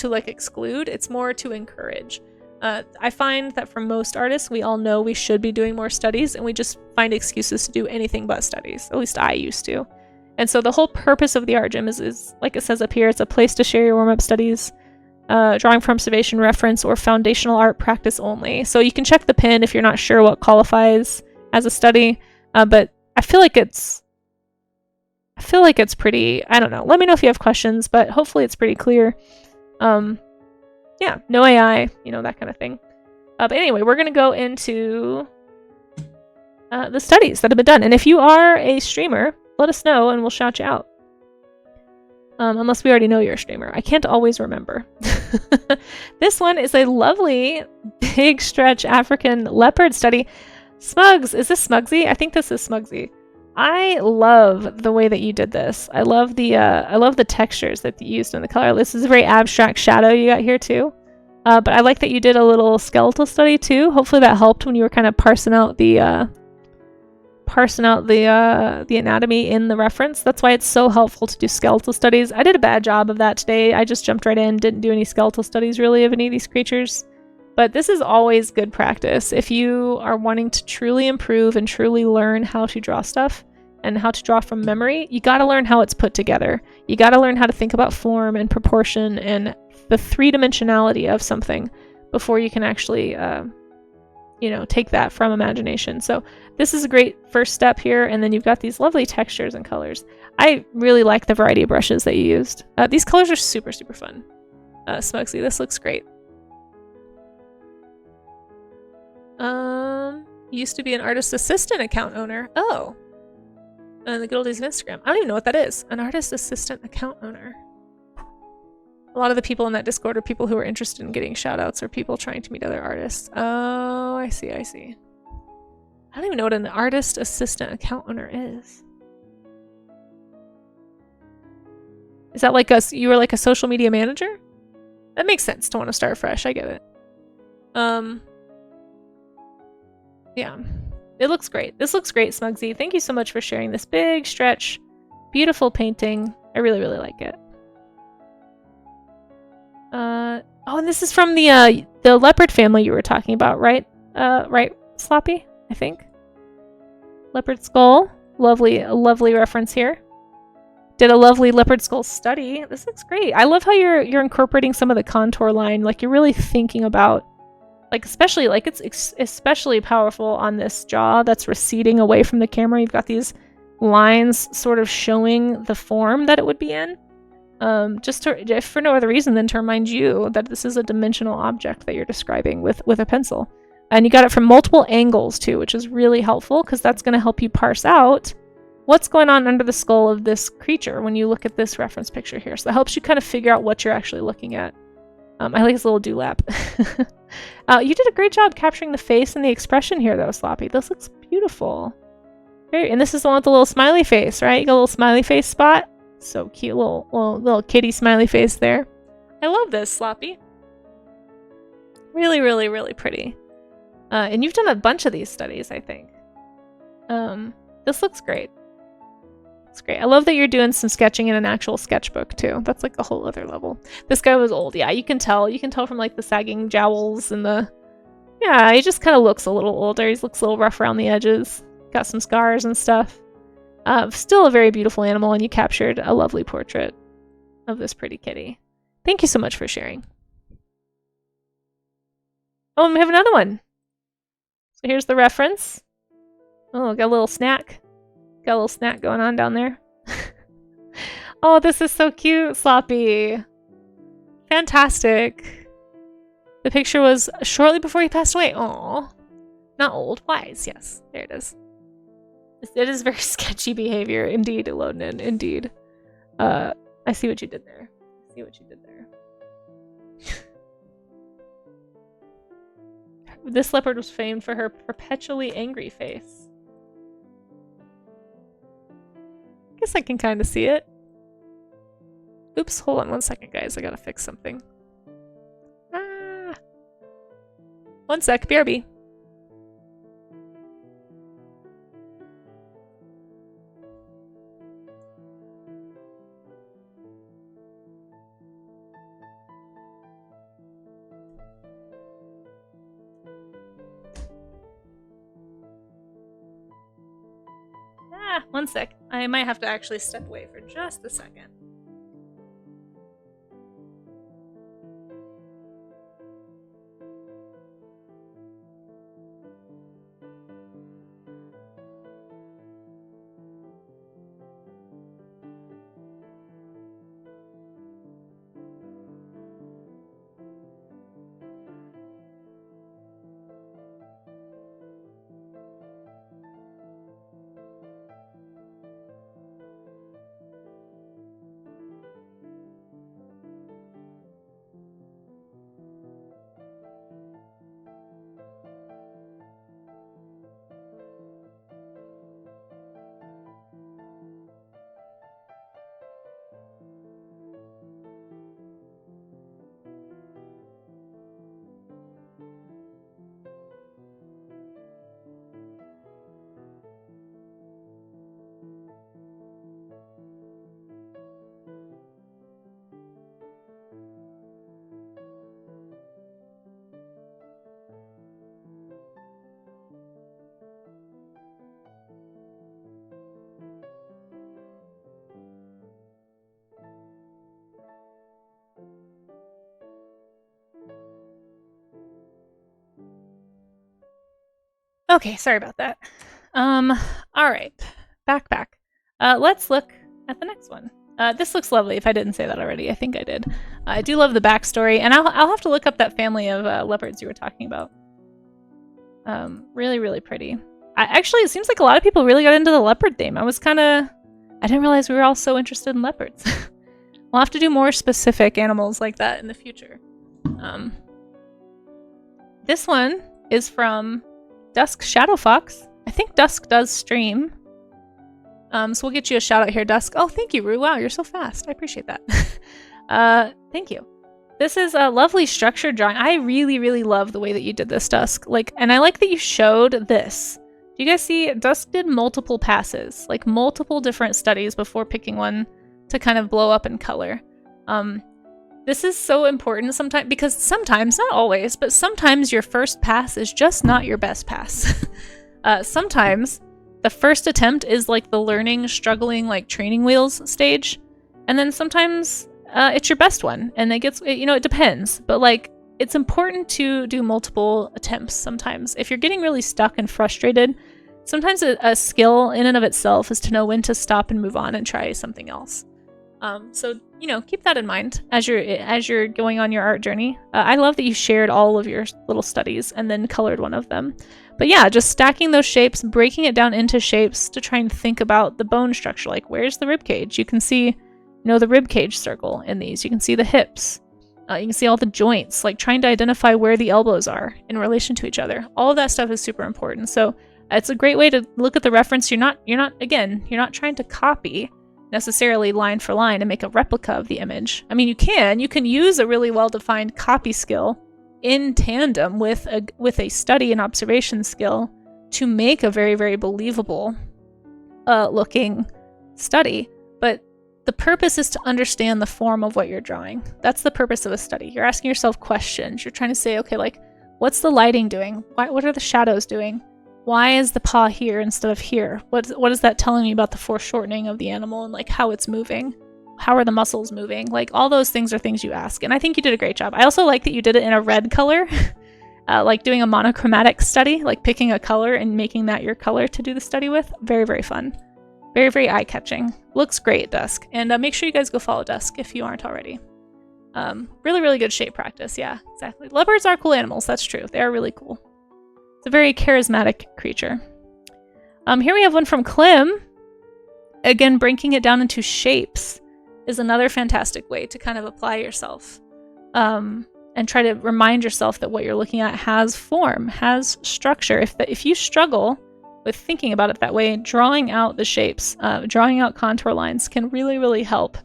like exclude. It's more to encourage. I find that for most artists, we all know we should be doing more studies, and we just find excuses to do anything but studies. At least I used to. And so the whole purpose of the art gym is like it says up here, it's a place to share your warm-up studies, drawing from observation, reference, or foundational art practice only. So you can check the pin if you're not sure what qualifies as a study, but I feel like it's pretty, I don't know. Let me know if you have questions, but hopefully it's pretty clear. Yeah, no AI, you know, that kind of thing. But anyway, we're going to go into the studies that have been done. And if you are a streamer, let us know and we'll shout you out. Unless we already know you're a streamer. I can't always remember. This one is a lovely big stretch African leopard study. Smugs, is this Smugsy? I think this is Smugsy. I love the way that you did this. I love the textures that you used in the color. This is a very abstract shadow you got here too. But I like that you did a little skeletal study too. Hopefully that helped when you were kind of parsing out the anatomy in the reference. That's why it's so helpful to do skeletal studies. I did a bad job of that today. I just jumped right in, didn't do any skeletal studies really of any of these creatures. But this is always good practice. If you are wanting to truly improve and truly learn how to draw stuff and how to draw from memory, you got to learn how it's put together. You got to learn how to think about form and proportion and the three-dimensionality of something before you can actually take that from imagination. So this is a great first step here, and then you've got these lovely textures and colors. I really like the variety of brushes that you used. These colors are super, super fun. Smugsy, this looks great. Used to be an artist assistant account owner. Oh. And the good old days of Instagram. I don't even know what that is. An artist assistant account owner. A lot of the people in that Discord are people who are interested in getting shoutouts or people trying to meet other artists. Oh, I see. I don't even know what an artist assistant account owner is. Is that like you were like a social media manager? That makes sense to want to start fresh. I get it. Yeah. It looks great. This looks great, Smugsy. Thank you so much for sharing this big stretch. Beautiful painting. I really, really like it. Oh, and this is from the leopard family you were talking about, right? Right, Sloppy? I think. Leopard skull. Lovely, lovely reference here. Did a lovely leopard skull study. This looks great. I love how you're incorporating some of the contour line. Like you're really thinking about, like especially like it's especially powerful on this jaw that's receding away from the camera. You've got these lines sort of showing the form that it would be in. Just to, if for no other reason than to remind you that this is a dimensional object that you're describing with a pencil. And you got it from multiple angles too, which is really helpful because that's going to help you parse out what's going on under the skull of this creature when you look at this reference picture here. So that helps you kind of figure out what you're actually looking at. I like his little dewlap. You did a great job capturing the face and the expression here though, Sloppy. This looks beautiful. And this is the one with the little smiley face, right? You got a little smiley face spot. So cute, little kitty smiley face there. I love this, Sloppy. Really, really, really pretty. And you've done a bunch of these studies, I think. This looks great. It's great. I love that you're doing some sketching in an actual sketchbook too. That's like a whole other level. This guy was old. Yeah, you can tell. You can tell from like the sagging jowls and the... Yeah, he just kind of looks a little older. He looks a little rough around the edges. Got some scars and stuff. Still a very beautiful animal, and you captured a lovely portrait of this pretty kitty. Thank you so much for sharing. Oh, and we have another one. So here's the reference. Oh, got a little snack. Got a little snack going on down there. Oh, this is so cute, Sloppy. Fantastic. The picture was shortly before he passed away. Aw. Not old, wise. Yes, there it is. It is very sketchy behavior. Indeed, Eloden, indeed. I see what you did there. I see what you did there. This leopard was famed for her perpetually angry face. I guess I can kind of see it. Oops, hold on one second, guys. I gotta fix something. Ah. One sec, BRB. One sec. I might have to actually step away for just a second. Okay, sorry about that. All right, back. Let's look at the next one. This looks lovely. If I didn't say that already, I think I did. I do love the backstory, and I'll have to look up that family of leopards you were talking about. Really, really pretty. Actually, it seems like a lot of people really got into the leopard theme. I didn't realize we were all so interested in leopards. We'll have to do more specific animals like that in the future. This one is from Dusk Shadow Fox. I think Dusk does stream. So we'll get you a shout out here, Dusk. Oh, thank you, Rue. Wow, you're so fast. I appreciate that. Thank you. This is a lovely structured drawing. I really, really love the way that you did this, Dusk. And I like that you showed this. Do you guys see? Dusk did multiple passes, like multiple different studies before picking one to kind of blow up in color. This is so important sometimes, because sometimes, not always, but sometimes your first pass is just not your best pass. Sometimes the first attempt is like the learning, struggling, like training wheels stage. And then sometimes it's your best one. And it gets, it depends. But like, it's important to do multiple attempts sometimes. If you're getting really stuck and frustrated, sometimes a skill in and of itself is to know when to stop and move on and try something else. So, keep that in mind as you're going on your art journey. I love that you shared all of your little studies and then colored one of them. But yeah, just stacking those shapes, breaking it down into shapes to try and think about the bone structure. Like, where's the rib cage? You can see, the rib cage circle in these. You can see the hips. You can see all the joints, like trying to identify where the elbows are in relation to each other. All of that stuff is super important. So it's a great way to look at the reference. You're not trying to copy necessarily line for line and make a replica of the image. I mean, you can use a really well-defined copy skill in tandem with a study and observation skill to make a very, very believable looking study. But the purpose is to understand the form of what you're drawing. That's the purpose of a study. You're asking yourself questions. You're trying to say, okay, like, what's the lighting doing? What are the shadows doing? Why is the paw here instead of here? What is that telling me about the foreshortening of the animal and like how it's moving? How are the muscles moving? Like, all those things are things you ask. And I think you did a great job. I also like that you did it in a red color, like doing a monochromatic study, like picking a color and making that your color to do the study with. Very, very fun. Very, very eye-catching. Looks great, Dusk. And make sure you guys go follow Dusk if you aren't already. Really, really good shape practice. Yeah, exactly. Leopards are cool animals. That's true. They are really cool. It's a very charismatic creature. Here we have one from Klim. Again, breaking it down into shapes is another fantastic way to kind of apply yourself. And try to remind yourself that what you're looking at has form, has structure. If you struggle with thinking about it that way, drawing out the shapes, drawing out contour lines can really, really help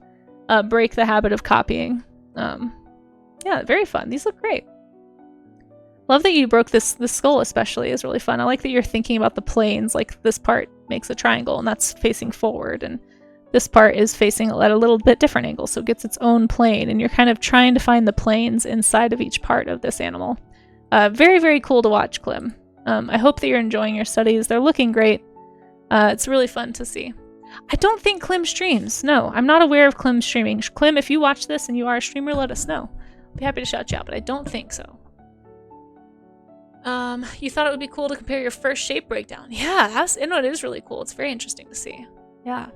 break the habit of copying. Yeah, very fun. These look great. Love that you broke this skull especially is really fun. I like that you're thinking about the planes, like this part makes a triangle and that's facing forward, and this part is facing at a little bit different angle, so it gets its own plane, and you're kind of trying to find the planes inside of each part of this animal. Very, very cool to watch, Klim. I hope that you're enjoying your studies. They're looking great. It's really fun to see. I don't think Klim streams. No, I'm not aware of Klim streaming. Klim, if you watch this and you are a streamer, let us know. I'll be happy to shout you out, but I don't think so. You thought it would be cool to compare your first shape breakdown. Yeah, it is really cool. It's very interesting to see. Yeah.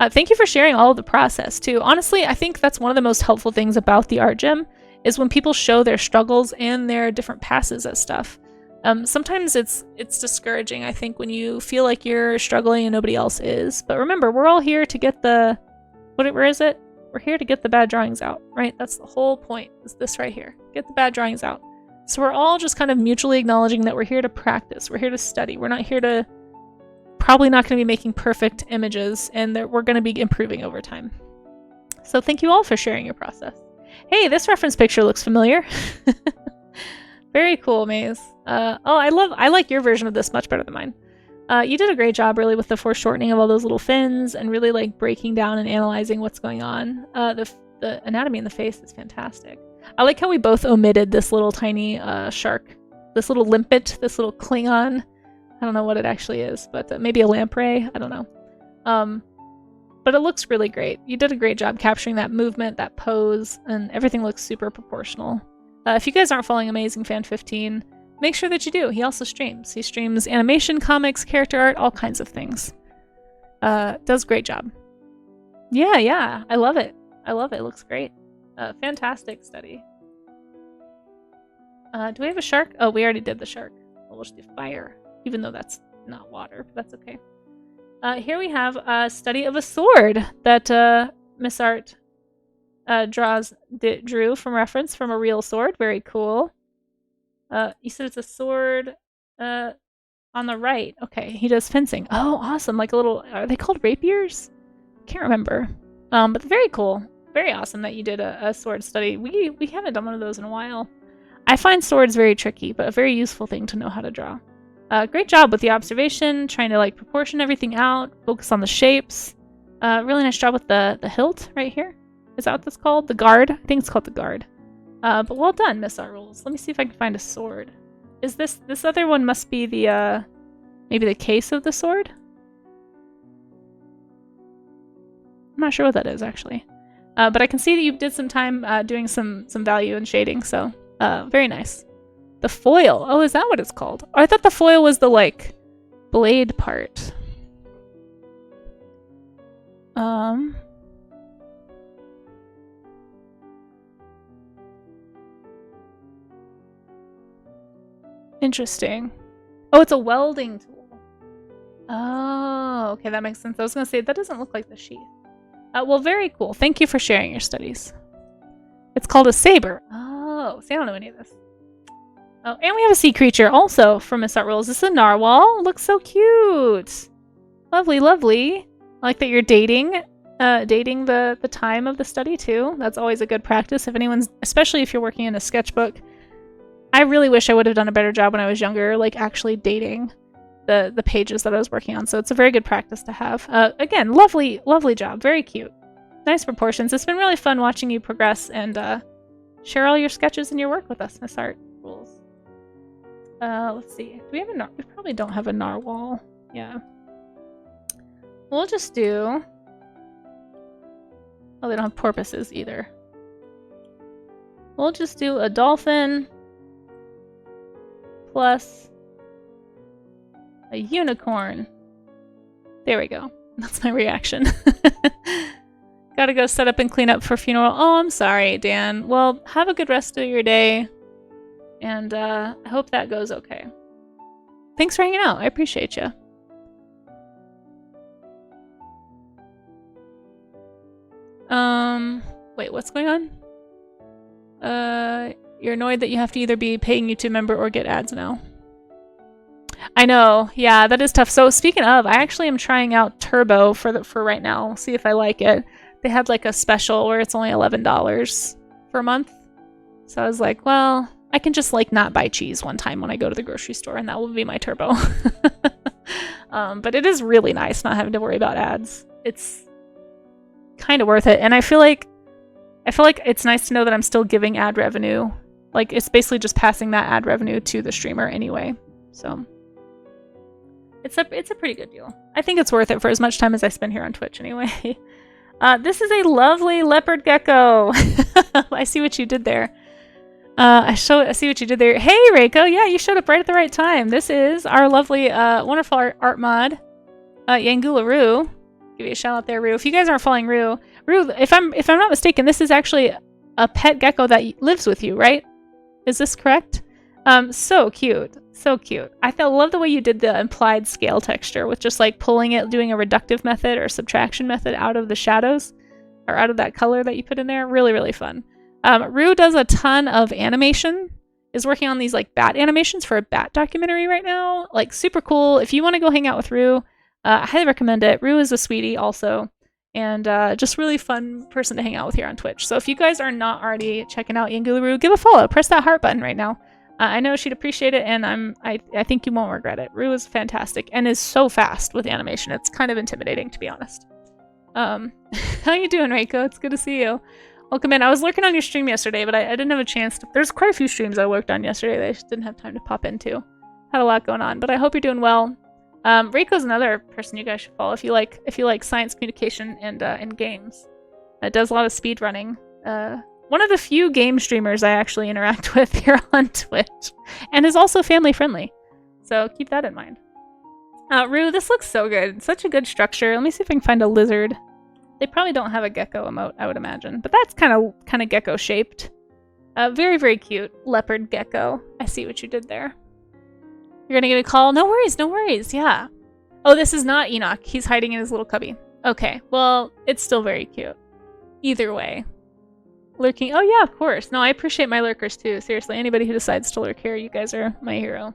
Thank you for sharing all of the process, too. Honestly, I think that's one of the most helpful things about the art gym is when people show their struggles and their different passes at stuff. Sometimes it's discouraging, I think, when you feel like you're struggling and nobody else is. But remember, we're all here to get the... Where is it? We're here to get the bad drawings out, right? That's the whole point, is this right here. Get the bad drawings out. So we're all just kind of mutually acknowledging that we're here to practice. We're here to study. We're not here to... Probably not going to be making perfect images, and that we're going to be improving over time. So thank you all for sharing your process. Hey, this reference picture looks familiar. Very cool, Maze. I like your version of this much better than mine. You did a great job, really, with the foreshortening of all those little fins and really like breaking down and analyzing what's going on. The anatomy in the face is fantastic. I like how we both omitted this little tiny shark, this little limpet, this little Klingon. I don't know what it actually is, but maybe a lamprey. I don't know. But it looks really great. You did a great job capturing that movement, that pose, and everything looks super proportional. If you guys aren't following Amazing Fan 15, make sure that you do. He also streams. He streams animation, comics, character art, all kinds of things. Does a great job. Yeah. I love it. It looks great. Fantastic study. Do we have a shark? Oh, we already did the shark. We'll just do fire, even though that's not water, but that's okay. Here we have a study of a sword that Miss Art drew from reference from a real sword. Very cool. You said it's a sword on the right. Okay, he does fencing. Oh, awesome. Like a little... Are they called rapiers? Can't remember. But very cool. Very awesome that you did a sword study. We haven't done one of those in a while. I find swords very tricky, but a very useful thing to know how to draw. Great job with the observation, trying to like proportion everything out, focus on the shapes. Really nice job with the hilt right here. Is that what that's called? The guard? I think it's called the guard. But well done, Miss Art Rules. Let me see if I can find a sword. Is this other one must be the maybe the case of the sword? I'm not sure what that is actually. But I can see that you did some time doing some value and shading, so very nice. The foil. Oh, is that what it's called? Oh, I thought the foil was the like blade part. Interesting. Oh, it's a welding tool. Oh, okay, that makes sense. I was gonna say that doesn't look like the sheath. Well, very cool. Thank you for sharing your studies. It's called a saber. Oh, see, I don't know any of this. Oh, and we have a sea creature also from Miss Art Rules. This is a narwhal. It looks so cute. Lovely, lovely. I like that you're dating the time of the study too. That's always a good practice. If anyone's, especially if you're working in a sketchbook. I really wish I would have done a better job when I was younger, like actually dating the pages that I was working on. So it's a very good practice to have. Again, lovely, lovely job. Very cute. Nice proportions. It's been really fun watching you progress and share all your sketches and your work with us, Miss Art Rules. Let's see. Do we have a we probably don't have a narwhal. Yeah. We'll just do... Oh, they don't have porpoises either. We'll just do a dolphin plus a unicorn. There we go. That's my reaction. Gotta go set up and clean up for funeral. Oh, I'm sorry, Dan. Well, have a good rest of your day. And I hope that goes okay. Thanks for hanging out. I appreciate you. Wait, what's going on? You're annoyed that you have to either be paying YouTube member or get ads now. I know. Yeah, that is tough. So speaking of, I actually am trying out Turbo for right now. See if I like it. They had like a special where it's only $11 for a month. So I was like, well, I can just like not buy cheese one time when I go to the grocery store, and that will be my Turbo. But it is really nice not having to worry about ads. It's kind of worth it, and I feel like it's nice to know that I'm still giving ad revenue. Like, it's basically just passing that ad revenue to the streamer anyway. So it's a pretty good deal. I think it's worth it for as much time as I spend here on Twitch anyway. This is a lovely leopard gecko. I see what you did there. I see what you did there. Hey, Reiko. Yeah, you showed up right at the right time. This is our lovely, wonderful art mod, Yangula Roo. Give you a shout out there, Roo. If you guys aren't following Roo, if I'm not mistaken, this is actually a pet gecko that lives with you, right? Is this correct? So cute. So cute. I love the way you did the implied scale texture with just like pulling it, doing a reductive method or subtraction method out of the shadows or out of that color that you put in there. Really, really fun. Rue does a ton of animation, is working on these like bat animations for a bat documentary right now. Like super cool. If you want to go hang out with Rue, I highly recommend it. Rue is a sweetie also. And just really fun person to hang out with here on Twitch. So if you guys are not already checking out Yangularu, give a follow. Press that heart button right now. I know she'd appreciate it, and I think you won't regret it. Rue is fantastic and is so fast with animation. It's kind of intimidating, to be honest. How you doing, Reiko? It's good to see you. Welcome in. I was lurking on your stream yesterday, but I didn't have a chance to... There's quite a few streams I worked on yesterday that I just didn't have time to pop into. Had a lot going on, but I hope you're doing well. Reiko's another person you guys should follow if you like science communication and games. It does a lot of speed running. One of the few game streamers I actually interact with here on Twitch, and is also family friendly. So keep that in mind. Rue, this looks so good. Such a good structure. Let me see if I can find a lizard. They probably don't have a gecko emote, I would imagine, but that's kind of gecko shaped. Very, very cute leopard gecko. I see what you did there. You're gonna get a call? No worries, no worries, yeah. Oh, this is not Enoch. He's hiding in his little cubby. Okay, well, it's still very cute. Either way. Lurking, oh yeah, of course. No, I appreciate my lurkers too. Seriously, anybody who decides to lurk here, you guys are my hero.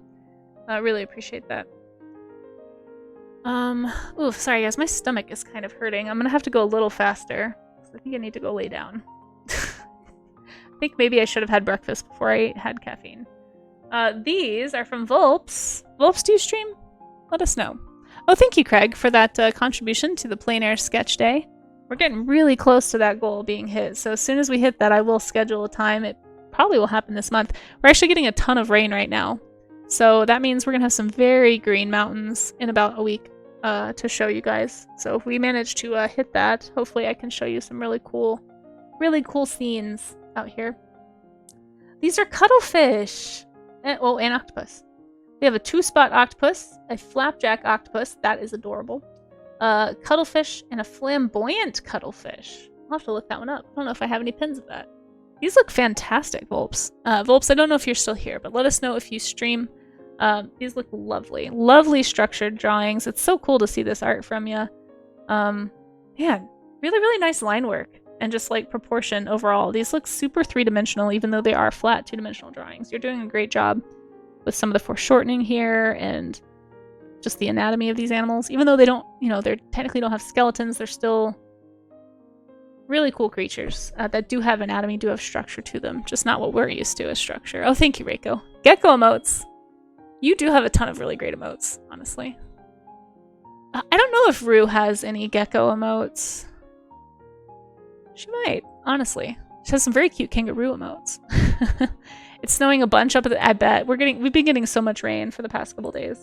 I really appreciate that. Oof, sorry guys, my stomach is kind of hurting. I'm gonna have to go a little faster. I think I need to go lay down. I think maybe I should have had breakfast before I had caffeine. These are from Volps. Wolves, do you stream? Let us know. Oh, thank you, Craig, for that contribution to the Plein Air Sketch Day. We're getting really close to that goal being hit, so as soon as we hit that, I will schedule a time. It probably will happen this month. We're actually getting a ton of rain right now, so that means we're going to have some very green mountains in about a week to show you guys. So if we manage to hit that, hopefully I can show you some really cool scenes out here. These are cuttlefish! And octopus. We have a 2-spot octopus, a flapjack octopus, that is adorable, cuttlefish, and a flamboyant cuttlefish. I'll have to look that one up. I don't know if I have any pins of that. These look fantastic, Volps. Volps, I don't know if you're still here, but let us know if you stream. These look lovely. Lovely structured drawings. It's so cool to see this art from you. Man, really, really nice line work. And just like proportion overall. These look super 3-dimensional, even though they are flat 2-dimensional drawings. You're doing a great job with some of the foreshortening here and just the anatomy of these animals. Even though they don't, they technically don't have skeletons, they're still really cool creatures that do have anatomy, do have structure to them. Just not what we're used to as structure. Oh, thank you, Reiko. Gecko emotes. You do have a ton of really great emotes, honestly. I don't know if Rue has any gecko emotes. She might, honestly. She has some very cute kangaroo emotes. It's snowing a bunch up at the, I bet. We've been getting so much rain for the past couple days.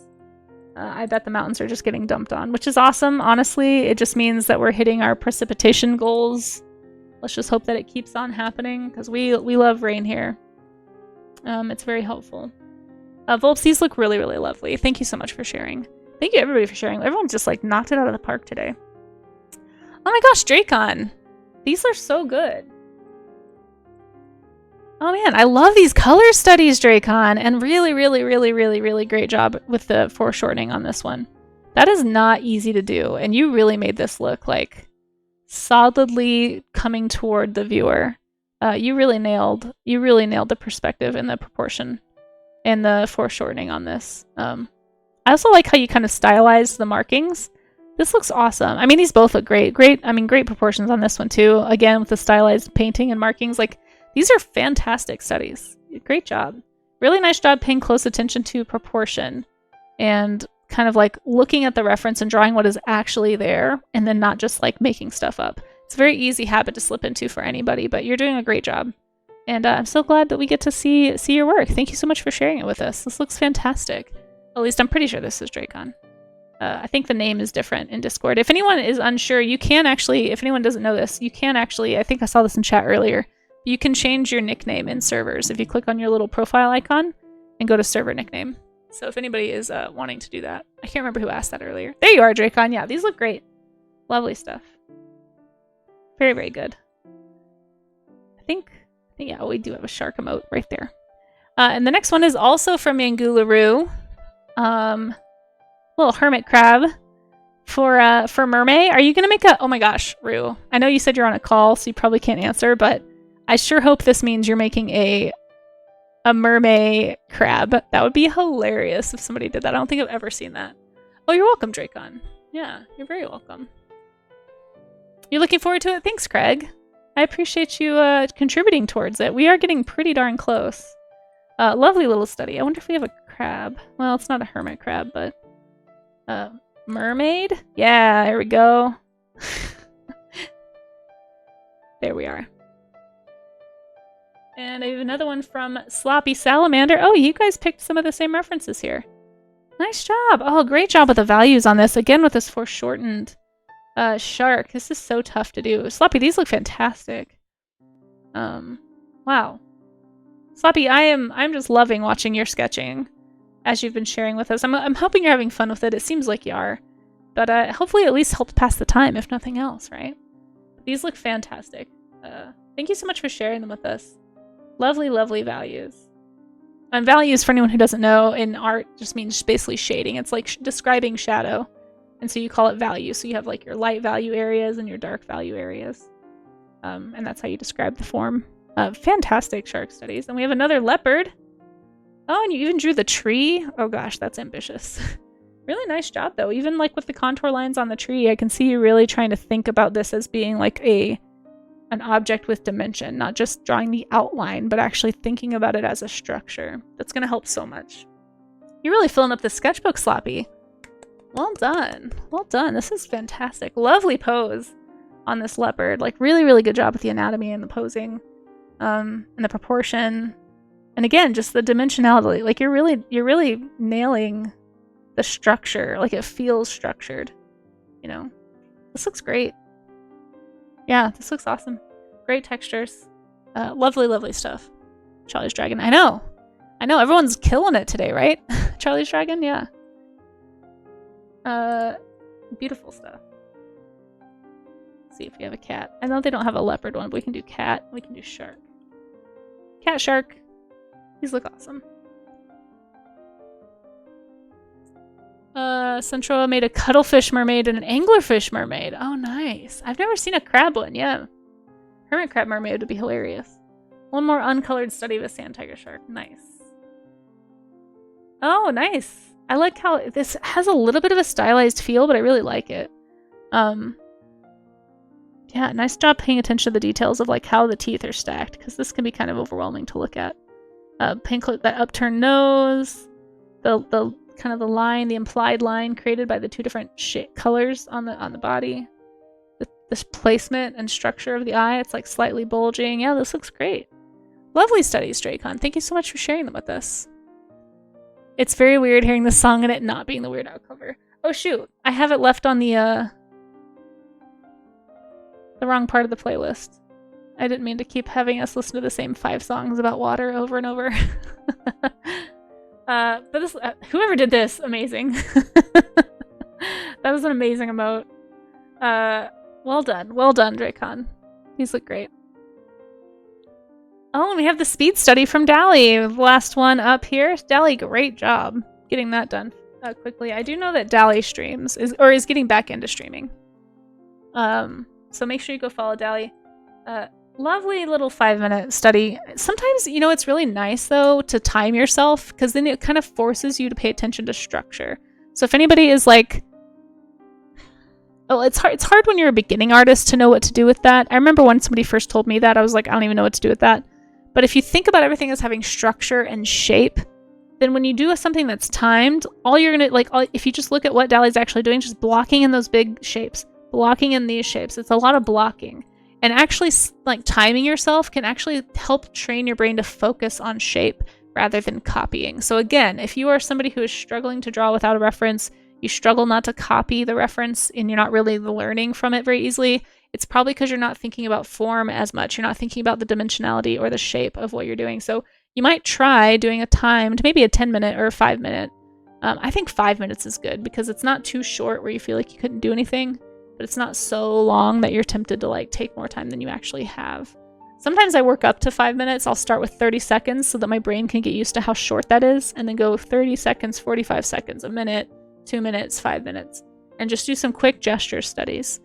I bet the mountains are just getting dumped on, which is awesome. Honestly, it just means that we're hitting our precipitation goals. Let's just hope that it keeps on happening, because we love rain here. It's very helpful. Volps, these look really, really lovely. Thank you so much for sharing. Thank you everybody for sharing. Everyone just like knocked it out of the park today. Oh my gosh, Dracon. These are so good. Oh man, I love these color studies, Dracon, and really, really, really, really, really great job with the foreshortening on this one. That is not easy to do, and you really made this look like solidly coming toward the viewer. You really nailed the perspective and the proportion and the foreshortening on this. I also like how you kind of stylized the markings. This looks awesome. I mean, these both look great. Great proportions on this one too. Again, with the stylized painting and markings. Like, these are fantastic studies. Great job. Really nice job paying close attention to proportion and kind of like looking at the reference and drawing what is actually there and then not just like making stuff up. It's a very easy habit to slip into for anybody, but you're doing a great job. And I'm so glad that we get to see your work. Thank you so much for sharing it with us. This looks fantastic. At least I'm pretty sure this is Dracon. I think the name is different in Discord. If anyone is unsure, you can actually, if anyone doesn't know this, you can actually, I think I saw this in chat earlier, you can change your nickname in servers if you click on your little profile icon and go to server nickname. So if anybody is wanting to do that. I can't remember who asked that earlier. There you are, Dracon. Yeah, these look great. Lovely stuff. Very, very good. I think yeah, we do have a shark emote right there. And the next one is also from Angularoo. Little hermit crab for Mermaid. Are you gonna make a? Oh my gosh, Rue. I know you said you're on a call, so you probably can't answer, but I sure hope this means you're making a mermaid crab. That would be hilarious if somebody did that. I don't think I've ever seen that. Oh, you're welcome, Dracon. Yeah, you're very welcome. You're looking forward to it? Thanks, Craig. I appreciate you contributing towards it. We are getting pretty darn close. Lovely little study. I wonder if we have a crab. Well, it's not a hermit crab, but mermaid? Yeah, there we go. There we are. And I have another one from Sloppy Salamander. Oh, you guys picked some of the same references here. Nice job. Oh, great job with the values on this. Again, with this foreshortened shark. This is so tough to do. Sloppy, these look fantastic. Wow. Sloppy, I'm just loving watching your sketching as you've been sharing with us. I'm hoping you're having fun with it. It seems like you are. But hopefully it at least helped pass the time, if nothing else, right? These look fantastic. Thank you so much for sharing them with us. Lovely, lovely values. And values, for anyone who doesn't know, in art just means basically shading. It's like describing shadow. And so you call it value. So you have like your light value areas and your dark value areas. And that's how you describe the form. Fantastic shark studies. And we have another leopard. Oh, and you even drew the tree. Oh gosh, that's ambitious. Really nice job though. Even like with the contour lines on the tree, I can see you really trying to think about this as being like an object with dimension, not just drawing the outline, but actually thinking about it as a structure. That's going to help so much. You're really filling up the sketchbook, Sloppy. Well done. Well done. This is fantastic. Lovely pose on this leopard. Like, really, really good job with the anatomy and the posing, and the proportion. And again, just the dimensionality. Like, you're really nailing the structure. Like, it feels structured. You know? This looks great. Yeah, this looks awesome. Great textures. Lovely, lovely stuff. Charlie's Dragon. I know. Everyone's killing it today, right? Charlie's Dragon? Yeah. Beautiful stuff. Let's see if we have a cat. I know they don't have a leopard one, but we can do cat. We can do shark. Cat, shark. These look awesome. Central made a cuttlefish mermaid and an anglerfish mermaid. Oh, nice. I've never seen a crab one. Yeah. Hermit crab mermaid would be hilarious. One more uncolored study of a sand tiger shark. Nice. Oh, nice. I like how this has a little bit of a stylized feel, but I really like it. Yeah, nice job paying attention to the details of like how the teeth are stacked, because this can be kind of overwhelming to look at. That upturned nose, the kind of the line, the implied line created by the two different colors on the body. This placement and structure of the eye, it's like slightly bulging. Yeah, this looks great. Lovely studies, Dracon. Thank you so much for sharing them with us. It's very weird hearing this song and it not being the Weird Al cover. Oh shoot, I have it left on the wrong part of the playlist. I didn't mean to keep having us listen to the same 5 songs about water over and over. But this, whoever did this, amazing. That was an amazing emote. Well done, Dracon. These look great. Oh, and we have the speed study from Dally. Last one up here. Dally, great job getting that done quickly. I do know that Dally streams, is getting back into streaming. So make sure you go follow Dally. Lovely little 5-minute study. Sometimes, you know, it's really nice, though, to time yourself, because then it kind of forces you to pay attention to structure. So if anybody is like... Oh, it's hard when you're a beginning artist to know what to do with that. I remember when somebody first told me that, I was like, I don't even know what to do with that. But if you think about everything as having structure and shape, then when you do something that's timed, all you're going to, if you just look at what Dally's actually doing, just blocking in those big shapes, blocking in these shapes, it's a lot of blocking. And actually, like, timing yourself can actually help train your brain to focus on shape rather than copying. So again, if you are somebody who is struggling to draw without a reference, you struggle not to copy the reference, and you're not really learning from it very easily, it's probably because you're not thinking about form as much. You're not thinking about the dimensionality or the shape of what you're doing. So you might try doing a timed, maybe a 10-minute or a 5-minute. I think 5 minutes is good because it's not too short where you feel like you couldn't do anything, but it's not so long that you're tempted to like take more time than you actually have. Sometimes I work up to 5 minutes. I'll start with 30 seconds so that my brain can get used to how short that is, and then go 30 seconds, 45 seconds, a minute, 2 minutes, 5 minutes, and just do some quick gesture studies.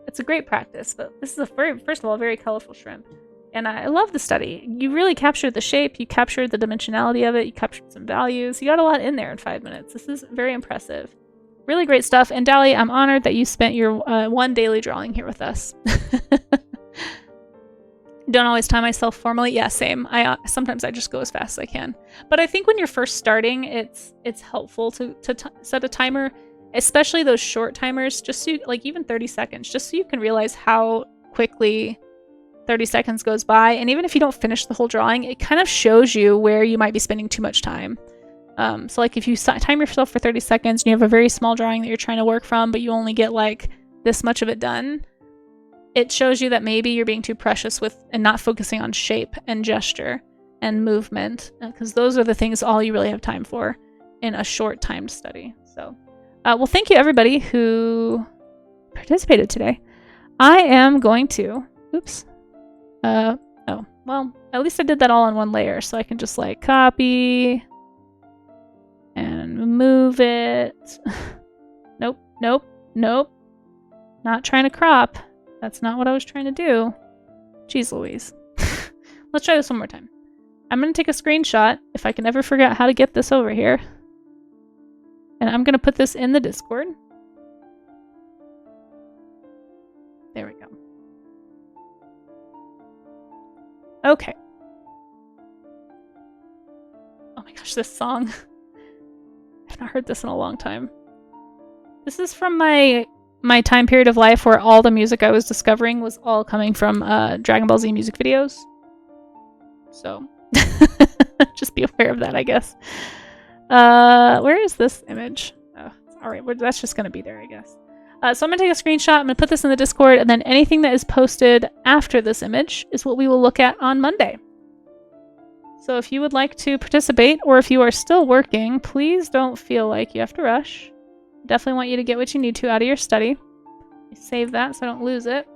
It's a great practice, but this is first of all, a very colorful shrimp. And I love the study. You really captured the shape, you captured the dimensionality of it, you captured some values. You got a lot in there in 5 minutes. This is very impressive. Really great stuff. And Dally, I'm honored that you spent your one daily drawing here with us. Don't always time myself formally. Yeah, same. Sometimes I just go as fast as I can. But I think when you're first starting, it's helpful to set a timer, especially those short timers, just so like even 30 seconds, just so you can realize how quickly 30 seconds goes by. And even if you don't finish the whole drawing, it kind of shows you where you might be spending too much time. So like if you time yourself for 30 seconds and you have a very small drawing that you're trying to work from, but you only get like this much of it done, it shows you that maybe you're being too precious with and not focusing on shape and gesture and movement, because those are the things all you really have time for in a short timed study. So, well, thank you everybody who participated today. I am going to, oops. Oh, well, at least I did that all in one layer, so I can just like copy and move it. Nope. Not trying to crop. That's not what I was trying to do. Jeez Louise. Let's try this one more time. I'm going to take a screenshot if I can ever figure out how to get this over here. And I'm going to put this in the Discord. There we go. Okay. Oh my gosh, this song. not heard this in a long time. This is from my time period of life where all the music I was discovering was all coming from Dragon Ball Z music videos. So, just be aware of that, I guess. Where is this image? Oh, alright, that's just going to be there, I guess. So I'm going to take a screenshot, I'm going to put this in the Discord, and then anything that is posted after this image is what we will look at on Monday. So if you would like to participate, or if you are still working, please don't feel like you have to rush. Definitely want you to get what you need to out of your study. Save that so I don't lose it.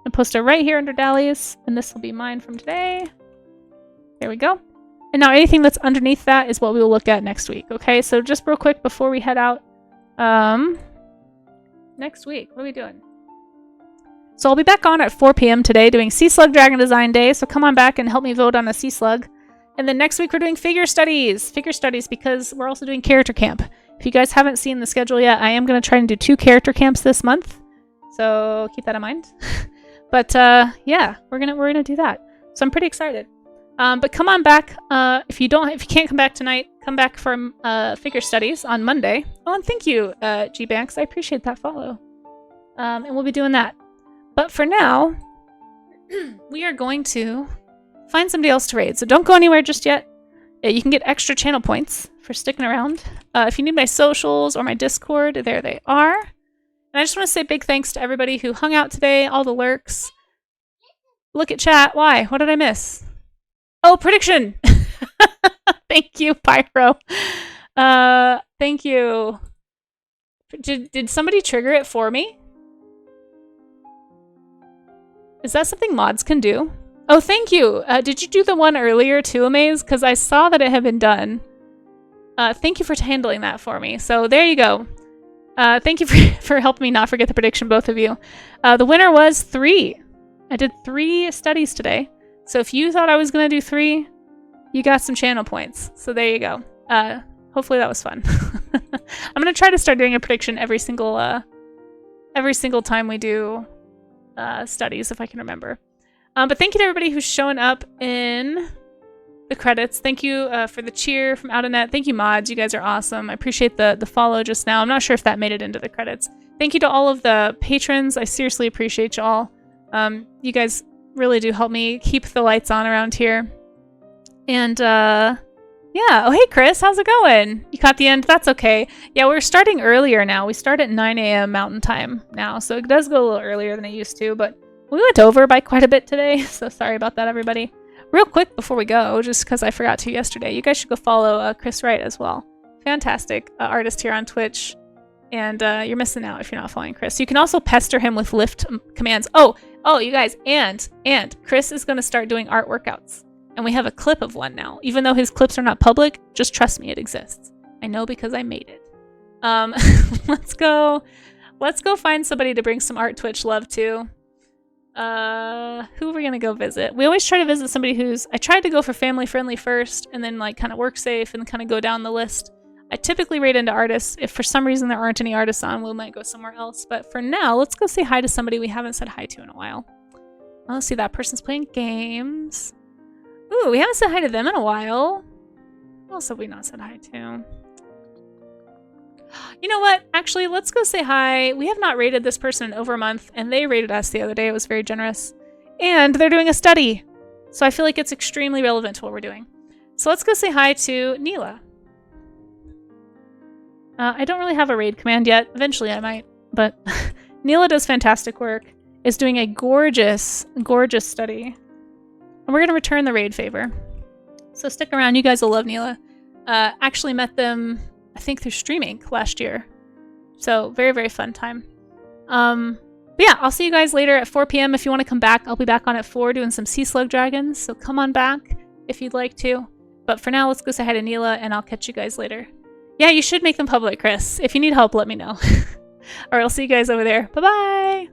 And post it right here under Dally's, and this will be mine from today. There we go. And now anything that's underneath that is what we will look at next week, okay? So just real quick before we head out, next week, what are we doing? So I'll be back on at 4 p.m. today doing Sea Slug Dragon Design Day, so come on back and help me vote on a Sea Slug. And then next week we're doing figure studies because we're also doing character camp. If you guys haven't seen the schedule yet, I am going to try and do 2 character camps this month, so keep that in mind. But yeah, we're gonna do that. So I'm pretty excited. But come on back. If you can't come back tonight, come back for figure studies on Monday. Oh, and thank you, G-Banks. I appreciate that follow. And we'll be doing that. But for now, we are going to find somebody else to raid. So don't go anywhere just yet. You can get extra channel points for sticking around. If you need my socials or my Discord, there they are. And I just want to say big thanks to everybody who hung out today, all the lurks. Look at chat. Why? What did I miss? Oh, prediction! Thank you, Pyro. Thank you. Did somebody trigger it for me? Is that something mods can do? Oh, thank you. Did you do the one earlier too, Amaze? Because I saw that it had been done. Thank you for handling that for me. So there you go. Thank you for helping me not forget the prediction, both of you. The winner was 3. I did 3 studies today. So if you thought I was going to do 3, you got some channel points. So there you go. Hopefully that was fun. I'm going to try to start doing a prediction every single time we do studies, if I can remember. But thank you to everybody who's showing up in the credits. Thank you for the cheer from Outernet. Thank you, mods. You guys are awesome. I appreciate the follow just now. I'm not sure if that made it into the credits. Thank you to all of the patrons. I seriously appreciate y'all. You guys really do help me keep the lights on around here. And yeah. Oh, hey, Chris. How's it going? You caught the end? That's okay. Yeah, we're starting earlier now. We start at 9 a.m. Mountain Time now, so it does go a little earlier than it used to, but we went over by quite a bit today, so sorry about that, everybody. Real quick before we go, just because I forgot to yesterday, you guys should go follow Chris Wright as well. Fantastic artist here on Twitch, and you're missing out if you're not following Chris. You can also pester him with lift commands. Oh, you guys, and Chris is going to start doing art workouts. And we have a clip of one now. Even though his clips are not public, just trust me, it exists. I know because I made it. Let's go find somebody to bring some Art Twitch love to. Who are we gonna go visit? We always try to visit somebody who's... I tried to go for family friendly first, and then like kind of work safe, and kind of go down the list. I typically raid into artists. If for some reason there aren't any artists on, we might go somewhere else. But for now, let's go say hi to somebody we haven't said hi to in a while. Oh, see, that person's playing games. Ooh, we haven't said hi to them in a while. Who else have we not said hi to? You know what? Actually, let's go say hi. We have not rated this person in over a month, and they rated us the other day. It was very generous. And they're doing a study. So I feel like it's extremely relevant to what we're doing. So let's go say hi to Neela. I don't really have a raid command yet. Eventually I might. But Neela does fantastic work. Is doing a gorgeous, gorgeous study. And we're going to return the raid favor. So stick around. You guys will love Neela. Actually met them, I think, through streaming last year. So very, very fun time. But yeah, I'll see you guys later at 4 p.m. If you want to come back, I'll be back on at 4 doing some Sea Slug Dragons. So come on back if you'd like to. But for now, let's go say hi to Neela, and I'll catch you guys later. Yeah, you should make them public, Chris. If you need help, let me know. Or I'll see you guys over there. Bye-bye!